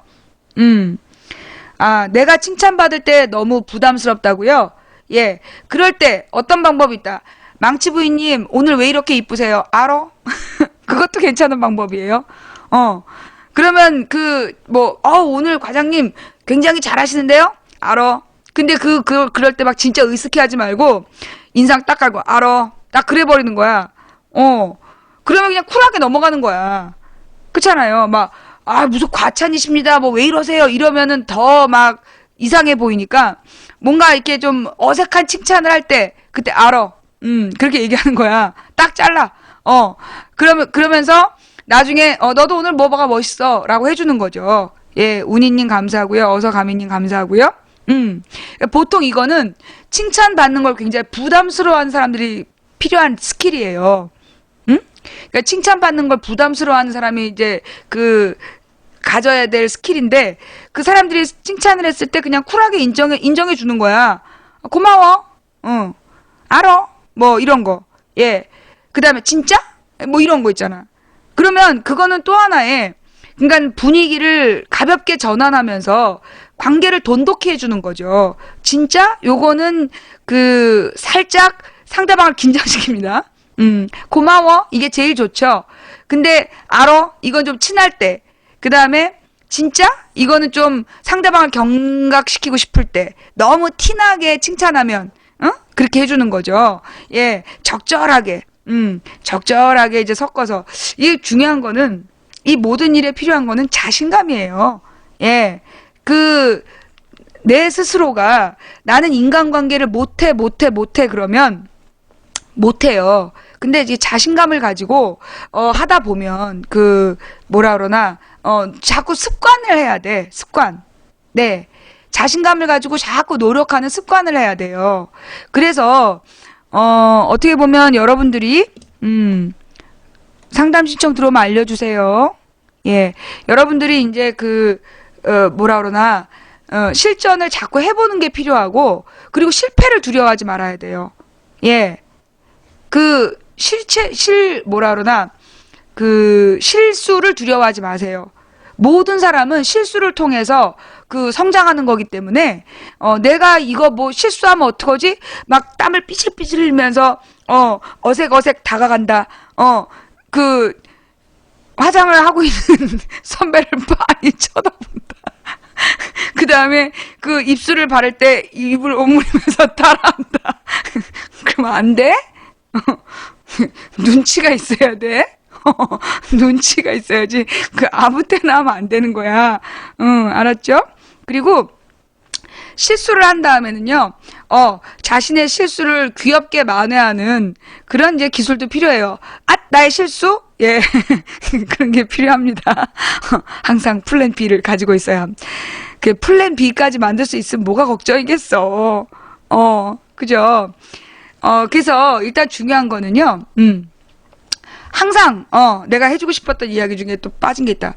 내가 칭찬받을 때 너무 부담스럽다고요? 예. 그럴 때 어떤 방법이 있다. 망치 부인님, 오늘 왜 이렇게 이쁘세요? 알어? 그것도 괜찮은 방법이에요. 그러면 오늘 과장님 굉장히 잘하시는데요? 알어. 근데 그럴 때 막 진짜 의스케 하지 말고 인상 딱 깔고 알어. 딱 그래 버리는 거야. 그러면 그냥 쿨하게 넘어가는 거야. 그렇잖아요. 무슨 과찬이십니다. 왜 이러세요? 이러면은 더 막 이상해 보이니까 뭔가 이렇게 좀 어색한 칭찬을 할 때 그때 알어. 그렇게 얘기하는 거야. 딱 잘라. 그러면서 나중에 너도 오늘 뭐가 멋있어 라고 해주는 거죠. 예, 운이님 감사하고요. 어서가미님 감사하고요. 보통 이거는 칭찬받는 걸 굉장히 부담스러워하는 사람들이 필요한 스킬이에요. 그러니까 칭찬받는 걸 부담스러워하는 사람이 이제 가져야 될 스킬인데 그 사람들이 칭찬을 했을 때 그냥 쿨하게 인정해 주는 거야. 고마워. 알어. 이런 거. 예. 그 다음에 진짜? 이런 거 있잖아. 그러면 그거는 또 하나의, 그러니까 분위기를 가볍게 전환하면서 관계를 돈독히 해주는 거죠. 진짜 요거는 그 살짝 상대방을 긴장시킵니다. 고마워. 이게 제일 좋죠. 근데 알어? 이건 좀 친할 때. 그 다음에 진짜? 이거는 좀 상대방을 경각시키고 싶을 때. 너무 티나게 칭찬하면 그렇게 해주는 거죠. 예, 적절하게. 적절하게 이제 섞어서. 이게 중요한 거는, 이 모든 일에 필요한 거는 자신감이에요. 예. 내 스스로가 나는 인간관계를 못해 그러면 못해요. 근데 이제 자신감을 가지고 하다 보면 뭐라 그러나 자꾸 습관을 해야 돼. 습관. 네. 자신감을 가지고 자꾸 노력하는 습관을 해야 돼요. 그래서 어떻게 보면 여러분들이 상담 신청 들어오면 알려주세요. 예. 여러분들이 이제 뭐라 그러나 실전을 자꾸 해보는 게 필요하고, 그리고 실패를 두려워하지 말아야 돼요. 예. 뭐라 그러나 실수를 두려워하지 마세요. 모든 사람은 실수를 통해서 성장하는 거기 때문에 내가 이거 뭐 실수하면 어떡하지? 막 땀을 삐질삐질 흘리면서 어색어색 다가간다. 화장을 하고 있는 선배를 많이 쳐다본다. 그 다음에 입술을 바를 때 입을 오므리면서 따라한다. 그러면 안 돼? 눈치가 있어야 돼. 눈치가 있어야지. 아무 때나 하면 안 되는 거야. 알았죠? 그리고 실수를 한 다음에는요, 자신의 실수를 귀엽게 만회하는 그런 이제 기술도 필요해요. 나의 실수? 예. 그런 게 필요합니다. 항상 플랜 B를 가지고 있어야. 플랜 B까지 만들 수 있으면 뭐가 걱정이겠어. 그죠? 그래서 일단 중요한 거는요, 항상, 내가 해주고 싶었던 이야기 중에 또 빠진 게 있다.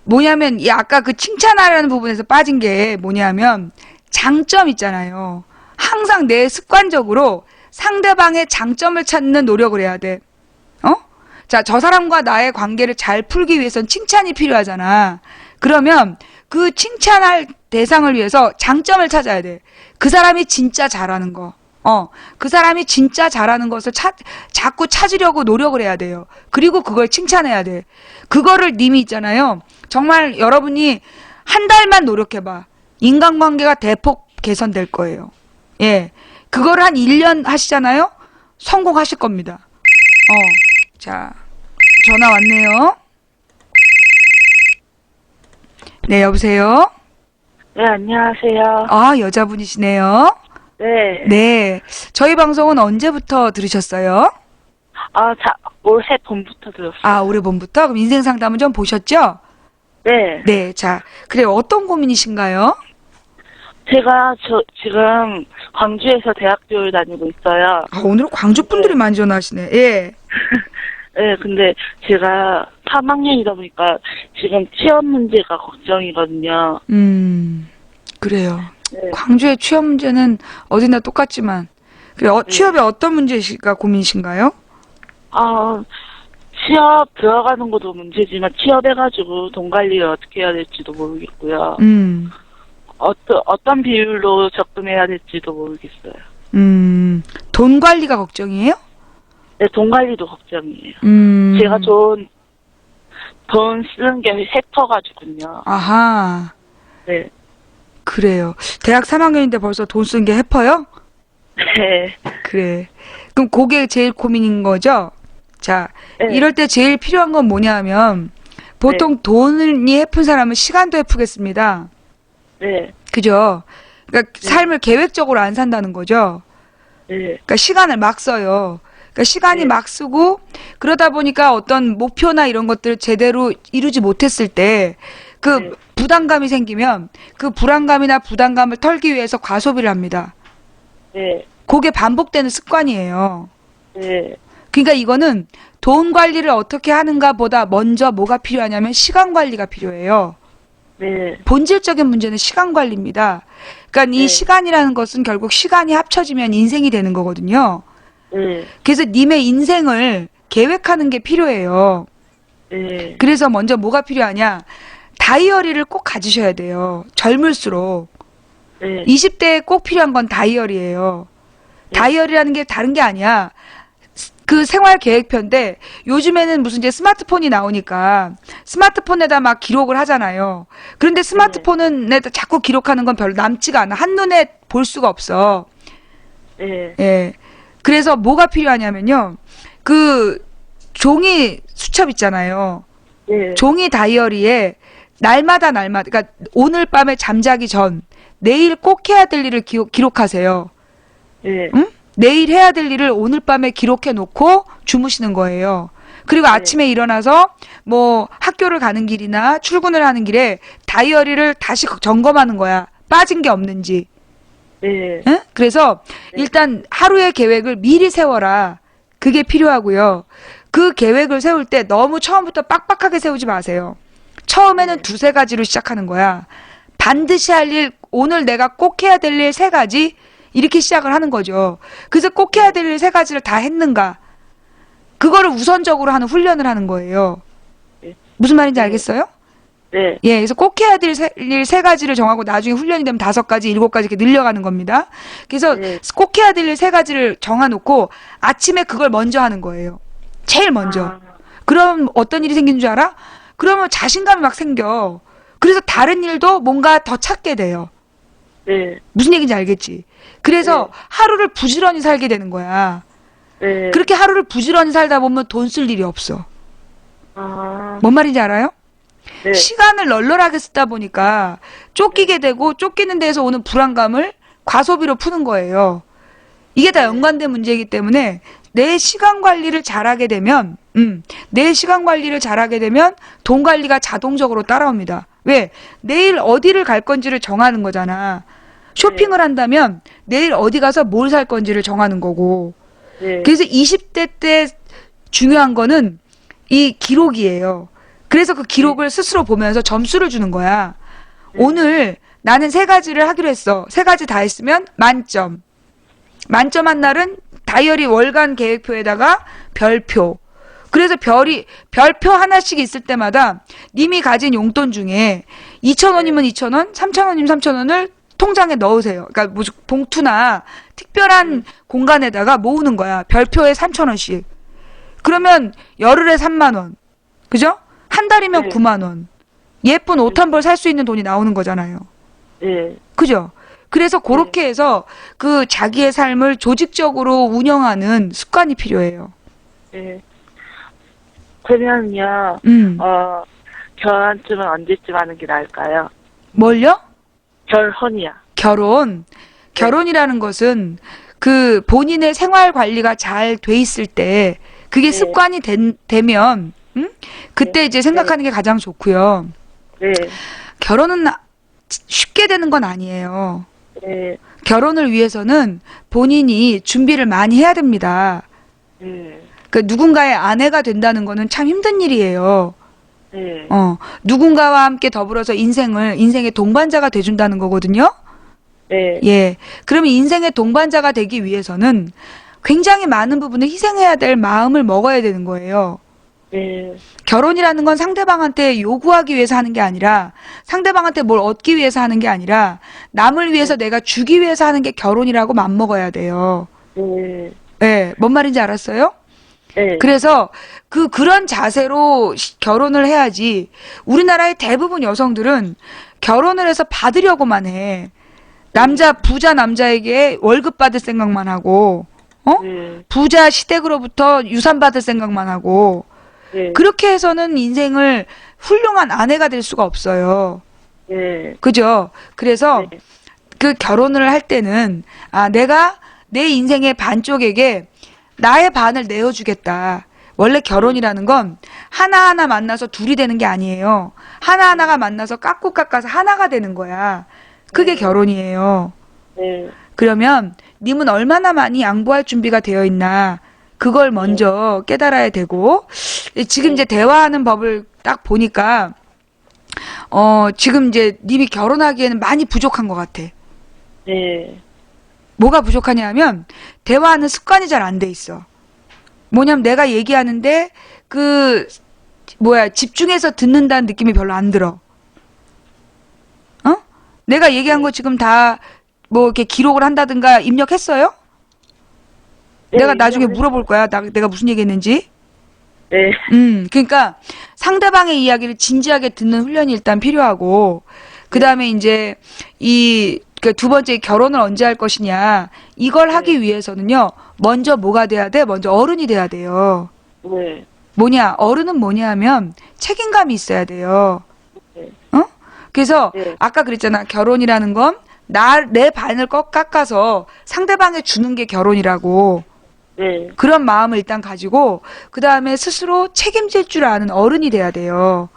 뭐냐면, 아까 칭찬하라는 부분에서 빠진 게 뭐냐면, 장점 있잖아요. 항상 내 습관적으로 상대방의 장점을 찾는 노력을 해야 돼. 자, 저 사람과 나의 관계를 잘 풀기 위해선 칭찬이 필요하잖아. 그러면 그 칭찬할 대상을 위해서 장점을 찾아야 돼. 그 사람이 진짜 잘하는 거. 그 사람이 진짜 잘하는 것을 자꾸 찾으려고 노력을 해야 돼요. 그리고 그걸 칭찬해야 돼. 그거를 님이 있잖아요. 정말 여러분이 한 달만 노력해봐. 인간관계가 대폭 개선될 거예요. 예. 그거를 한 1년 하시잖아요? 성공하실 겁니다. 자, 전화 왔네요. 네, 여보세요? 네, 안녕하세요. 아, 여자분이시네요. 네. 네. 저희 방송은 언제부터 들으셨어요? 올해 봄부터 들었어요. 아, 올해 봄부터? 그럼 인생 상담은 좀 보셨죠? 네. 네. 자, 그래, 어떤 고민이신가요? 제가 지금 광주에서 대학교를 다니고 있어요. 아, 오늘은 광주 분들이 많이 전화하시네. 예. 네, 근데 제가 3학년이다 보니까 지금 취업 문제가 걱정이거든요. 그래요. 네. 광주의 취업 문제는 어디나 똑같지만, 그래, 취업에 어떤 문제가 고민이신가요? 취업 들어가는 것도 문제지만 취업해가지고 돈 관리를 어떻게 해야 될지도 모르겠고요. 어떤 비율로 접근해야 될지도 모르겠어요. 돈 관리가 걱정이에요? 네, 돈 관리도 걱정이에요. 제가 돈 쓰는 게 해퍼가지고요. 아하. 네. 그래요. 대학 3학년인데 벌써 돈 쓰는 게 해퍼요? 네. 그래. 그럼 그게 제일 고민인 거죠? 자, 네. 이럴 때 제일 필요한 건 뭐냐 하면, 보통 돈이 해픈 사람은 시간도 해프겠습니다. 네. 그죠? 그러니까 삶을 계획적으로 안 산다는 거죠? 네. 그러니까 시간을 막 써요. 그러니까 시간이 네. 막 쓰고, 그러다 보니까 어떤 목표나 이런 것들을 제대로 이루지 못했을 때, 네. 부담감이 생기면, 그 불안감이나 부담감을 털기 위해서 과소비를 합니다. 네. 그게 반복되는 습관이에요. 네. 그러니까 이거는 돈 관리를 어떻게 하는가 보다 먼저 뭐가 필요하냐면 시간 관리가 필요해요. 네. 본질적인 문제는 시간 관리입니다. 그러니까 이 네. 시간이라는 것은 결국 시간이 합쳐지면 인생이 되는 거거든요. 네. 그래서 님의 인생을 계획하는 게 필요해요. 네. 그래서 먼저 뭐가 필요하냐? 다이어리를 꼭 가지셔야 돼요. 젊을수록. 네. 20대에 꼭 필요한 건 다이어리예요. 다이어리라는 게 다른 게 아니야. 그 생활 계획표인데 요즘에는 무슨 이제 스마트폰이 나오니까 스마트폰에다 막 기록을 하잖아요. 그런데 스마트폰에다 자꾸 기록하는 건 별로 남지가 않아. 한눈에 볼 수가 없어. 네. 예. 그래서 뭐가 필요하냐면요. 그 종이 수첩 있잖아요. 네. 종이 다이어리에 날마다, 그러니까 오늘 밤에 잠자기 전 내일 꼭 해야 될 일을 기록하세요. 네. 응? 내일 해야 될 일을 오늘 밤에 기록해 놓고 주무시는 거예요. 그리고 아침에 일어나서 뭐 학교를 가는 길이나 출근을 하는 길에 다이어리를 다시 점검하는 거야. 빠진 게 없는지. 네. 응? 그래서 일단 하루의 계획을 미리 세워라. 그게 필요하고요. 그 계획을 세울 때 너무 처음부터 빡빡하게 세우지 마세요. 처음에는 두세 가지로 시작하는 거야. 반드시 할 일, 오늘 내가 꼭 해야 될 일 세 가지, 이렇게 시작을 하는 거죠. 그래서 꼭 해야 될 일 세 가지를 다 했는가? 그거를 우선적으로 하는 훈련을 하는 거예요. 무슨 말인지 알겠어요? 네. 예, 그래서 꼭 해야 될 일 세 가지를 정하고 나중에 훈련이 되면 5가지, 7가지 이렇게 늘려가는 겁니다. 그래서 꼭 해야 될 일 세 가지를 정해놓고 아침에 그걸 먼저 하는 거예요. 제일 먼저. 그럼 어떤 일이 생기는 줄 알아? 그러면 자신감이 막 생겨. 그래서 다른 일도 뭔가 더 찾게 돼요. 네. 무슨 얘기인지 알겠지? 그래서 하루를 부지런히 살게 되는 거야. 네. 그렇게 하루를 부지런히 살다 보면 돈 쓸 일이 없어. 뭔 말인지 알아요? 네. 시간을 널널하게 쓰다 보니까 쫓기게 되고 쫓기는 데에서 오는 불안감을 과소비로 푸는 거예요. 이게 다 연관된 문제이기 때문에 내 시간 관리를 잘하게 되면 돈 관리가 자동적으로 따라옵니다. 왜? 내일 어디를 갈 건지를 정하는 거잖아. 쇼핑을 한다면 내일 어디 가서 뭘 살 건지를 정하는 거고. 네. 그래서 20대 때 중요한 거는 이 기록이에요. 그래서 그 기록을 스스로 보면서 점수를 주는 거야. 오늘 나는 3가지를 하기로 했어. 3가지 다 했으면 만점. 만점한 날은 다이어리 월간 계획표에다가 별표. 그래서 별표 하나씩 있을 때마다 님이 가진 용돈 중에 2,000원이면 2,000원, 3,000원이면 3,000원을 통장에 넣으세요. 그러니까 무슨 봉투나 특별한 공간에다가 모으는 거야. 별표에 3,000원씩. 그러면 열흘에 3만 원. 그죠? 한 달이면 9만 원. 예쁜 옷 한 벌 살 수 있는 돈이 나오는 거잖아요. 네. 그죠? 그래서 그렇게 해서 그 자기의 삶을 조직적으로 운영하는 습관이 필요해요. 네. 그러면요, 결혼쯤은 언제쯤 하는 게 나을까요? 뭘요? 결혼이요. 결혼이라는 것은 그 본인의 생활 관리가 잘 돼 있을 때 그게 습관이 되면 그때 이제 생각하는 게 가장 좋고요. 네. 결혼은 쉽게 되는 건 아니에요. 네. 결혼을 위해서는 본인이 준비를 많이 해야 됩니다. 네. 그 누군가의 아내가 된다는 거는 참 힘든 일이에요. 네. 누군가와 함께 더불어서 인생의 동반자가 돼준다는 거거든요. 네. 예. 그러면 인생의 동반자가 되기 위해서는 굉장히 많은 부분을 희생해야 될 마음을 먹어야 되는 거예요. 네. 결혼이라는 건 상대방한테 요구하기 위해서 하는 게 아니라 상대방한테 뭘 얻기 위해서 하는 게 아니라 남을 위해서 내가 주기 위해서 하는 게 결혼이라고 맘먹어야 돼요. 네. 예. 뭔 말인지 알았어요? 네. 그래서 그런 자세로 결혼을 해야지. 우리나라의 대부분 여성들은 결혼을 해서 받으려고만 해. 부자 남자에게 월급 받을 생각만 하고, 부자 시댁으로부터 유산 받을 생각만 하고, 네. 그렇게 해서는 인생을 훌륭한 아내가 될 수가 없어요. 네. 그죠? 그래서 그 결혼을 할 때는, 내가 내 인생의 반쪽에게 나의 반을 내어주겠다. 원래 결혼이라는 건 하나하나 만나서 둘이 되는 게 아니에요. 하나하나가 만나서 깎아서 하나가 되는 거야. 그게 결혼이에요. 네. 그러면 님은 얼마나 많이 양보할 준비가 되어 있나 그걸 먼저 깨달아야 되고, 지금 이제 대화하는 법을 딱 보니까 지금 이제 님이 결혼하기에는 많이 부족한 것 같아. 네. 뭐가 부족하냐 하면 대화하는 습관이 잘 안 돼 있어. 뭐냐면 내가 얘기하는데 그 집중해서 듣는다는 느낌이 별로 안 들어. 어? 내가 얘기한 거 지금 다 뭐 이렇게 기록을 한다든가 입력했어요? 네, 내가 나중에 입력을 물어볼 거야. 내가 무슨 얘기했는지. 네. 그러니까 상대방의 이야기를 진지하게 듣는 훈련이 일단 필요하고, 그 다음에 이제 그 두 번째 결혼을 언제 할 것이냐, 이걸 하기 위해서는요, 먼저 뭐가 돼야 돼? 먼저 어른이 돼야 돼요. 네. 어른은 뭐냐 하면 책임감이 있어야 돼요. 네. 어? 그래서 네. 아까 그랬잖아. 결혼이라는 건 내 반을 깎아서 상대방에 주는 게 결혼이라고. 네. 그런 마음을 일단 가지고 그 다음에 스스로 책임질 줄 아는 어른이 돼야 돼요.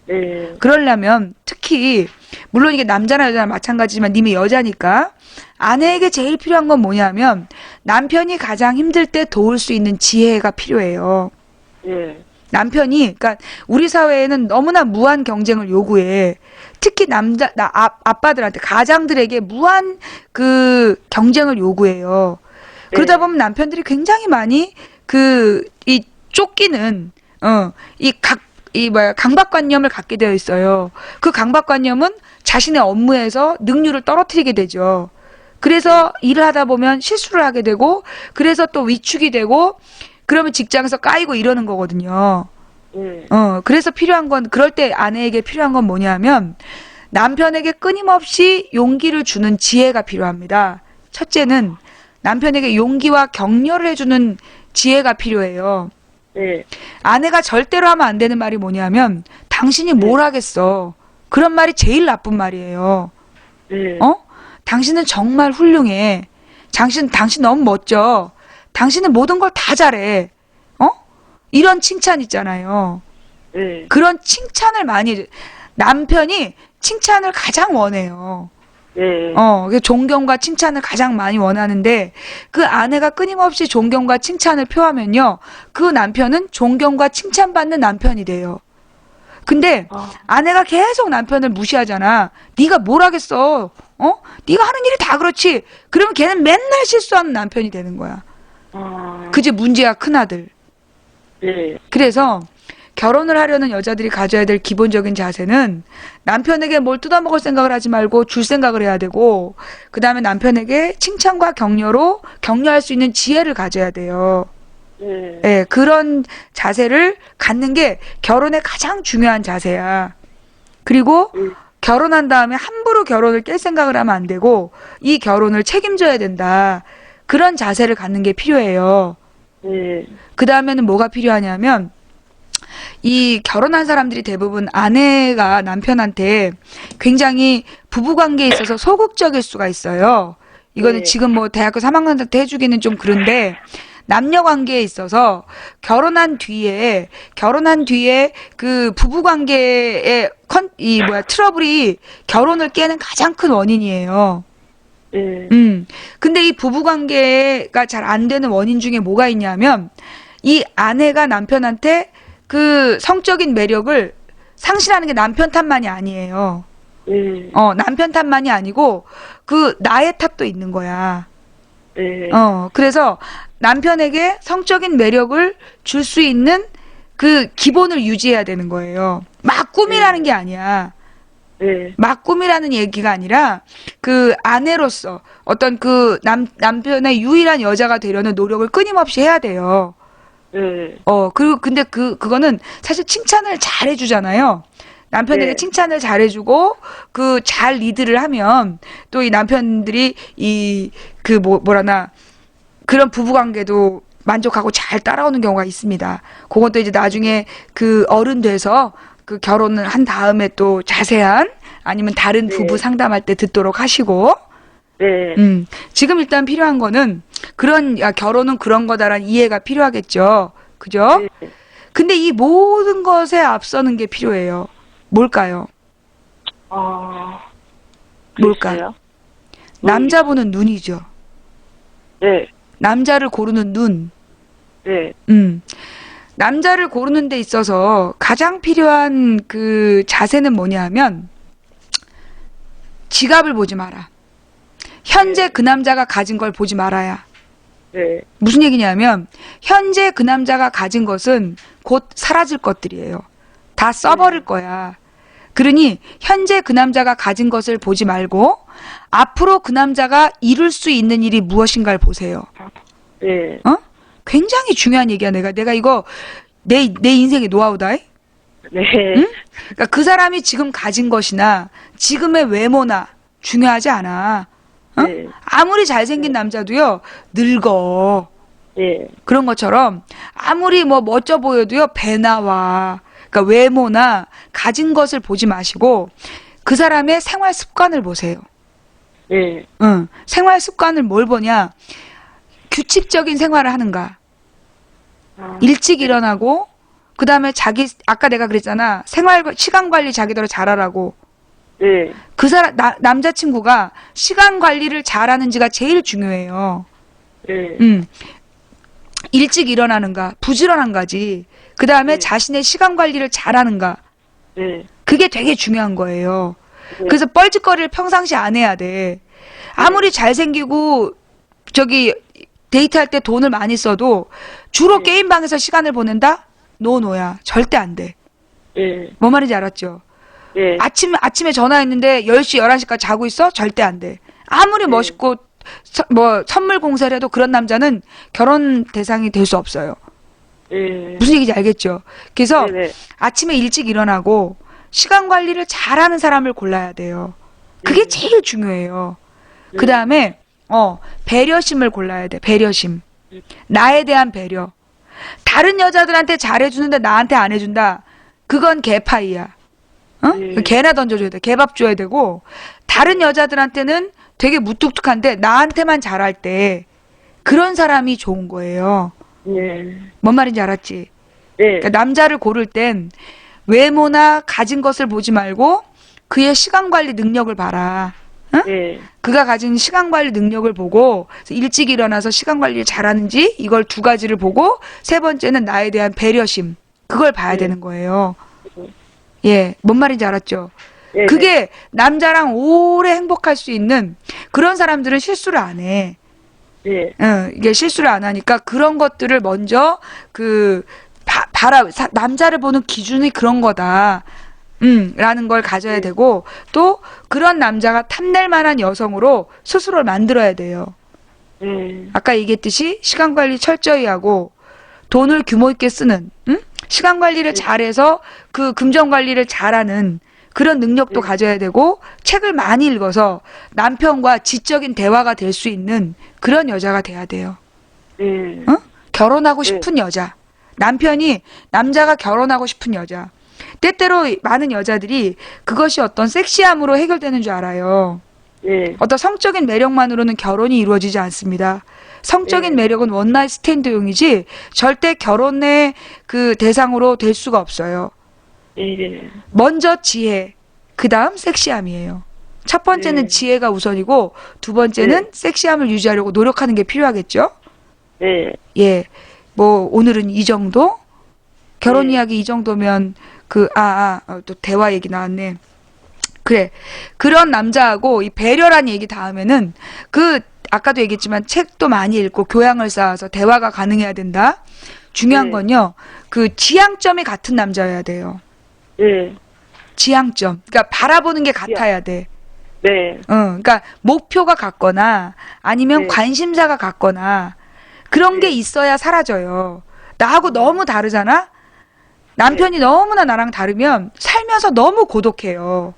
네. 그러려면 특히 물론 이게 남자나 여자나 마찬가지지만 님이 여자니까 아내에게 제일 필요한 건 뭐냐면 남편이 가장 힘들 때 도울 수 있는 지혜가 필요해요. 네. 남편이, 그러니까 우리 사회에는 너무나 무한 경쟁을 요구해. 특히 아빠들한테, 가장들에게 무한 그 경쟁을 요구해요. 그러다 보면 남편들이 굉장히 많이 쫓기는, 강박관념을 갖게 되어 있어요. 그 강박관념은 자신의 업무에서 능률을 떨어뜨리게 되죠. 그래서 일을 하다 보면 실수를 하게 되고, 그래서 또 위축이 되고, 그러면 직장에서 까이고 이러는 거거든요. 그래서 그럴 때 아내에게 필요한 건 뭐냐면, 남편에게 끊임없이 용기를 주는 지혜가 필요합니다. 첫째는 남편에게 용기와 격려를 해주는 지혜가 필요해요. 네. 아내가 절대로 하면 안 되는 말이 뭐냐면, 당신이 뭘 하겠어. 그런 말이 제일 나쁜 말이에요. 네. 당신은 정말 훌륭해. 당신 너무 멋져. 당신은 모든 걸 다 잘해. 이런 칭찬 있잖아요. 네. 그런 칭찬을 남편이 칭찬을 가장 원해요. 네. 존경과 칭찬을 가장 많이 원하는데, 그 아내가 끊임없이 존경과 칭찬을 표하면요, 그 남편은 존경과 칭찬받는 남편이 돼요. 근데 아내가 계속 남편을 무시하잖아. 네가 뭘 하겠어? 네가 하는 일이 다 그렇지. 그러면 걔는 맨날 실수하는 남편이 되는 거야. 그게 문제야, 큰아들. 네. 그래서 결혼을 하려는 여자들이 가져야 될 기본적인 자세는 남편에게 뭘 뜯어먹을 생각을 하지 말고 줄 생각을 해야 되고, 그 다음에 남편에게 칭찬과 격려로 격려할 수 있는 지혜를 가져야 돼요. 네. 네, 그런 자세를 갖는 게 결혼의 가장 중요한 자세야. 그리고 결혼한 다음에 함부로 결혼을 깰 생각을 하면 안 되고, 이 결혼을 책임져야 된다. 그런 자세를 갖는 게 필요해요. 네. 그 다음에는 뭐가 필요하냐면, 이 결혼한 사람들이 대부분 아내가 남편한테 굉장히 부부관계에 있어서 소극적일 수가 있어요. 이거는 네. 지금 뭐 대학교 3학년한테 해주기는 좀 그런데, 남녀 관계에 있어서 결혼한 뒤에 그 부부 관계의 트러블이 결혼을 깨는 가장 큰 원인이에요. 네. 근데 이 부부 관계가 잘 안 되는 원인 중에 뭐가 있냐면, 이 아내가 남편한테 그 성적인 매력을 상실하는 게 남편 탓만이 아니에요. 남편 탓만이 아니고 그 나의 탓도 있는 거야. 네. 그래서 남편에게 성적인 매력을 줄 수 있는 그 기본을 유지해야 되는 거예요. 막 꾸미라는 게 아니야. 네. 막 꾸미라는 얘기가 아니라, 그 아내로서 어떤 그 남편의 유일한 여자가 되려는 노력을 끊임없이 해야 돼요. 네. 그리고 근데 그거는 사실 칭찬을 잘 해주잖아요. 남편에게 네. 칭찬을 잘해주고 그 잘 리드를 하면 또 이 남편들이 그런 부부관계도 만족하고 잘 따라오는 경우가 있습니다. 그건 또 이제 나중에 그 어른 돼서 그 결혼을 한 다음에 또 자세한 아니면 다른 부부 상담할 때 듣도록 하시고. 네. 지금 일단 필요한 거는 결혼은 그런 거다라는 이해가 필요하겠죠. 그죠? 네. 근데 이 모든 것에 앞서는 게 필요해요. 뭘까요? 뭘까? 글쎄요. 남자 보는 눈이죠. 네. 남자를 고르는 눈. 네. 남자를 고르는 데 있어서 가장 필요한 그 자세는 뭐냐 하면, 지갑을 보지 마라. 현재 그 남자가 가진 걸 보지 말아야. 네. 무슨 얘기냐면, 현재 그 남자가 가진 것은 곧 사라질 것들이에요. 다 써버릴 거야. 그러니 현재 그 남자가 가진 것을 보지 말고 앞으로 그 남자가 이룰 수 있는 일이 무엇인가를 보세요. 네. 굉장히 중요한 얘기야. 내가 이거 내 인생의 노하우다. 네. 응? 그러니까 그 사람이 지금 가진 것이나 지금의 외모나 중요하지 않아. 네. 아무리 잘생긴 남자도요 늙어. 네. 그런 것처럼 아무리 뭐 멋져 보여도요 배 나와. 그러니까 외모나 가진 것을 보지 마시고 그 사람의 생활 습관을 보세요. 네. 생활 습관을 뭘 보냐? 규칙적인 생활을 하는가? 일찍 일어나고 그 다음에 자기 아까 내가 그랬잖아 시간 관리 자기대로 잘하라고. 네. 그 사람 남자친구가 시간 관리를 잘하는지가 제일 중요해요. 네. 일찍 일어나는가, 부지런한가지. 그 다음에 네. 자신의 시간 관리를 잘하는가. 네. 그게 되게 중요한 거예요. 네. 그래서 뻘짓거리를 평상시 안 해야 돼. 아무리 잘생기고 저기 데이트할 때 돈을 많이 써도 주로 네. 게임방에서 시간을 보낸다? 노노야. 절대 안 돼. 네. 뭐 말인지 알았죠? 네. 아침에 전화했는데 10시, 11시까지 자고 있어? 절대 안 돼. 아무리 네. 멋있고 선물 공세를 해도 그런 남자는 결혼 대상이 될 수 없어요. 네. 무슨 얘기인지 알겠죠? 그래서 네. 아침에 일찍 일어나고 시간 관리를 잘하는 사람을 골라야 돼요. 그게 제일 중요해요. 그 다음에 배려심을 골라야 돼. 배려심. 나에 대한 배려. 다른 여자들한테 잘해주는데 나한테 안 해준다. 그건 개파이야. 개나 던져줘야 돼. 개밥 줘야 되고 다른 여자들한테는 되게 무뚝뚝한데 나한테만 잘할 때 그런 사람이 좋은 거예요. 네. 뭔 말인지 알았지? 네. 그러니까 남자를 고를 땐 외모나 가진 것을 보지 말고 그의 시간 관리 능력을 봐라. 네. 그가 가진 시간 관리 능력을 보고 일찍 일어나서 시간 관리를 잘하는지 이걸 두 가지를 보고 세 번째는 나에 대한 배려심. 그걸 봐야 되는 거예요. 예, 뭔 말인지 알았죠? 네. 그게 남자랑 오래 행복할 수 있는 그런 사람들은 실수를 안 해. 네. 이게 실수를 안 하니까 그런 것들을 먼저 남자를 보는 기준이 그런 거다. 라는 걸 가져야 되고 또 그런 남자가 탐낼 만한 여성으로 스스로를 만들어야 돼요. 아까 얘기했듯이 시간 관리 철저히 하고 돈을 규모 있게 쓰는, 시간 관리를 잘해서 그 금전 관리를 잘하는 그런 능력도 가져야 되고 책을 많이 읽어서 남편과 지적인 대화가 될 수 있는 그런 여자가 돼야 돼요. 결혼하고 싶은 여자. 남자가 결혼하고 싶은 여자. 때때로 많은 여자들이 그것이 어떤 섹시함으로 해결되는 줄 알아요. 네. 어떤 성적인 매력만으로는 결혼이 이루어지지 않습니다. 성적인 매력은 원나잇 스탠드용이지 절대 결혼의 그 대상으로 될 수가 없어요. 네. 먼저 지혜, 그 다음 섹시함이에요. 첫 번째는 지혜가 우선이고 두 번째는 섹시함을 유지하려고 노력하는 게 필요하겠죠? 네. 예, 뭐 오늘은 이 정도? 결혼 이야기 이 정도면 또 대화 얘기 나왔네. 그래. 그런 남자하고 이 배려란 얘기 다음에는 아까도 얘기했지만 책도 많이 읽고 교양을 쌓아서 대화가 가능해야 된다. 중요한 건요. 그 지향점이 같은 남자여야 돼요. 네. 지향점. 그러니까 바라보는 게 같아야 돼. 네. 그러니까 목표가 같거나 아니면 관심사가 같거나 그런 게 있어야 사라져요. 나하고 너무 다르잖아? 남편이 너무나 나랑 다르면 살면서 너무 고독해요.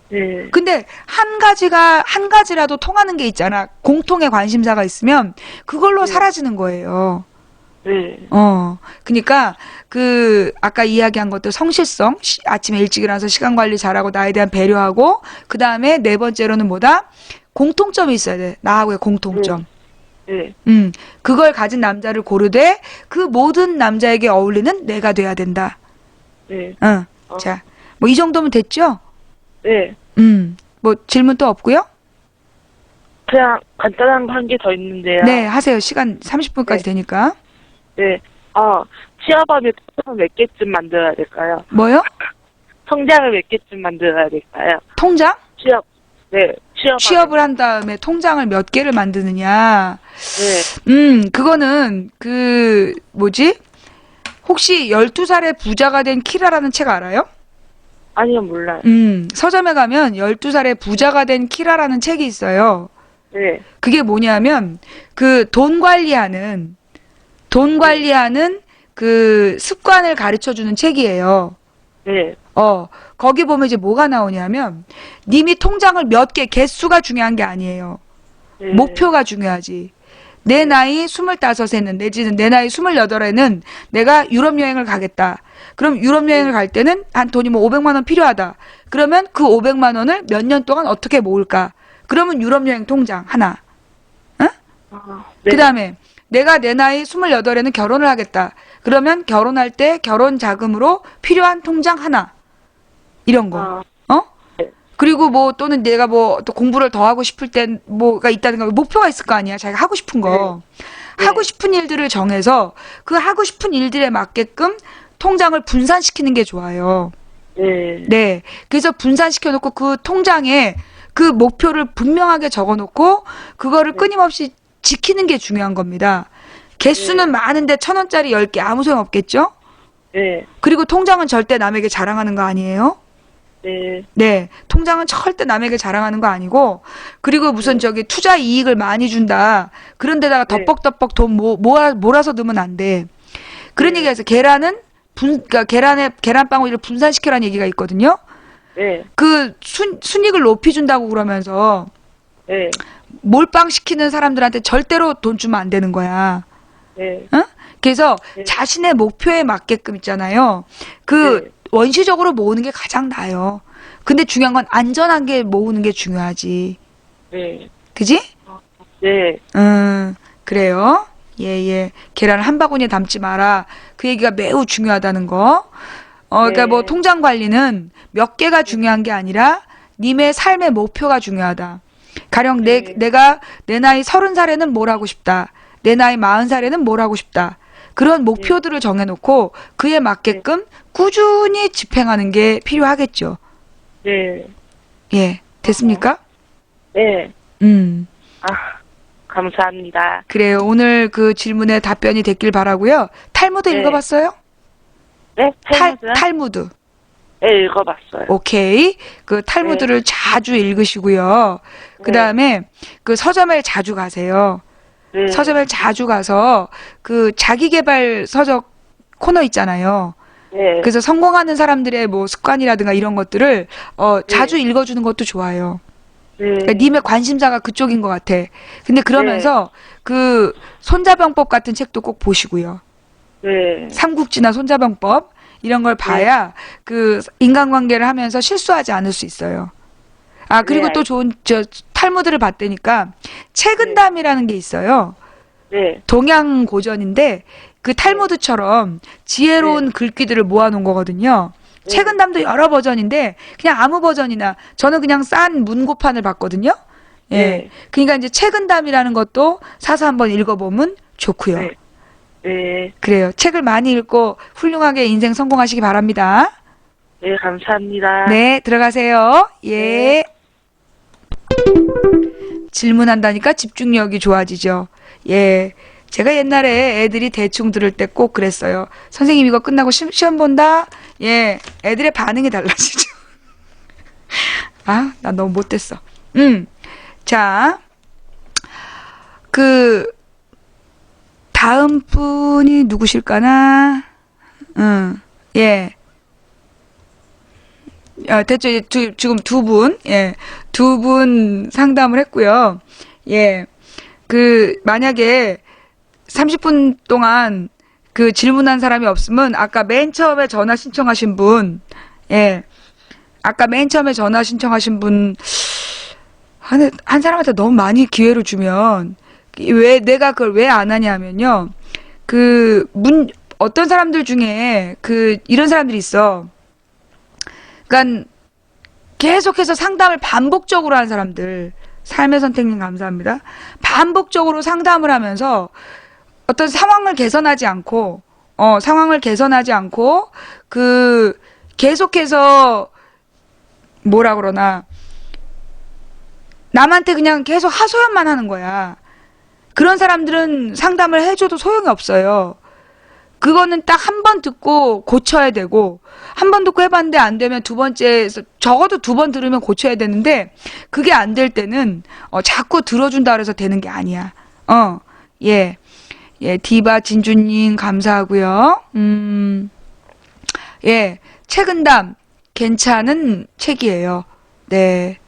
네. 근데 한 가지라도 통하는 게 있잖아. 공통의 관심사가 있으면 그걸로 사라지는 거예요. 네. 그러니까 아까 이야기한 것들 성실성, 아침에 일찍 일어나서 시간 관리 잘하고 나에 대한 배려하고 그 다음에 네 번째로는 뭐다? 공통점이 있어야 돼. 나하고의 공통점. 네. 그걸 가진 남자를 고르되 그 모든 남자에게 어울리는 내가 돼야 된다. 네. 자, 뭐 이 정도면 됐죠? 네. 뭐 질문 또 없고요? 그냥 간단한 거 한 개 더 있는데요. 네, 하세요. 시간 30분까지 되니까. 네. 취업하면 통장 몇 개쯤 만들어야 될까요? 뭐요? 통장을 몇 개쯤 만들어야 될까요? 통장? 네. 취업을 한 다음에 통장을 몇 개를 만드느냐. 네. 그거는 혹시 12살에 부자가 된 키라라는 책 알아요? 아니요, 몰라요. 서점에 가면 12살에 부자가 된 키라라는 책이 있어요. 네. 그게 뭐냐면 그 돈 관리하는 그 습관을 가르쳐 주는 책이에요. 네. 거기 보면 이제 뭐가 나오냐면 님이 통장을 몇 개 개수가 중요한 게 아니에요. 네. 목표가 중요하지. 내 나이 25에는 내지는 내 나이 28에는 내가 유럽 여행을 가겠다. 그럼 유럽 여행을 갈 때는 한 돈이 뭐 500만 원 필요하다. 그러면 그 500만 원을 몇 년 동안 어떻게 모을까? 그러면 유럽 여행 통장 하나. 응? 네. 그다음에 내가 내 나이 28에는 결혼을 하겠다. 그러면 결혼할 때 결혼 자금으로 필요한 통장 하나. 이런 거. 그리고 뭐 또는 내가 뭐 또 공부를 더 하고 싶을 땐 뭐가 있다든가 목표가 있을 거 아니야. 자기가 하고 싶은 거. 네. 하고 싶은 일들을 정해서 그 하고 싶은 일들에 맞게끔 통장을 분산시키는 게 좋아요. 네. 네. 그래서 분산시켜 놓고 그 통장에 그 목표를 분명하게 적어 놓고 그거를 끊임없이 지키는 게 중요한 겁니다. 개수는 많은데 1,000원짜리 10개 아무 소용 없겠죠? 네. 그리고 통장은 절대 남에게 자랑하는 거 아니에요? 네. 네, 통장은 절대 남에게 자랑하는 거 아니고, 그리고 무슨 저기 투자 이익을 많이 준다. 그런 데다가 네. 덕벅덕벅 돈 몰아서 넣으면 안 돼. 그런 얘기가 있어요. 그러니까 계란방울이를 분산시켜라는 얘기가 있거든요. 네. 그 순익을 높여준다고 그러면서 네. 몰빵 시키는 사람들한테 절대로 돈 주면 안 되는 거야. 네. 응? 그래서 네. 자신의 목표에 맞게끔 있잖아요. 그 원시적으로 모으는 게 가장 나아요. 근데 중요한 건 안전하게 모으는 게 중요하지. 네. 그지? 네. 그래요. 예. 계란 한 바구니에 담지 마라. 그 얘기가 매우 중요하다는 거. 그러니까 네. 뭐 통장 관리는 몇 개가 중요한 게 아니라 님의 삶의 목표가 중요하다. 가령 내가 내 나이 30살에는 뭘 하고 싶다. 내 나이 40살에는 뭘 하고 싶다. 그런 목표들을 정해놓고 그에 맞게끔 꾸준히 집행하는 게 필요하겠죠. 네. 예, 됐습니까? 네. 감사합니다. 그래요. 오늘 그 질문에 답변이 됐길 바라고요. 탈무드 네. 읽어봤어요? 네? 탈무드요? 탈무드. 네, 읽어봤어요. 오케이. 그 탈무드를 자주 읽으시고요. 그 다음에 그 서점에 자주 가세요. 네. 서점에 자주 가서 그 자기계발 서적 코너 있잖아요. 네. 그래서 성공하는 사람들의 뭐 습관이라든가 이런 것들을 자주 읽어주는 것도 좋아요. 네. 그러니까 님의 관심사가 그쪽인 것 같아. 근데 그러면서 그 손자병법 같은 책도 꼭 보시고요. 네. 삼국지나 손자병법 이런 걸 봐야 그 인간관계를 하면서 실수하지 않을 수 있어요. 그리고 네. 또 좋은 탈무드를 봤다니까 책은담이라는 게 있어요. 네. 동양 고전인데 그 탈무드처럼 지혜로운 글귀들을 모아놓은 거거든요. 책은담도 여러 버전인데 그냥 아무 버전이나 저는 그냥 싼 문고판을 봤거든요. 예. 네. 그러니까 이제 책은담이라는 것도 사서 한번 읽어보면 좋고요. 네. 네. 그래요. 책을 많이 읽고 훌륭하게 인생 성공하시기 바랍니다. 네, 감사합니다. 네, 들어가세요. 예. 질문한다니까 집중력이 좋아지죠. 예. 제가 옛날에 애들이 대충 들을 때 꼭 그랬어요. 선생님 이거 끝나고 시험 본다? 예. 애들의 반응이 달라지죠. 나 너무 못됐어. 자. 다음 분이 누구실까나? 예. 됐죠. 지금 두 분, 예. 두 분 상담을 했고요. 예. 만약에 30분 동안 질문한 사람이 없으면, 아까 맨 처음에 전화 신청하신 분, 예. 아까 맨 처음에 전화 신청하신 분, 한 사람한테 너무 많이 기회를 주면, 내가 그걸 왜 안 하냐면요. 어떤 사람들 중에, 이런 사람들이 있어. 그러니까 계속해서 상담을 반복적으로 하는 사람들, 삶의 선택님 감사합니다. 반복적으로 상담을 하면서 어떤 상황을 개선하지 않고 계속해서 뭐라 그러나 남한테 그냥 계속 하소연만 하는 거야. 그런 사람들은 상담을 해줘도 소용이 없어요. 그거는 딱 한 번 듣고 고쳐야 되고, 한 번 듣고 해봤는데 안 되면 두 번째에서, 적어도 두 번 들으면 고쳐야 되는데, 그게 안 될 때는, 자꾸 들어준다 그래서 되는 게 아니야. 예. 예, 디바 진주님 감사하고요. 예, 책은담 괜찮은 책이에요. 네.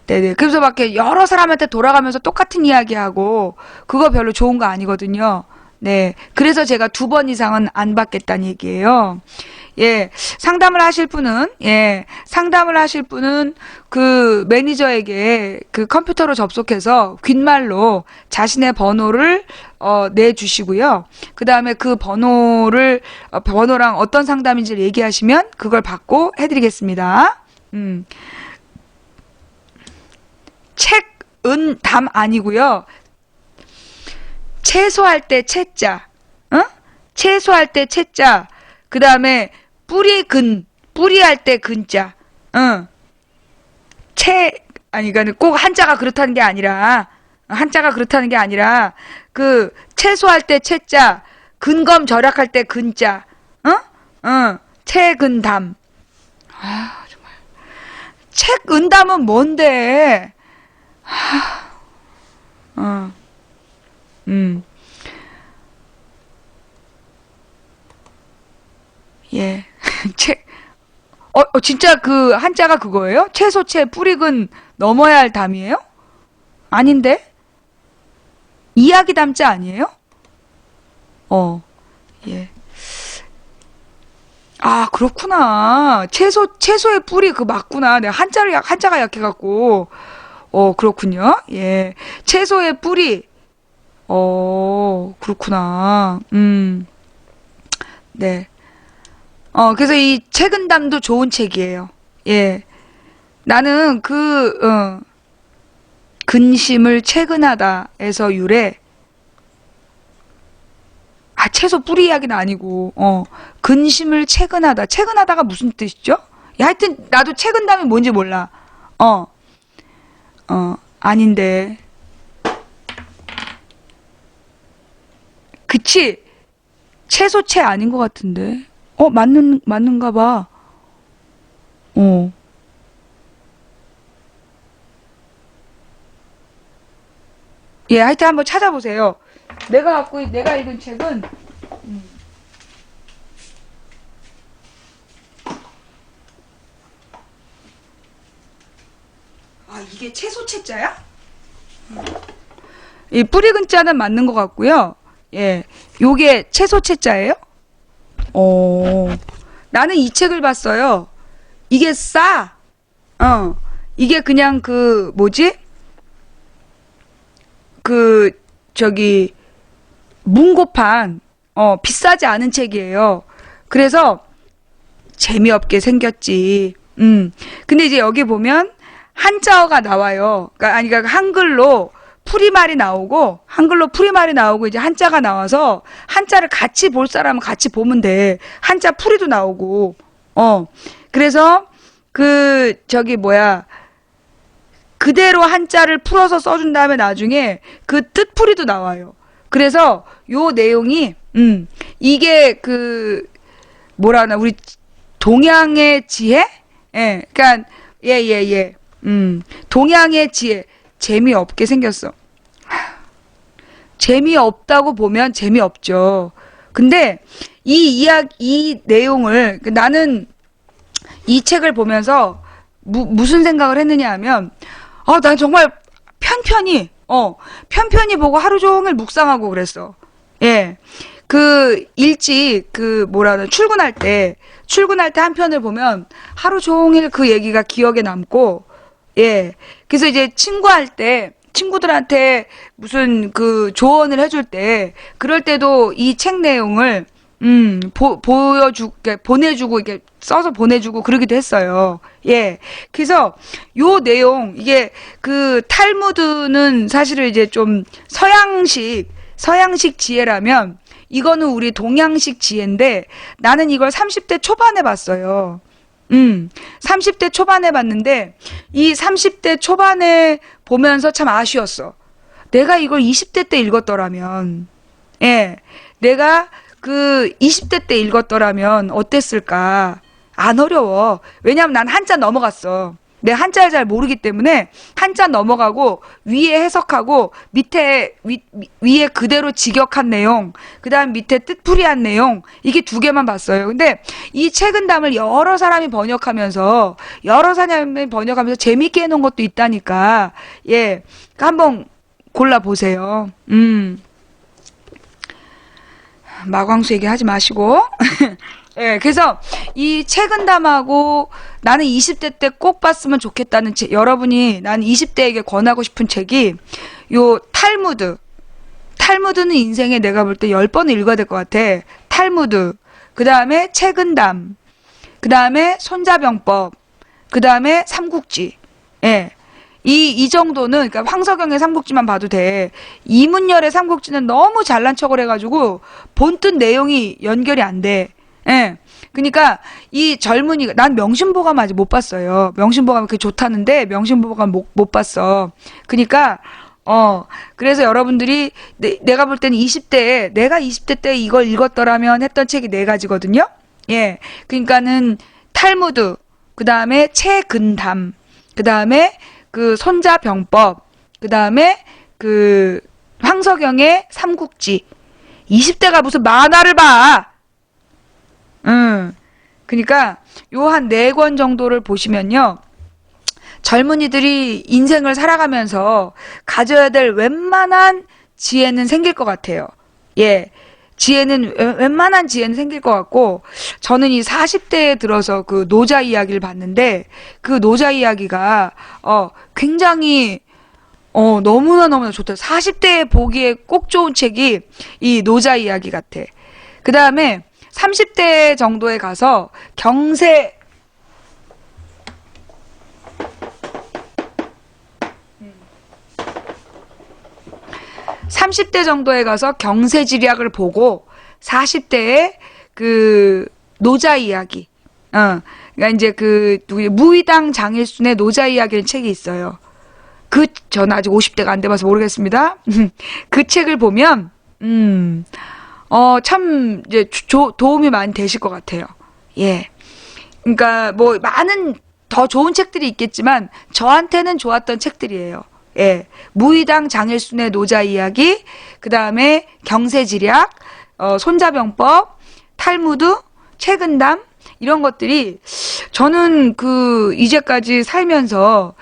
네네. 그래서 막 이렇게 여러 사람한테 돌아가면서 똑같은 이야기하고, 그거 별로 좋은 거 아니거든요. 네. 그래서 제가 2번 이상은 안 받겠다는 얘기예요. 예. 상담을 하실 분은 그 매니저에게 그 컴퓨터로 접속해서 귓말로 자신의 번호를 내주시고요. 그 다음에 그 번호랑 어떤 상담인지를 얘기하시면 그걸 받고 해드리겠습니다. 책은담 아니고요. 채소할 때 채자, 채소할 때 채자, 그 다음에 뿌리할 때 근자, 그러니까 꼭 한자가 그렇다는 게 아니라, 그, 채소할 때 채자, 근검 절약할 때 근자, 책은담. 아, 정말. 책은담은 뭔데? 예. 진짜 그 한자가 그거예요? 채소채 뿌리근 넘어야 할 담이에요? 아닌데? 이야기 담자 아니에요? 예. 아, 그렇구나. 채소의 뿌리 그 맞구나. 내가 한자가 약해갖고. 그렇군요. 예. 채소의 뿌리. 그렇구나. 네. 그래서 이 책은담도 좋은 책이에요. 예. 나는 근심을 채근하다에서 유래. 채소 뿌리 이야기는 아니고, 근심을 채근하다. 채근하다가 무슨 뜻이죠? 야, 하여튼, 나도 채근담이 뭔지 몰라. 아닌데. 그치? 채소채 아닌 것 같은데. 맞는가 봐. 예, 하여튼 한번 찾아보세요. 내가 읽은 책은, 이게 채소채자야? 이 뿌리 근자는 맞는 것 같고요. 예, 요게 채소채자예요? 나는 이 책을 봤어요. 이게 싸. 이게 그냥 문고판, 비싸지 않은 책이에요. 그래서 재미없게 생겼지. 근데 이제 여기 보면 한자어가 나와요. 그러니까 한글로 풀이말이 나오고 이제 한자가 나와서 한자를 같이 볼 사람은 같이 보면 돼. 한자 풀이도 나오고. 그래서 그대로 한자를 풀어서 써준 다음에 나중에 그 뜻풀이도 나와요. 그래서 요 내용이 이게 우리 동양의 지혜? 예. 그러니까 동양의 지혜. 재미없게 생겼어. 재미없다고 보면 재미없죠. 근데 이 내용을 나는 이 책을 보면서 무슨 생각을 했느냐 하면 난 정말 편편히 보고 하루 종일 묵상하고 그랬어. 예. 일찍 출근할 때 한 편을 보면 하루 종일 그 얘기가 기억에 남고, 예. 그래서 이제 친구들한테 무슨 조언을 해줄 때, 그럴 때도 이 책 내용을, 보내주고, 이게 써서 보내주고 그러기도 했어요. 예. 그래서 요 내용, 이게 탈무드는 사실은 이제 좀 서양식 지혜라면, 이거는 우리 동양식 지혜인데, 나는 이걸 30대 초반에 봤어요. 30대 초반에 봤는데, 이 30대 초반에 보면서 참 아쉬웠어. 내가 이걸 20대 때 읽었더라면, 예. 내가 그 20대 때 읽었더라면 어땠을까? 안 어려워. 왜냐면 난 한자 넘어갔어. 내 한자를 잘 모르기 때문에 한자 넘어가고 위에 해석하고 밑에 위에 그대로 직역한 내용, 그다음 밑에 뜻풀이한 내용, 이게 두 개만 봤어요. 근데 이 책은담을 여러 사람이 번역하면서 재밌게 해놓은 것도 있다니까. 예, 한번 골라 보세요. 마광수 얘기하지 마시고. 예, 그래서 이 책은담하고 나는 20대 때 꼭 봤으면 좋겠다는 책, 여러분이 나는 20대에게 권하고 싶은 책이 요 탈무드. 탈무드는 인생에 내가 볼 때 10번은 읽어야 될 것 같아. 탈무드. 그 다음에 책은담. 그 다음에 손자병법. 그 다음에 삼국지. 예. 이 정도는, 그러니까 황석영의 삼국지만 봐도 돼. 이문열의 삼국지는 너무 잘난 척을 해가지고 본뜻 내용이 연결이 안 돼. 예. 그러니까 이 젊은이가, 난 명심보감 아직 못 봤어요. 명심보감 그게 좋다는데 명심보감 못 봤어. 그러니까 그래서 여러분들이 내가 볼 때는 20대에 내가 20대 때 이걸 읽었더라면 했던 책이 4가지거든요. 예. 그러니까는 탈무드, 그다음에 책은담, 그다음에 그 손자병법, 그다음에 그 황석영의 삼국지. 20대가 무슨 만화를 봐. 그러니까 요 한 4권 정도를 보시면요. 젊은이들이 인생을 살아가면서 가져야 될 웬만한 지혜는 생길 것 같아요. 예. 웬만한 지혜는 생길 것 같고, 저는 이 40대에 들어서 그 노자 이야기를 봤는데, 그 노자 이야기가, 굉장히, 너무나 좋다. 40대에 보기에 꼭 좋은 책이 이 노자 이야기 같아. 그 다음에 30대 정도에 가서 경세, 30대 정도에 가서 경세지략을 보고 40대에 그 노자 이야기, 그러니까 이제 그 무의당 장일순의 노자 이야기라는 책이 있어요. 저는 아직 50대가 안 돼봐서 모르겠습니다. 그 책을 보면 참 이제 도움이 많이 되실 것 같아요. 예. 그러니까 뭐 많은 더 좋은 책들이 있겠지만 저한테는 좋았던 책들이에요. 예. 무의당 장일순의 노자 이야기, 그 다음에 경세지략, 손자병법, 탈무드, 책은담, 이런 것들이 저는 이제까지 살면서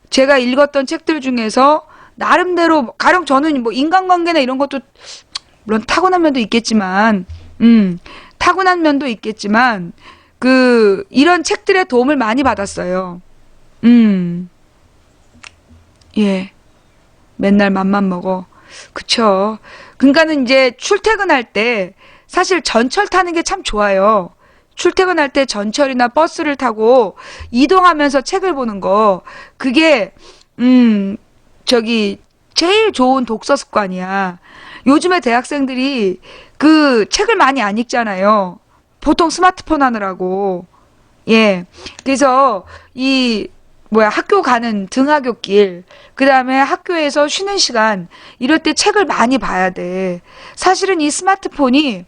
제가 읽었던 책들 중에서 나름대로, 가령 저는 뭐 인간관계나 이런 것도 물론 타고난 면도 있겠지만, 이런 책들의 도움을 많이 받았어요. 예. 맨날 맘만 먹어. 그쵸. 그러니까는 이제 출퇴근할 때 사실 전철 타는 게 참 좋아요. 출퇴근할 때 전철이나 버스를 타고 이동하면서 책을 보는 거, 그게 제일 좋은 독서 습관이야. 요즘에 대학생들이 그 책을 많이 안 읽잖아요. 보통 스마트폰 하느라고. 예. 그래서 학교 가는 등하굣길, 그 다음에 학교에서 쉬는 시간, 이럴 때 책을 많이 봐야 돼. 사실은 이 스마트폰이,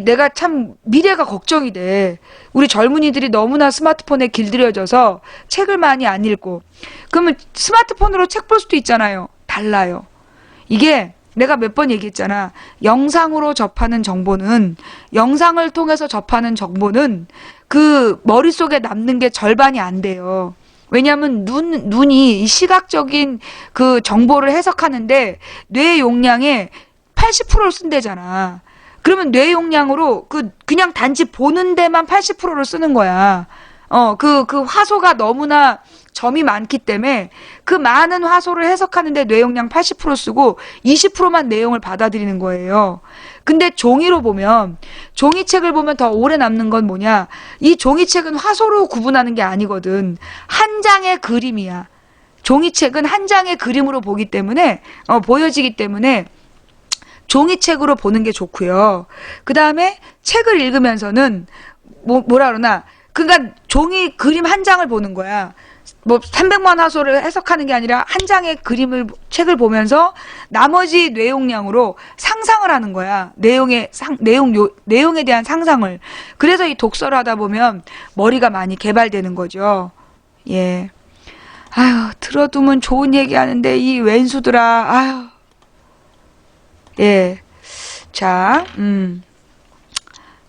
내가 참 미래가 걱정이 돼. 우리 젊은이들이 너무나 스마트폰에 길들여져서 책을 많이 안 읽고. 그러면 스마트폰으로 책 볼 수도 있잖아요. 달라요. 이게 내가 몇 번 얘기했잖아. 영상을 통해서 접하는 정보는 그 머릿속에 남는 게 절반이 안 돼요. 왜냐하면 눈이 시각적인 그 정보를 해석하는데 뇌 용량의 80%를 쓴대잖아. 그러면 뇌 용량으로 그냥 단지 보는 데만 80%를 쓰는 거야. 그 화소가 너무나 점이 많기 때문에 그 많은 화소를 해석하는데 뇌 용량 80% 쓰고 20%만 내용을 받아들이는 거예요. 근데 종이로 보면, 종이책을 보면 더 오래 남는 건 뭐냐? 이 종이책은 화소로 구분하는 게 아니거든. 한 장의 그림이야. 종이책은 한 장의 그림으로 보기 때문에, 보여지기 때문에 종이책으로 보는 게 좋고요. 그 다음에 책을 읽으면서는, 뭐라 그러나, 그러니까 종이 그림 한 장을 보는 거야. 뭐 300만 화소를 해석하는 게 아니라 한 장의 책을 보면서 나머지 내용량으로 상상을 하는 거야. 내용에 대한 상상을. 그래서 이 독서를 하다 보면 머리가 많이 개발되는 거죠. 예. 아유, 들어두면 좋은 얘기 하는데 이 왼수들아. 아유. 예. 자,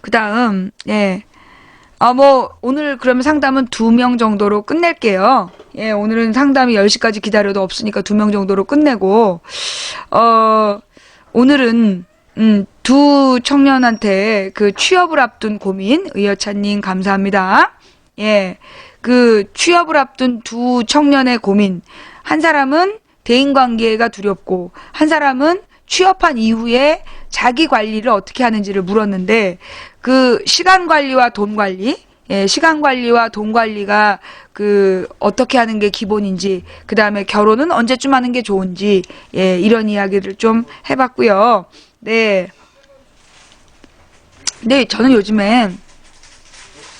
그다음, 예. 오늘 그러면 상담은 2명 정도로 끝낼게요. 예, 오늘은 상담이 10시까지 기다려도 없으니까 2명 정도로 끝내고, 오늘은, 두 청년한테 그 취업을 앞둔 고민, 의여찬님 감사합니다. 예, 그 취업을 앞둔 두 청년의 고민. 한 사람은 대인관계가 두렵고, 한 사람은 취업한 이후에 자기 관리를 어떻게 하는지를 물었는데, 그 시간 관리와 돈 관리, 예, 시간 관리와 돈 관리가 그 어떻게 하는 게 기본인지, 그 다음에 결혼은 언제쯤 하는 게 좋은지, 예, 이런 이야기를 좀 해봤고요. 네. 네, 저는 요즘에,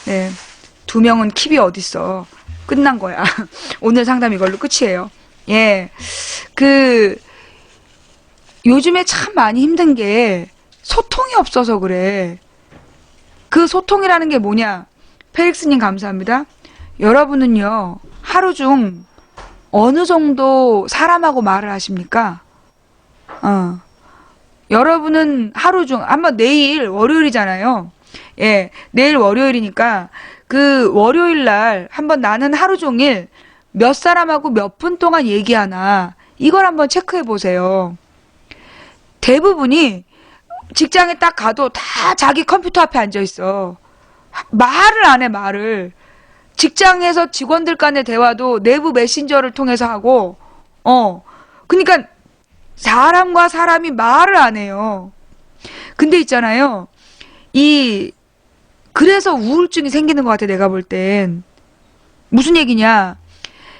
네, 2명은 킵이 어딨어. 끝난 거야. 오늘 상담 이걸로 끝이에요. 예. 요즘에 참 많이 힘든 게 소통이 없어서 그래. 그 소통이라는 게 뭐냐? 페릭스님 감사합니다. 여러분은요, 하루 중 어느 정도 사람하고 말을 하십니까? 여러분은 하루 중, 한번 내일 월요일이잖아요. 예, 내일 월요일이니까 그 월요일 날 한번 나는 하루 종일 몇 사람하고 몇 분 동안 얘기하나, 이걸 한번 체크해 보세요. 대부분이 직장에 딱 가도 다 자기 컴퓨터 앞에 앉아 있어. 말을 안 해, 말을. 직장에서 직원들 간의 대화도 내부 메신저를 통해서 하고, 그러니까 사람과 사람이 말을 안 해요. 근데 있잖아요. 그래서 우울증이 생기는 것 같아, 내가 볼 땐. 무슨 얘기냐?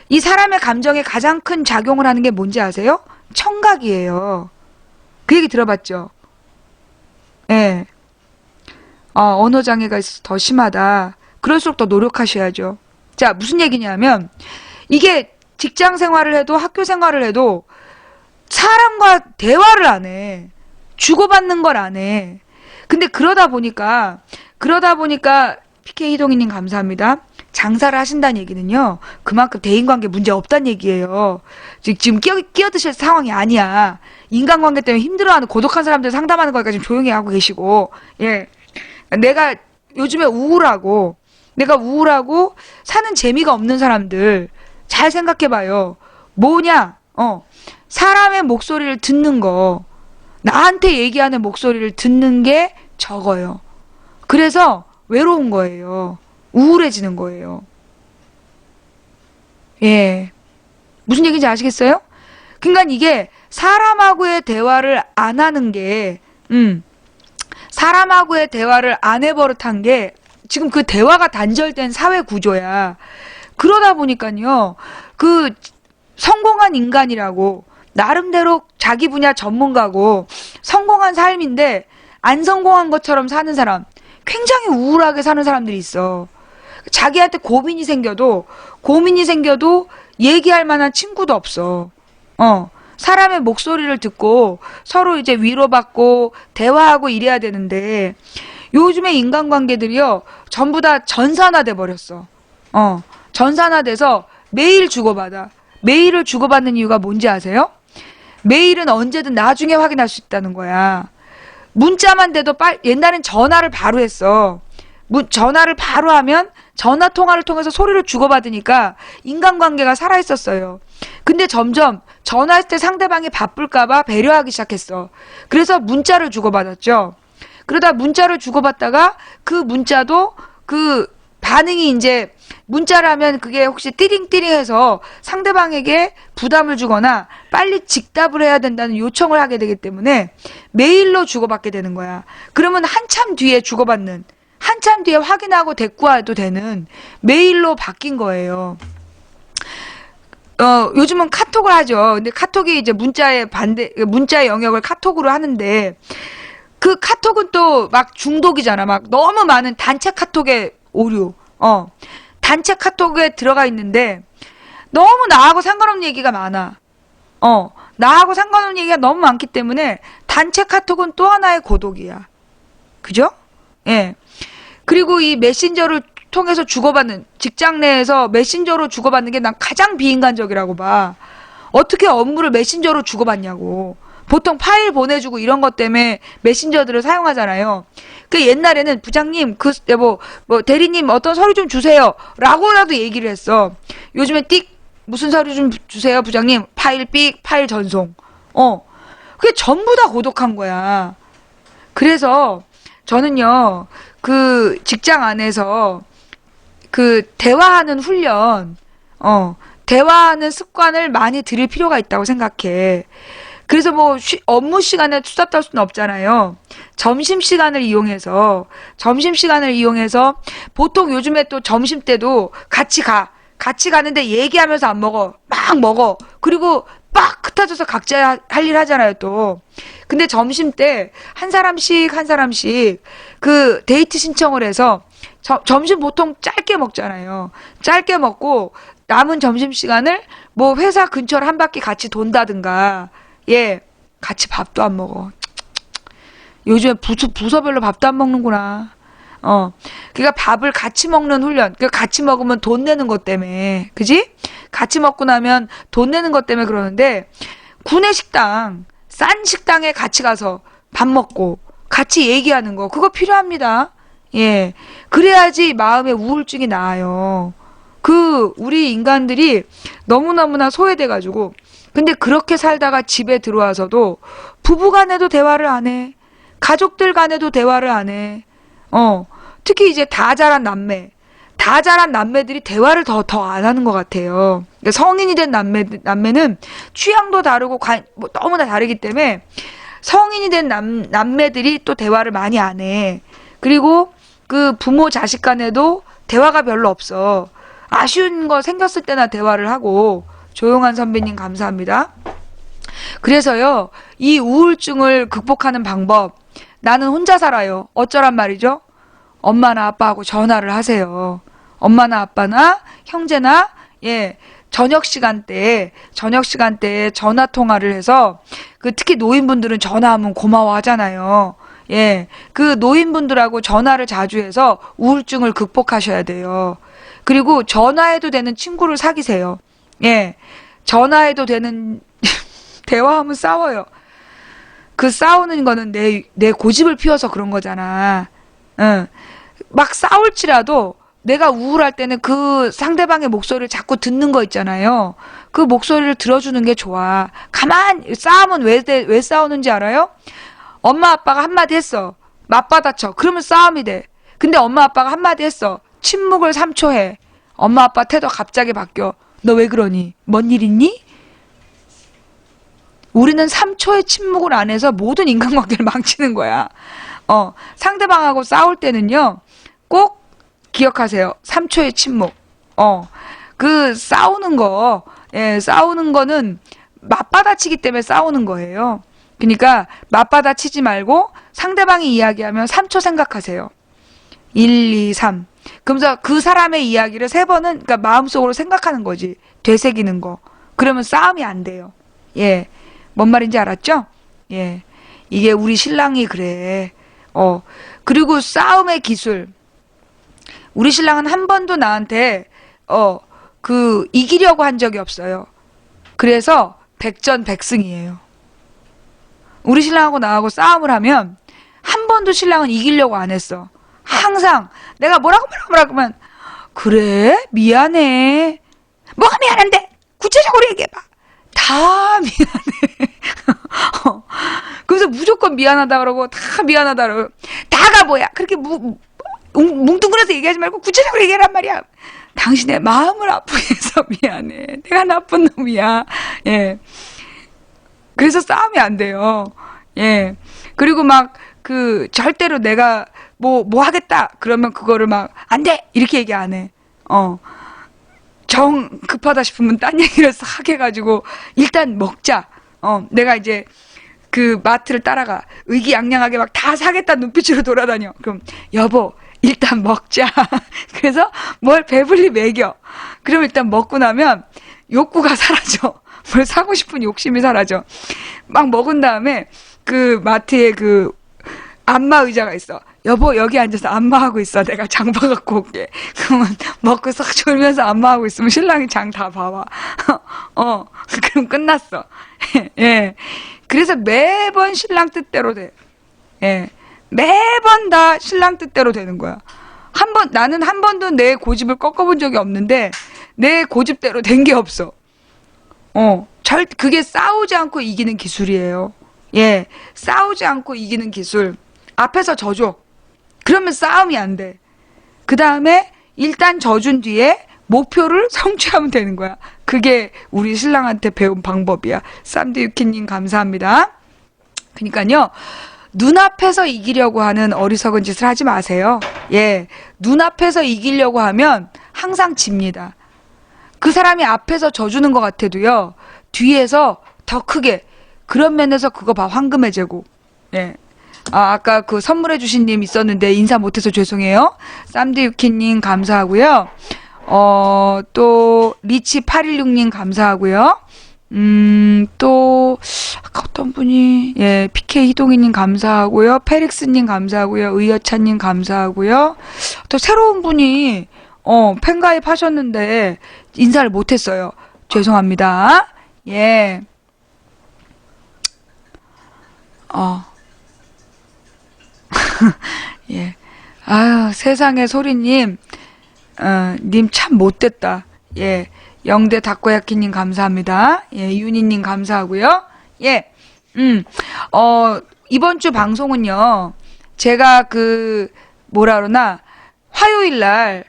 이 사람의 감정에 가장 큰 작용을 하는 게 뭔지 아세요? 청각이에요. 그 얘기 들어봤죠? 예. 언어장애가 있어서 더 심하다. 그럴수록 더 노력하셔야죠. 자, 무슨 얘기냐면, 이게 직장 생활을 해도 학교 생활을 해도 사람과 대화를 안 해. 주고받는 걸 안 해. 근데 그러다 보니까 PK 희동이님 감사합니다. 장사를 하신다는 얘기는요, 그만큼 대인관계 문제 없다는 얘기예요. 지금 끼어드실 상황이 아니야. 인간관계 때문에 힘들어하는 고독한 사람들 상담하는 거니까 지금 조용히 하고 계시고, 예. 내가 요즘에 우울하고 사는 재미가 없는 사람들 잘 생각해봐요. 뭐냐? 사람의 목소리를 듣는 거, 나한테 얘기하는 목소리를 듣는 게 적어요. 그래서 외로운 거예요. 우울해지는 거예요. 예. 무슨 얘기인지 아시겠어요? 그러니까 이게 사람하고의 대화를 안 하는 게, 사람하고의 대화를 안 해버릇한 게 지금 그 대화가 단절된 사회 구조야. 그러다 보니까요, 그 성공한 인간이라고 나름대로 자기 분야 전문가고 성공한 삶인데 안 성공한 것처럼 사는 사람, 굉장히 우울하게 사는 사람들이 있어. 자기한테 고민이 생겨도 얘기할 만한 친구도 없어. 사람의 목소리를 듣고 서로 이제 위로받고 대화하고 이래야 되는데, 요즘에 인간관계들이요, 전부 다 전산화돼 버렸어. 전산화돼서 메일 주고받아. 메일을 주고받는 이유가 뭔지 아세요? 메일은 언제든 나중에 확인할 수 있다는 거야. 문자만 돼도 옛날엔 전화를 바로 했어. 전화를 바로 하면 전화 통화를 통해서 소리를 주고받으니까 인간관계가 살아있었어요. 근데 점점 전화했을 때 상대방이 바쁠까봐 배려하기 시작했어. 그래서 문자를 주고받았죠. 그러다 문자를 주고받다가 그 문자도 그 반응이 이제, 문자를 하면 그게 혹시 띠링띠링해서 상대방에게 부담을 주거나 빨리 직답을 해야 된다는 요청을 하게 되기 때문에 메일로 주고받게 되는 거야. 그러면 한참 뒤에 확인하고 대꾸해도 되는 메일로 바뀐 거예요. 요즘은 카톡을 하죠. 근데 카톡이 이제 문자의 영역을 카톡으로 하는데, 그 카톡은 또 막 중독이잖아. 막 너무 많은 단체 카톡의 오류. 단체 카톡에 들어가 있는데, 너무 나하고 상관없는 얘기가 많아. 나하고 상관없는 얘기가 너무 많기 때문에 단체 카톡은 또 하나의 고독이야. 그죠? 예. 그리고 이 메신저를 통해서 주고받는, 직장 내에서 메신저로 주고받는 게 난 가장 비인간적이라고 봐. 어떻게 업무를 메신저로 주고받냐고. 보통 파일 보내주고 이런 것 때문에 메신저들을 사용하잖아요. 그 옛날에는 부장님, 대리님 어떤 서류 좀 주세요. 라고라도 얘기를 했어. 요즘엔 띡, 무슨 서류 좀 주세요, 부장님. 파일 삑, 파일 전송. 그게 전부 다 고독한 거야. 그래서 저는요, 그 직장 안에서 그 대화하는 훈련, 대화하는 습관을 많이 들일 필요가 있다고 생각해. 그래서 뭐 업무 시간에 수다 떨 수는 없잖아요. 점심시간을 이용해서 보통 요즘에 또 점심 때도 같이 가는데 얘기하면서 안 먹어. 막 먹어. 그리고 막 흩어져서 각자 할 일 하잖아요, 또. 근데 점심 때 한 사람씩 그 데이트 신청을 해서 점심 보통 짧게 먹잖아요. 짧게 먹고 남은 점심시간을 뭐 회사 근처를 한 바퀴 같이 돈다든가, 예, 같이 밥도 안 먹어. 요즘에 부서별로 밥도 안 먹는구나. 그러니까 밥을 같이 먹는 훈련. 그 같이 먹으면 돈 내는 것 때문에, 그지? 같이 먹고 나면 돈 내는 것 때문에 그러는데, 구내식당, 싼 식당에 같이 가서 밥 먹고 같이 얘기하는 거, 그거 필요합니다. 예, 그래야지 마음의 우울증이 나아요. 우리 인간들이 너무너무나 소외돼가지고, 근데 그렇게 살다가 집에 들어와서도 부부 간에도 대화를 안 해. 가족들 간에도 대화를 안 해. 특히 이제 다 자란 남매들이 대화를 더 안 하는 것 같아요. 그러니까 성인이 된 남매는 취향도 다르고 뭐 너무나 다르기 때문에 성인이 된 남매들이 또 대화를 많이 안 해. 그리고 그 부모 자식 간에도 대화가 별로 없어. 아쉬운 거 생겼을 때나 대화를 하고. 조용한 선배님 감사합니다. 그래서요, 이 우울증을 극복하는 방법, 나는 혼자 살아요. 어쩌란 말이죠? 엄마나 아빠하고 전화를 하세요. 엄마나 아빠나 형제나, 예, 저녁 시간대에 전화 통화를 해서, 특히 노인분들은 전화하면 고마워하잖아요. 예, 그 노인분들하고 전화를 자주 해서 우울증을 극복하셔야 돼요. 그리고 전화해도 되는 친구를 사귀세요. 예, 전화해도 되는, 대화하면 싸워요. 그 싸우는 거는 내 고집을 피워서 그런 거잖아. 응. 막 싸울지라도 내가 우울할 때는 그 상대방의 목소리를 자꾸 듣는 거 있잖아요. 그 목소리를 들어주는 게 좋아. 싸움은 왜 싸우는지 알아요? 엄마 아빠가 한마디 했어. 맞받아쳐. 그러면 싸움이 돼. 근데 엄마 아빠가 한마디 했어. 침묵을 3초 해. 엄마 아빠 태도 갑자기 바뀌어. 너 왜 그러니? 뭔 일 있니? 우리는 3초의 침묵을 안 해서 모든 인간관계를 망치는 거야. 상대방하고 싸울 때는요, 꼭 기억하세요. 3초의 침묵. 싸우는 거는 맞받아치기 때문에 싸우는 거예요. 그러니까 맞받아치지 말고 상대방이 이야기하면 3초 생각하세요. 1, 2, 3. 그러면서 그 사람의 이야기를 3번은, 그러니까 마음속으로 생각하는 거지. 되새기는 거. 그러면 싸움이 안 돼요. 예. 뭔 말인지 알았죠? 예. 이게 우리 신랑이 그래. 그리고 싸움의 기술. 우리 신랑은 한 번도 나한테, 이기려고 한 적이 없어요. 그래서 백전백승이에요. 우리 신랑하고 나하고 싸움을 하면, 한 번도 신랑은 이기려고 안 했어. 항상 내가 뭐라고 하면 그래? 미안해. 뭐가 미안한데? 구체적으로 얘기해봐. 다 미안해. 그래서 무조건 미안하다 그러고 다 미안하다 그러고 다가 뭐야? 그렇게 뭉뚱그려서 얘기하지 말고 구체적으로 얘기하란 말이야. 당신의 마음을 아프게 해서 미안해. 내가 나쁜 놈이야. 예. 그래서 싸움이 안 돼요. 예. 그리고 절대로 내가 뭐 하겠다. 그러면 그거를 안 돼! 이렇게 얘기 안 해. 정 급하다 싶으면 딴 얘기를 싹 해가지고, 일단 먹자. 내가 이제 그 마트를 따라가. 의기양양하게 다 사겠다 눈빛으로 돌아다녀. 그럼, 여보, 일단 먹자. 그래서 뭘 배불리 먹여. 그럼 일단 먹고 나면 욕구가 사라져. 뭘 사고 싶은 욕심이 사라져. 막 먹은 다음에 그 마트에 그 안마 의자가 있어. 여보 여기 앉아서 안마하고 있어. 내가 장 봐갖고 올게. 그러면 먹고 싹 졸면서 안마하고 있으면 신랑이 장 다 봐와. 그럼 끝났어. 예. 그래서 매번 신랑 뜻대로 돼. 예. 매번 다 신랑 뜻대로 되는 거야. 나는 한 번도 내 고집을 꺾어본 적이 없는데 내 고집대로 된 게 없어. 그게 싸우지 않고 이기는 기술이에요. 예. 싸우지 않고 이기는 기술. 앞에서 져줘. 그러면 싸움이 안 돼. 그 다음에 일단 져준 뒤에 목표를 성취하면 되는 거야. 그게 우리 신랑한테 배운 방법이야. 쌈디유키님 감사합니다. 그러니까요. 눈앞에서 이기려고 하는 어리석은 짓을 하지 마세요. 예. 눈앞에서 이기려고 하면 항상 집니다. 그 사람이 앞에서 져주는 것 같아도요. 뒤에서 더 크게. 그런 면에서 그거 봐. 황금의 제국. 예. 아까 그 선물해주신 님 있었는데 인사 못해서 죄송해요. 쌈디유키님 감사하고요. 또 리치816님 감사하고요. 또 아까 어떤 분이 PK 희동이님 감사하고요. 페릭스님 감사하고요. 의여찬님 감사하고요. 또 새로운 분이 팬가입 하셨는데 인사를 못했어요. 죄송합니다. 예. 예. 아유, 세상에 소리님, 님 참 못됐다. 예. 영대 다코야키님 감사합니다. 예. 유니님 감사하고요. 예. 이번 주 방송은요, 제가 뭐라 그러나, 화요일 날,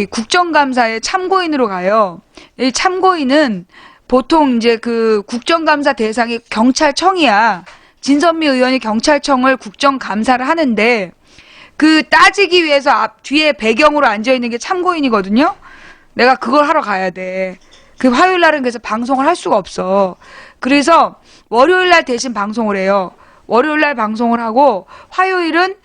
국정감사에 참고인으로 가요. 이 참고인은 보통 이제 국정감사 대상이 경찰청이야. 진선미 의원이 경찰청을 국정감사를 하는데 따지기 위해서 뒤에 배경으로 앉아있는 게 참고인이거든요. 내가 그걸 하러 가야 돼. 화요일 날은 그래서 방송을 할 수가 없어. 그래서 월요일 날 대신 방송을 해요. 월요일 날 방송을 하고 화요일은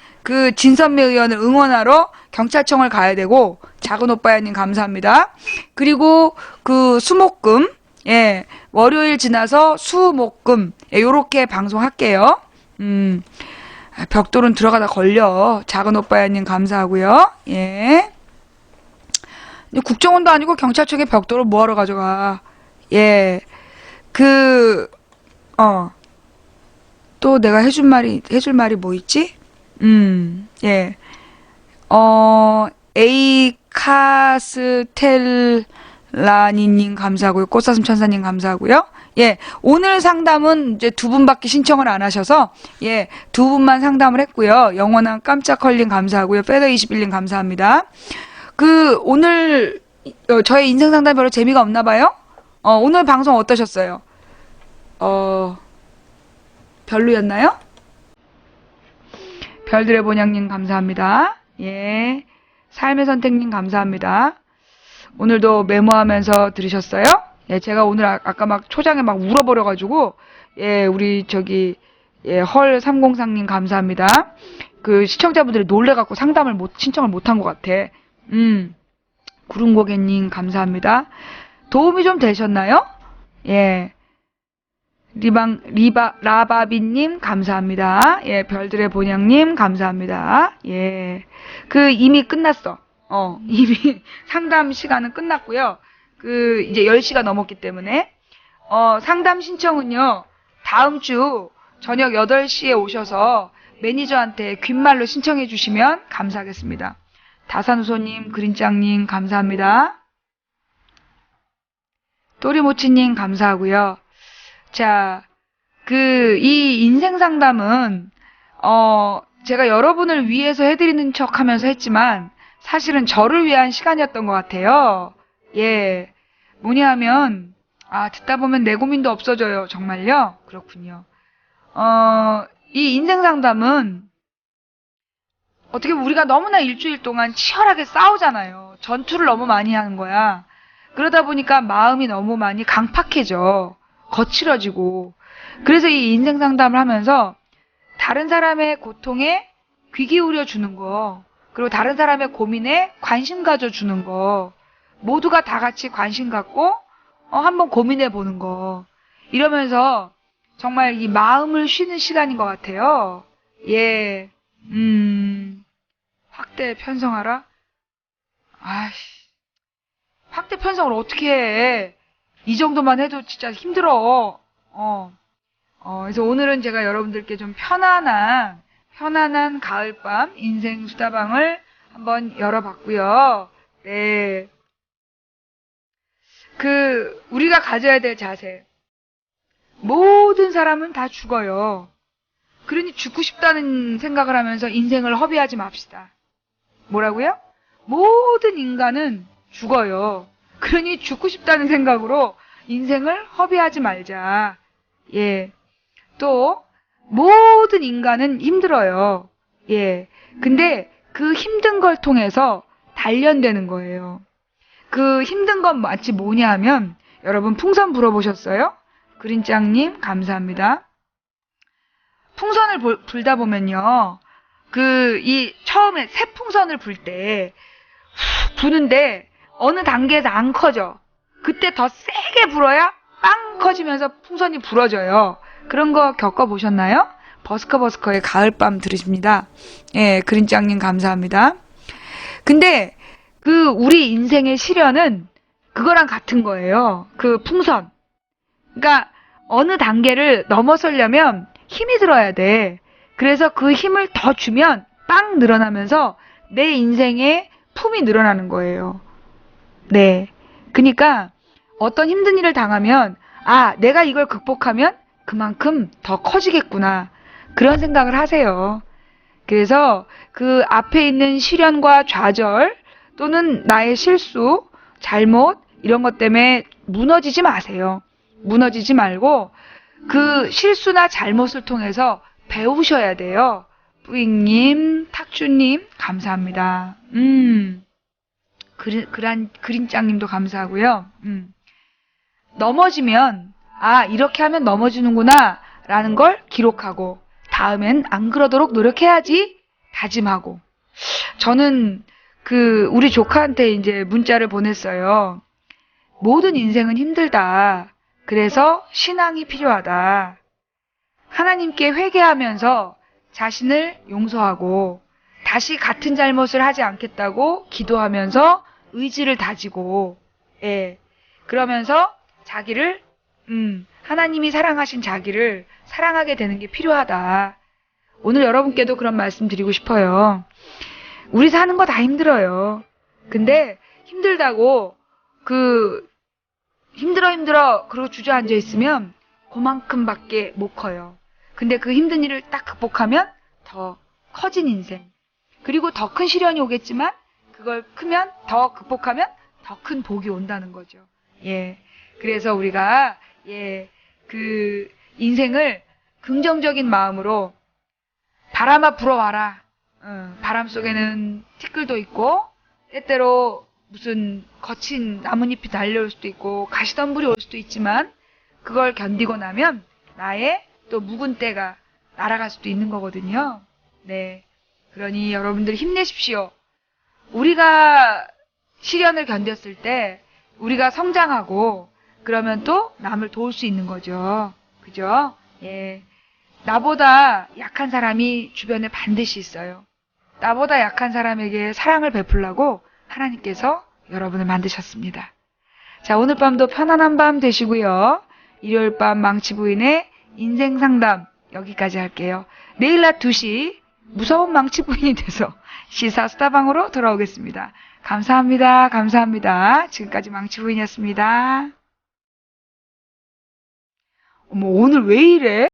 진선미 의원을 응원하러 경찰청을 가야 되고 작은 오빠야님 감사합니다. 그리고 수목금 예, 월요일 지나서 수목금 요렇게 방송할게요. 벽돌은 들어가다 걸려. 작은 오빠야님 감사하고요. 예. 국정원도 아니고 경찰청에 벽돌을 뭐하러 가져가. 예. 또 내가 해줄 말이 뭐 있지? 예. 에이카스텔라니님 감사하고요. 꽃사슴 천사님 감사하고요. 예. 오늘 상담은 이제 두 분밖에 신청을 안 하셔서, 예. 두 분만 상담을 했고요. 영원한 깜짝 컬링 감사하고요. 페더21님 감사합니다. 오늘, 저의 인생 상담 별로 재미가 없나 봐요? 오늘 방송 어떠셨어요? 별로였나요? 별들의 본향님 감사합니다. 예. 삶의 선택님 감사합니다. 오늘도 메모하면서 들으셨어요? 예, 제가 오늘 아까 막 초장에 막 울어버려가지고, 예, 우리 예, 헐303님 감사합니다. 시청자분들이 놀래갖고 신청을 못한 것 같아. 구름고개님 감사합니다. 도움이 좀 되셨나요? 예. 라바비님 감사합니다. 예, 별들의 본향님 감사합니다. 예. 이미 끝났어. 이미 상담 시간은 끝났고요. 이제 10시가 넘었기 때문에 상담 신청은요. 다음 주 저녁 8시에 오셔서 매니저한테 귓말로 신청해 주시면 감사하겠습니다. 다산우소님, 그린짱님 감사합니다. 또리모치님 감사하고요. 자, 이 인생 상담은 제가 여러분을 위해서 해드리는 척 하면서 했지만 사실은 저를 위한 시간이었던 것 같아요. 예. 뭐냐 하면 듣다 보면 내 고민도 없어져요. 정말요? 그렇군요. 이 인생 상담은 어떻게 보면 우리가 너무나 일주일 동안 치열하게 싸우잖아요. 전투를 너무 많이 하는 거야. 그러다 보니까 마음이 너무 많이 강팍해져. 거칠어지고. 그래서 이 인생 상담을 하면서 다른 사람의 고통에 귀 기울여 주는 거, 그리고 다른 사람의 고민에 관심 가져주는 거, 모두가 다 같이 관심 갖고 한번 고민해 보는 거, 이러면서 정말 이 마음을 쉬는 시간인 것 같아요. 예, 확대 편성하라? 아이씨, 확대 편성을 어떻게 해? 이 정도만 해도 진짜 힘들어. 그래서 오늘은 제가 여러분들께 좀 편안한 가을밤 인생 수다방을 한번 열어봤고요. 네. 우리가 가져야 될 자세. 모든 사람은 다 죽어요. 그러니 죽고 싶다는 생각을 하면서 인생을 허비하지 맙시다. 뭐라고요? 모든 인간은 죽어요. 그러니 죽고 싶다는 생각으로 인생을 허비하지 말자. 예. 또 모든 인간은 힘들어요. 예. 근데 그 힘든 걸 통해서 단련되는 거예요. 그 힘든 건 마치 뭐냐 하면, 여러분 풍선 불어보셨어요? 그린짱님 감사합니다. 풍선을 불다 보면요, 처음에 새 풍선을 불 때 부는데 어느 단계에서 안 커져. 그때 더 세게 불어야 빵 커지면서 풍선이 불어져요. 그런 거 겪어보셨나요? 버스커버스커의 가을밤 들으십니다. 예, 그린짱님 감사합니다. 근데 우리 인생의 시련은 그거랑 같은 거예요. 그 풍선. 그러니까 어느 단계를 넘어서려면 힘이 들어야 돼. 그래서 그 힘을 더 주면 빵 늘어나면서 내 인생의 품이 늘어나는 거예요. 네. 그러니까 어떤 힘든 일을 당하면, 내가 이걸 극복하면 그만큼 더 커지겠구나. 그런 생각을 하세요. 그래서 그 앞에 있는 시련과 좌절 또는 나의 실수, 잘못 이런 것 때문에 무너지지 마세요. 무너지지 말고 그 실수나 잘못을 통해서 배우셔야 돼요. 뿌잉님, 탁주님 감사합니다. 그린짱님도 감사하고요. 넘어지면 이렇게 하면 넘어지는구나 라는 걸 기록하고, 다음엔 안 그러도록 노력해야지 다짐하고. 저는 우리 조카한테 이제 문자를 보냈어요. 모든 인생은 힘들다. 그래서 신앙이 필요하다. 하나님께 회개하면서 자신을 용서하고 다시 같은 잘못을 하지 않겠다고 기도하면서 의지를 다지고, 예. 그러면서 자기를, 하나님이 사랑하신 자기를 사랑하게 되는 게 필요하다. 오늘 여러분께도 그런 말씀 드리고 싶어요. 우리 사는 거 다 힘들어요. 근데 힘들다고 힘들어 그러고 주저앉아 있으면 그만큼밖에 못 커요. 근데 그 힘든 일을 딱 극복하면 더 커진 인생, 그리고 더 큰 시련이 오겠지만 그걸 더 극복하면 더 큰 복이 온다는 거죠. 예. 그래서 우리가 인생을 긍정적인 마음으로, 바람아 불어와라. 바람 속에는 티끌도 있고, 때때로 무슨 거친 나뭇잎이 달려올 수도 있고, 가시덤불이 올 수도 있지만, 그걸 견디고 나면 나의 또 묵은 때가 날아갈 수도 있는 거거든요. 네. 그러니 여러분들 힘내십시오. 우리가 시련을 견뎠을 때 우리가 성장하고, 그러면 또 남을 도울 수 있는 거죠. 그죠? 예. 나보다 약한 사람이 주변에 반드시 있어요. 나보다 약한 사람에게 사랑을 베풀라고 하나님께서 여러분을 만드셨습니다. 자, 오늘 밤도 편안한 밤 되시고요. 일요일 밤 망치부인의 인생 상담 여기까지 할게요. 내일 낮 2시 무서운 망치부인이 돼서 시사 스타방으로 돌아오겠습니다. 감사합니다. 감사합니다. 지금까지 망치부인이었습니다. 어머, 오늘 왜 이래?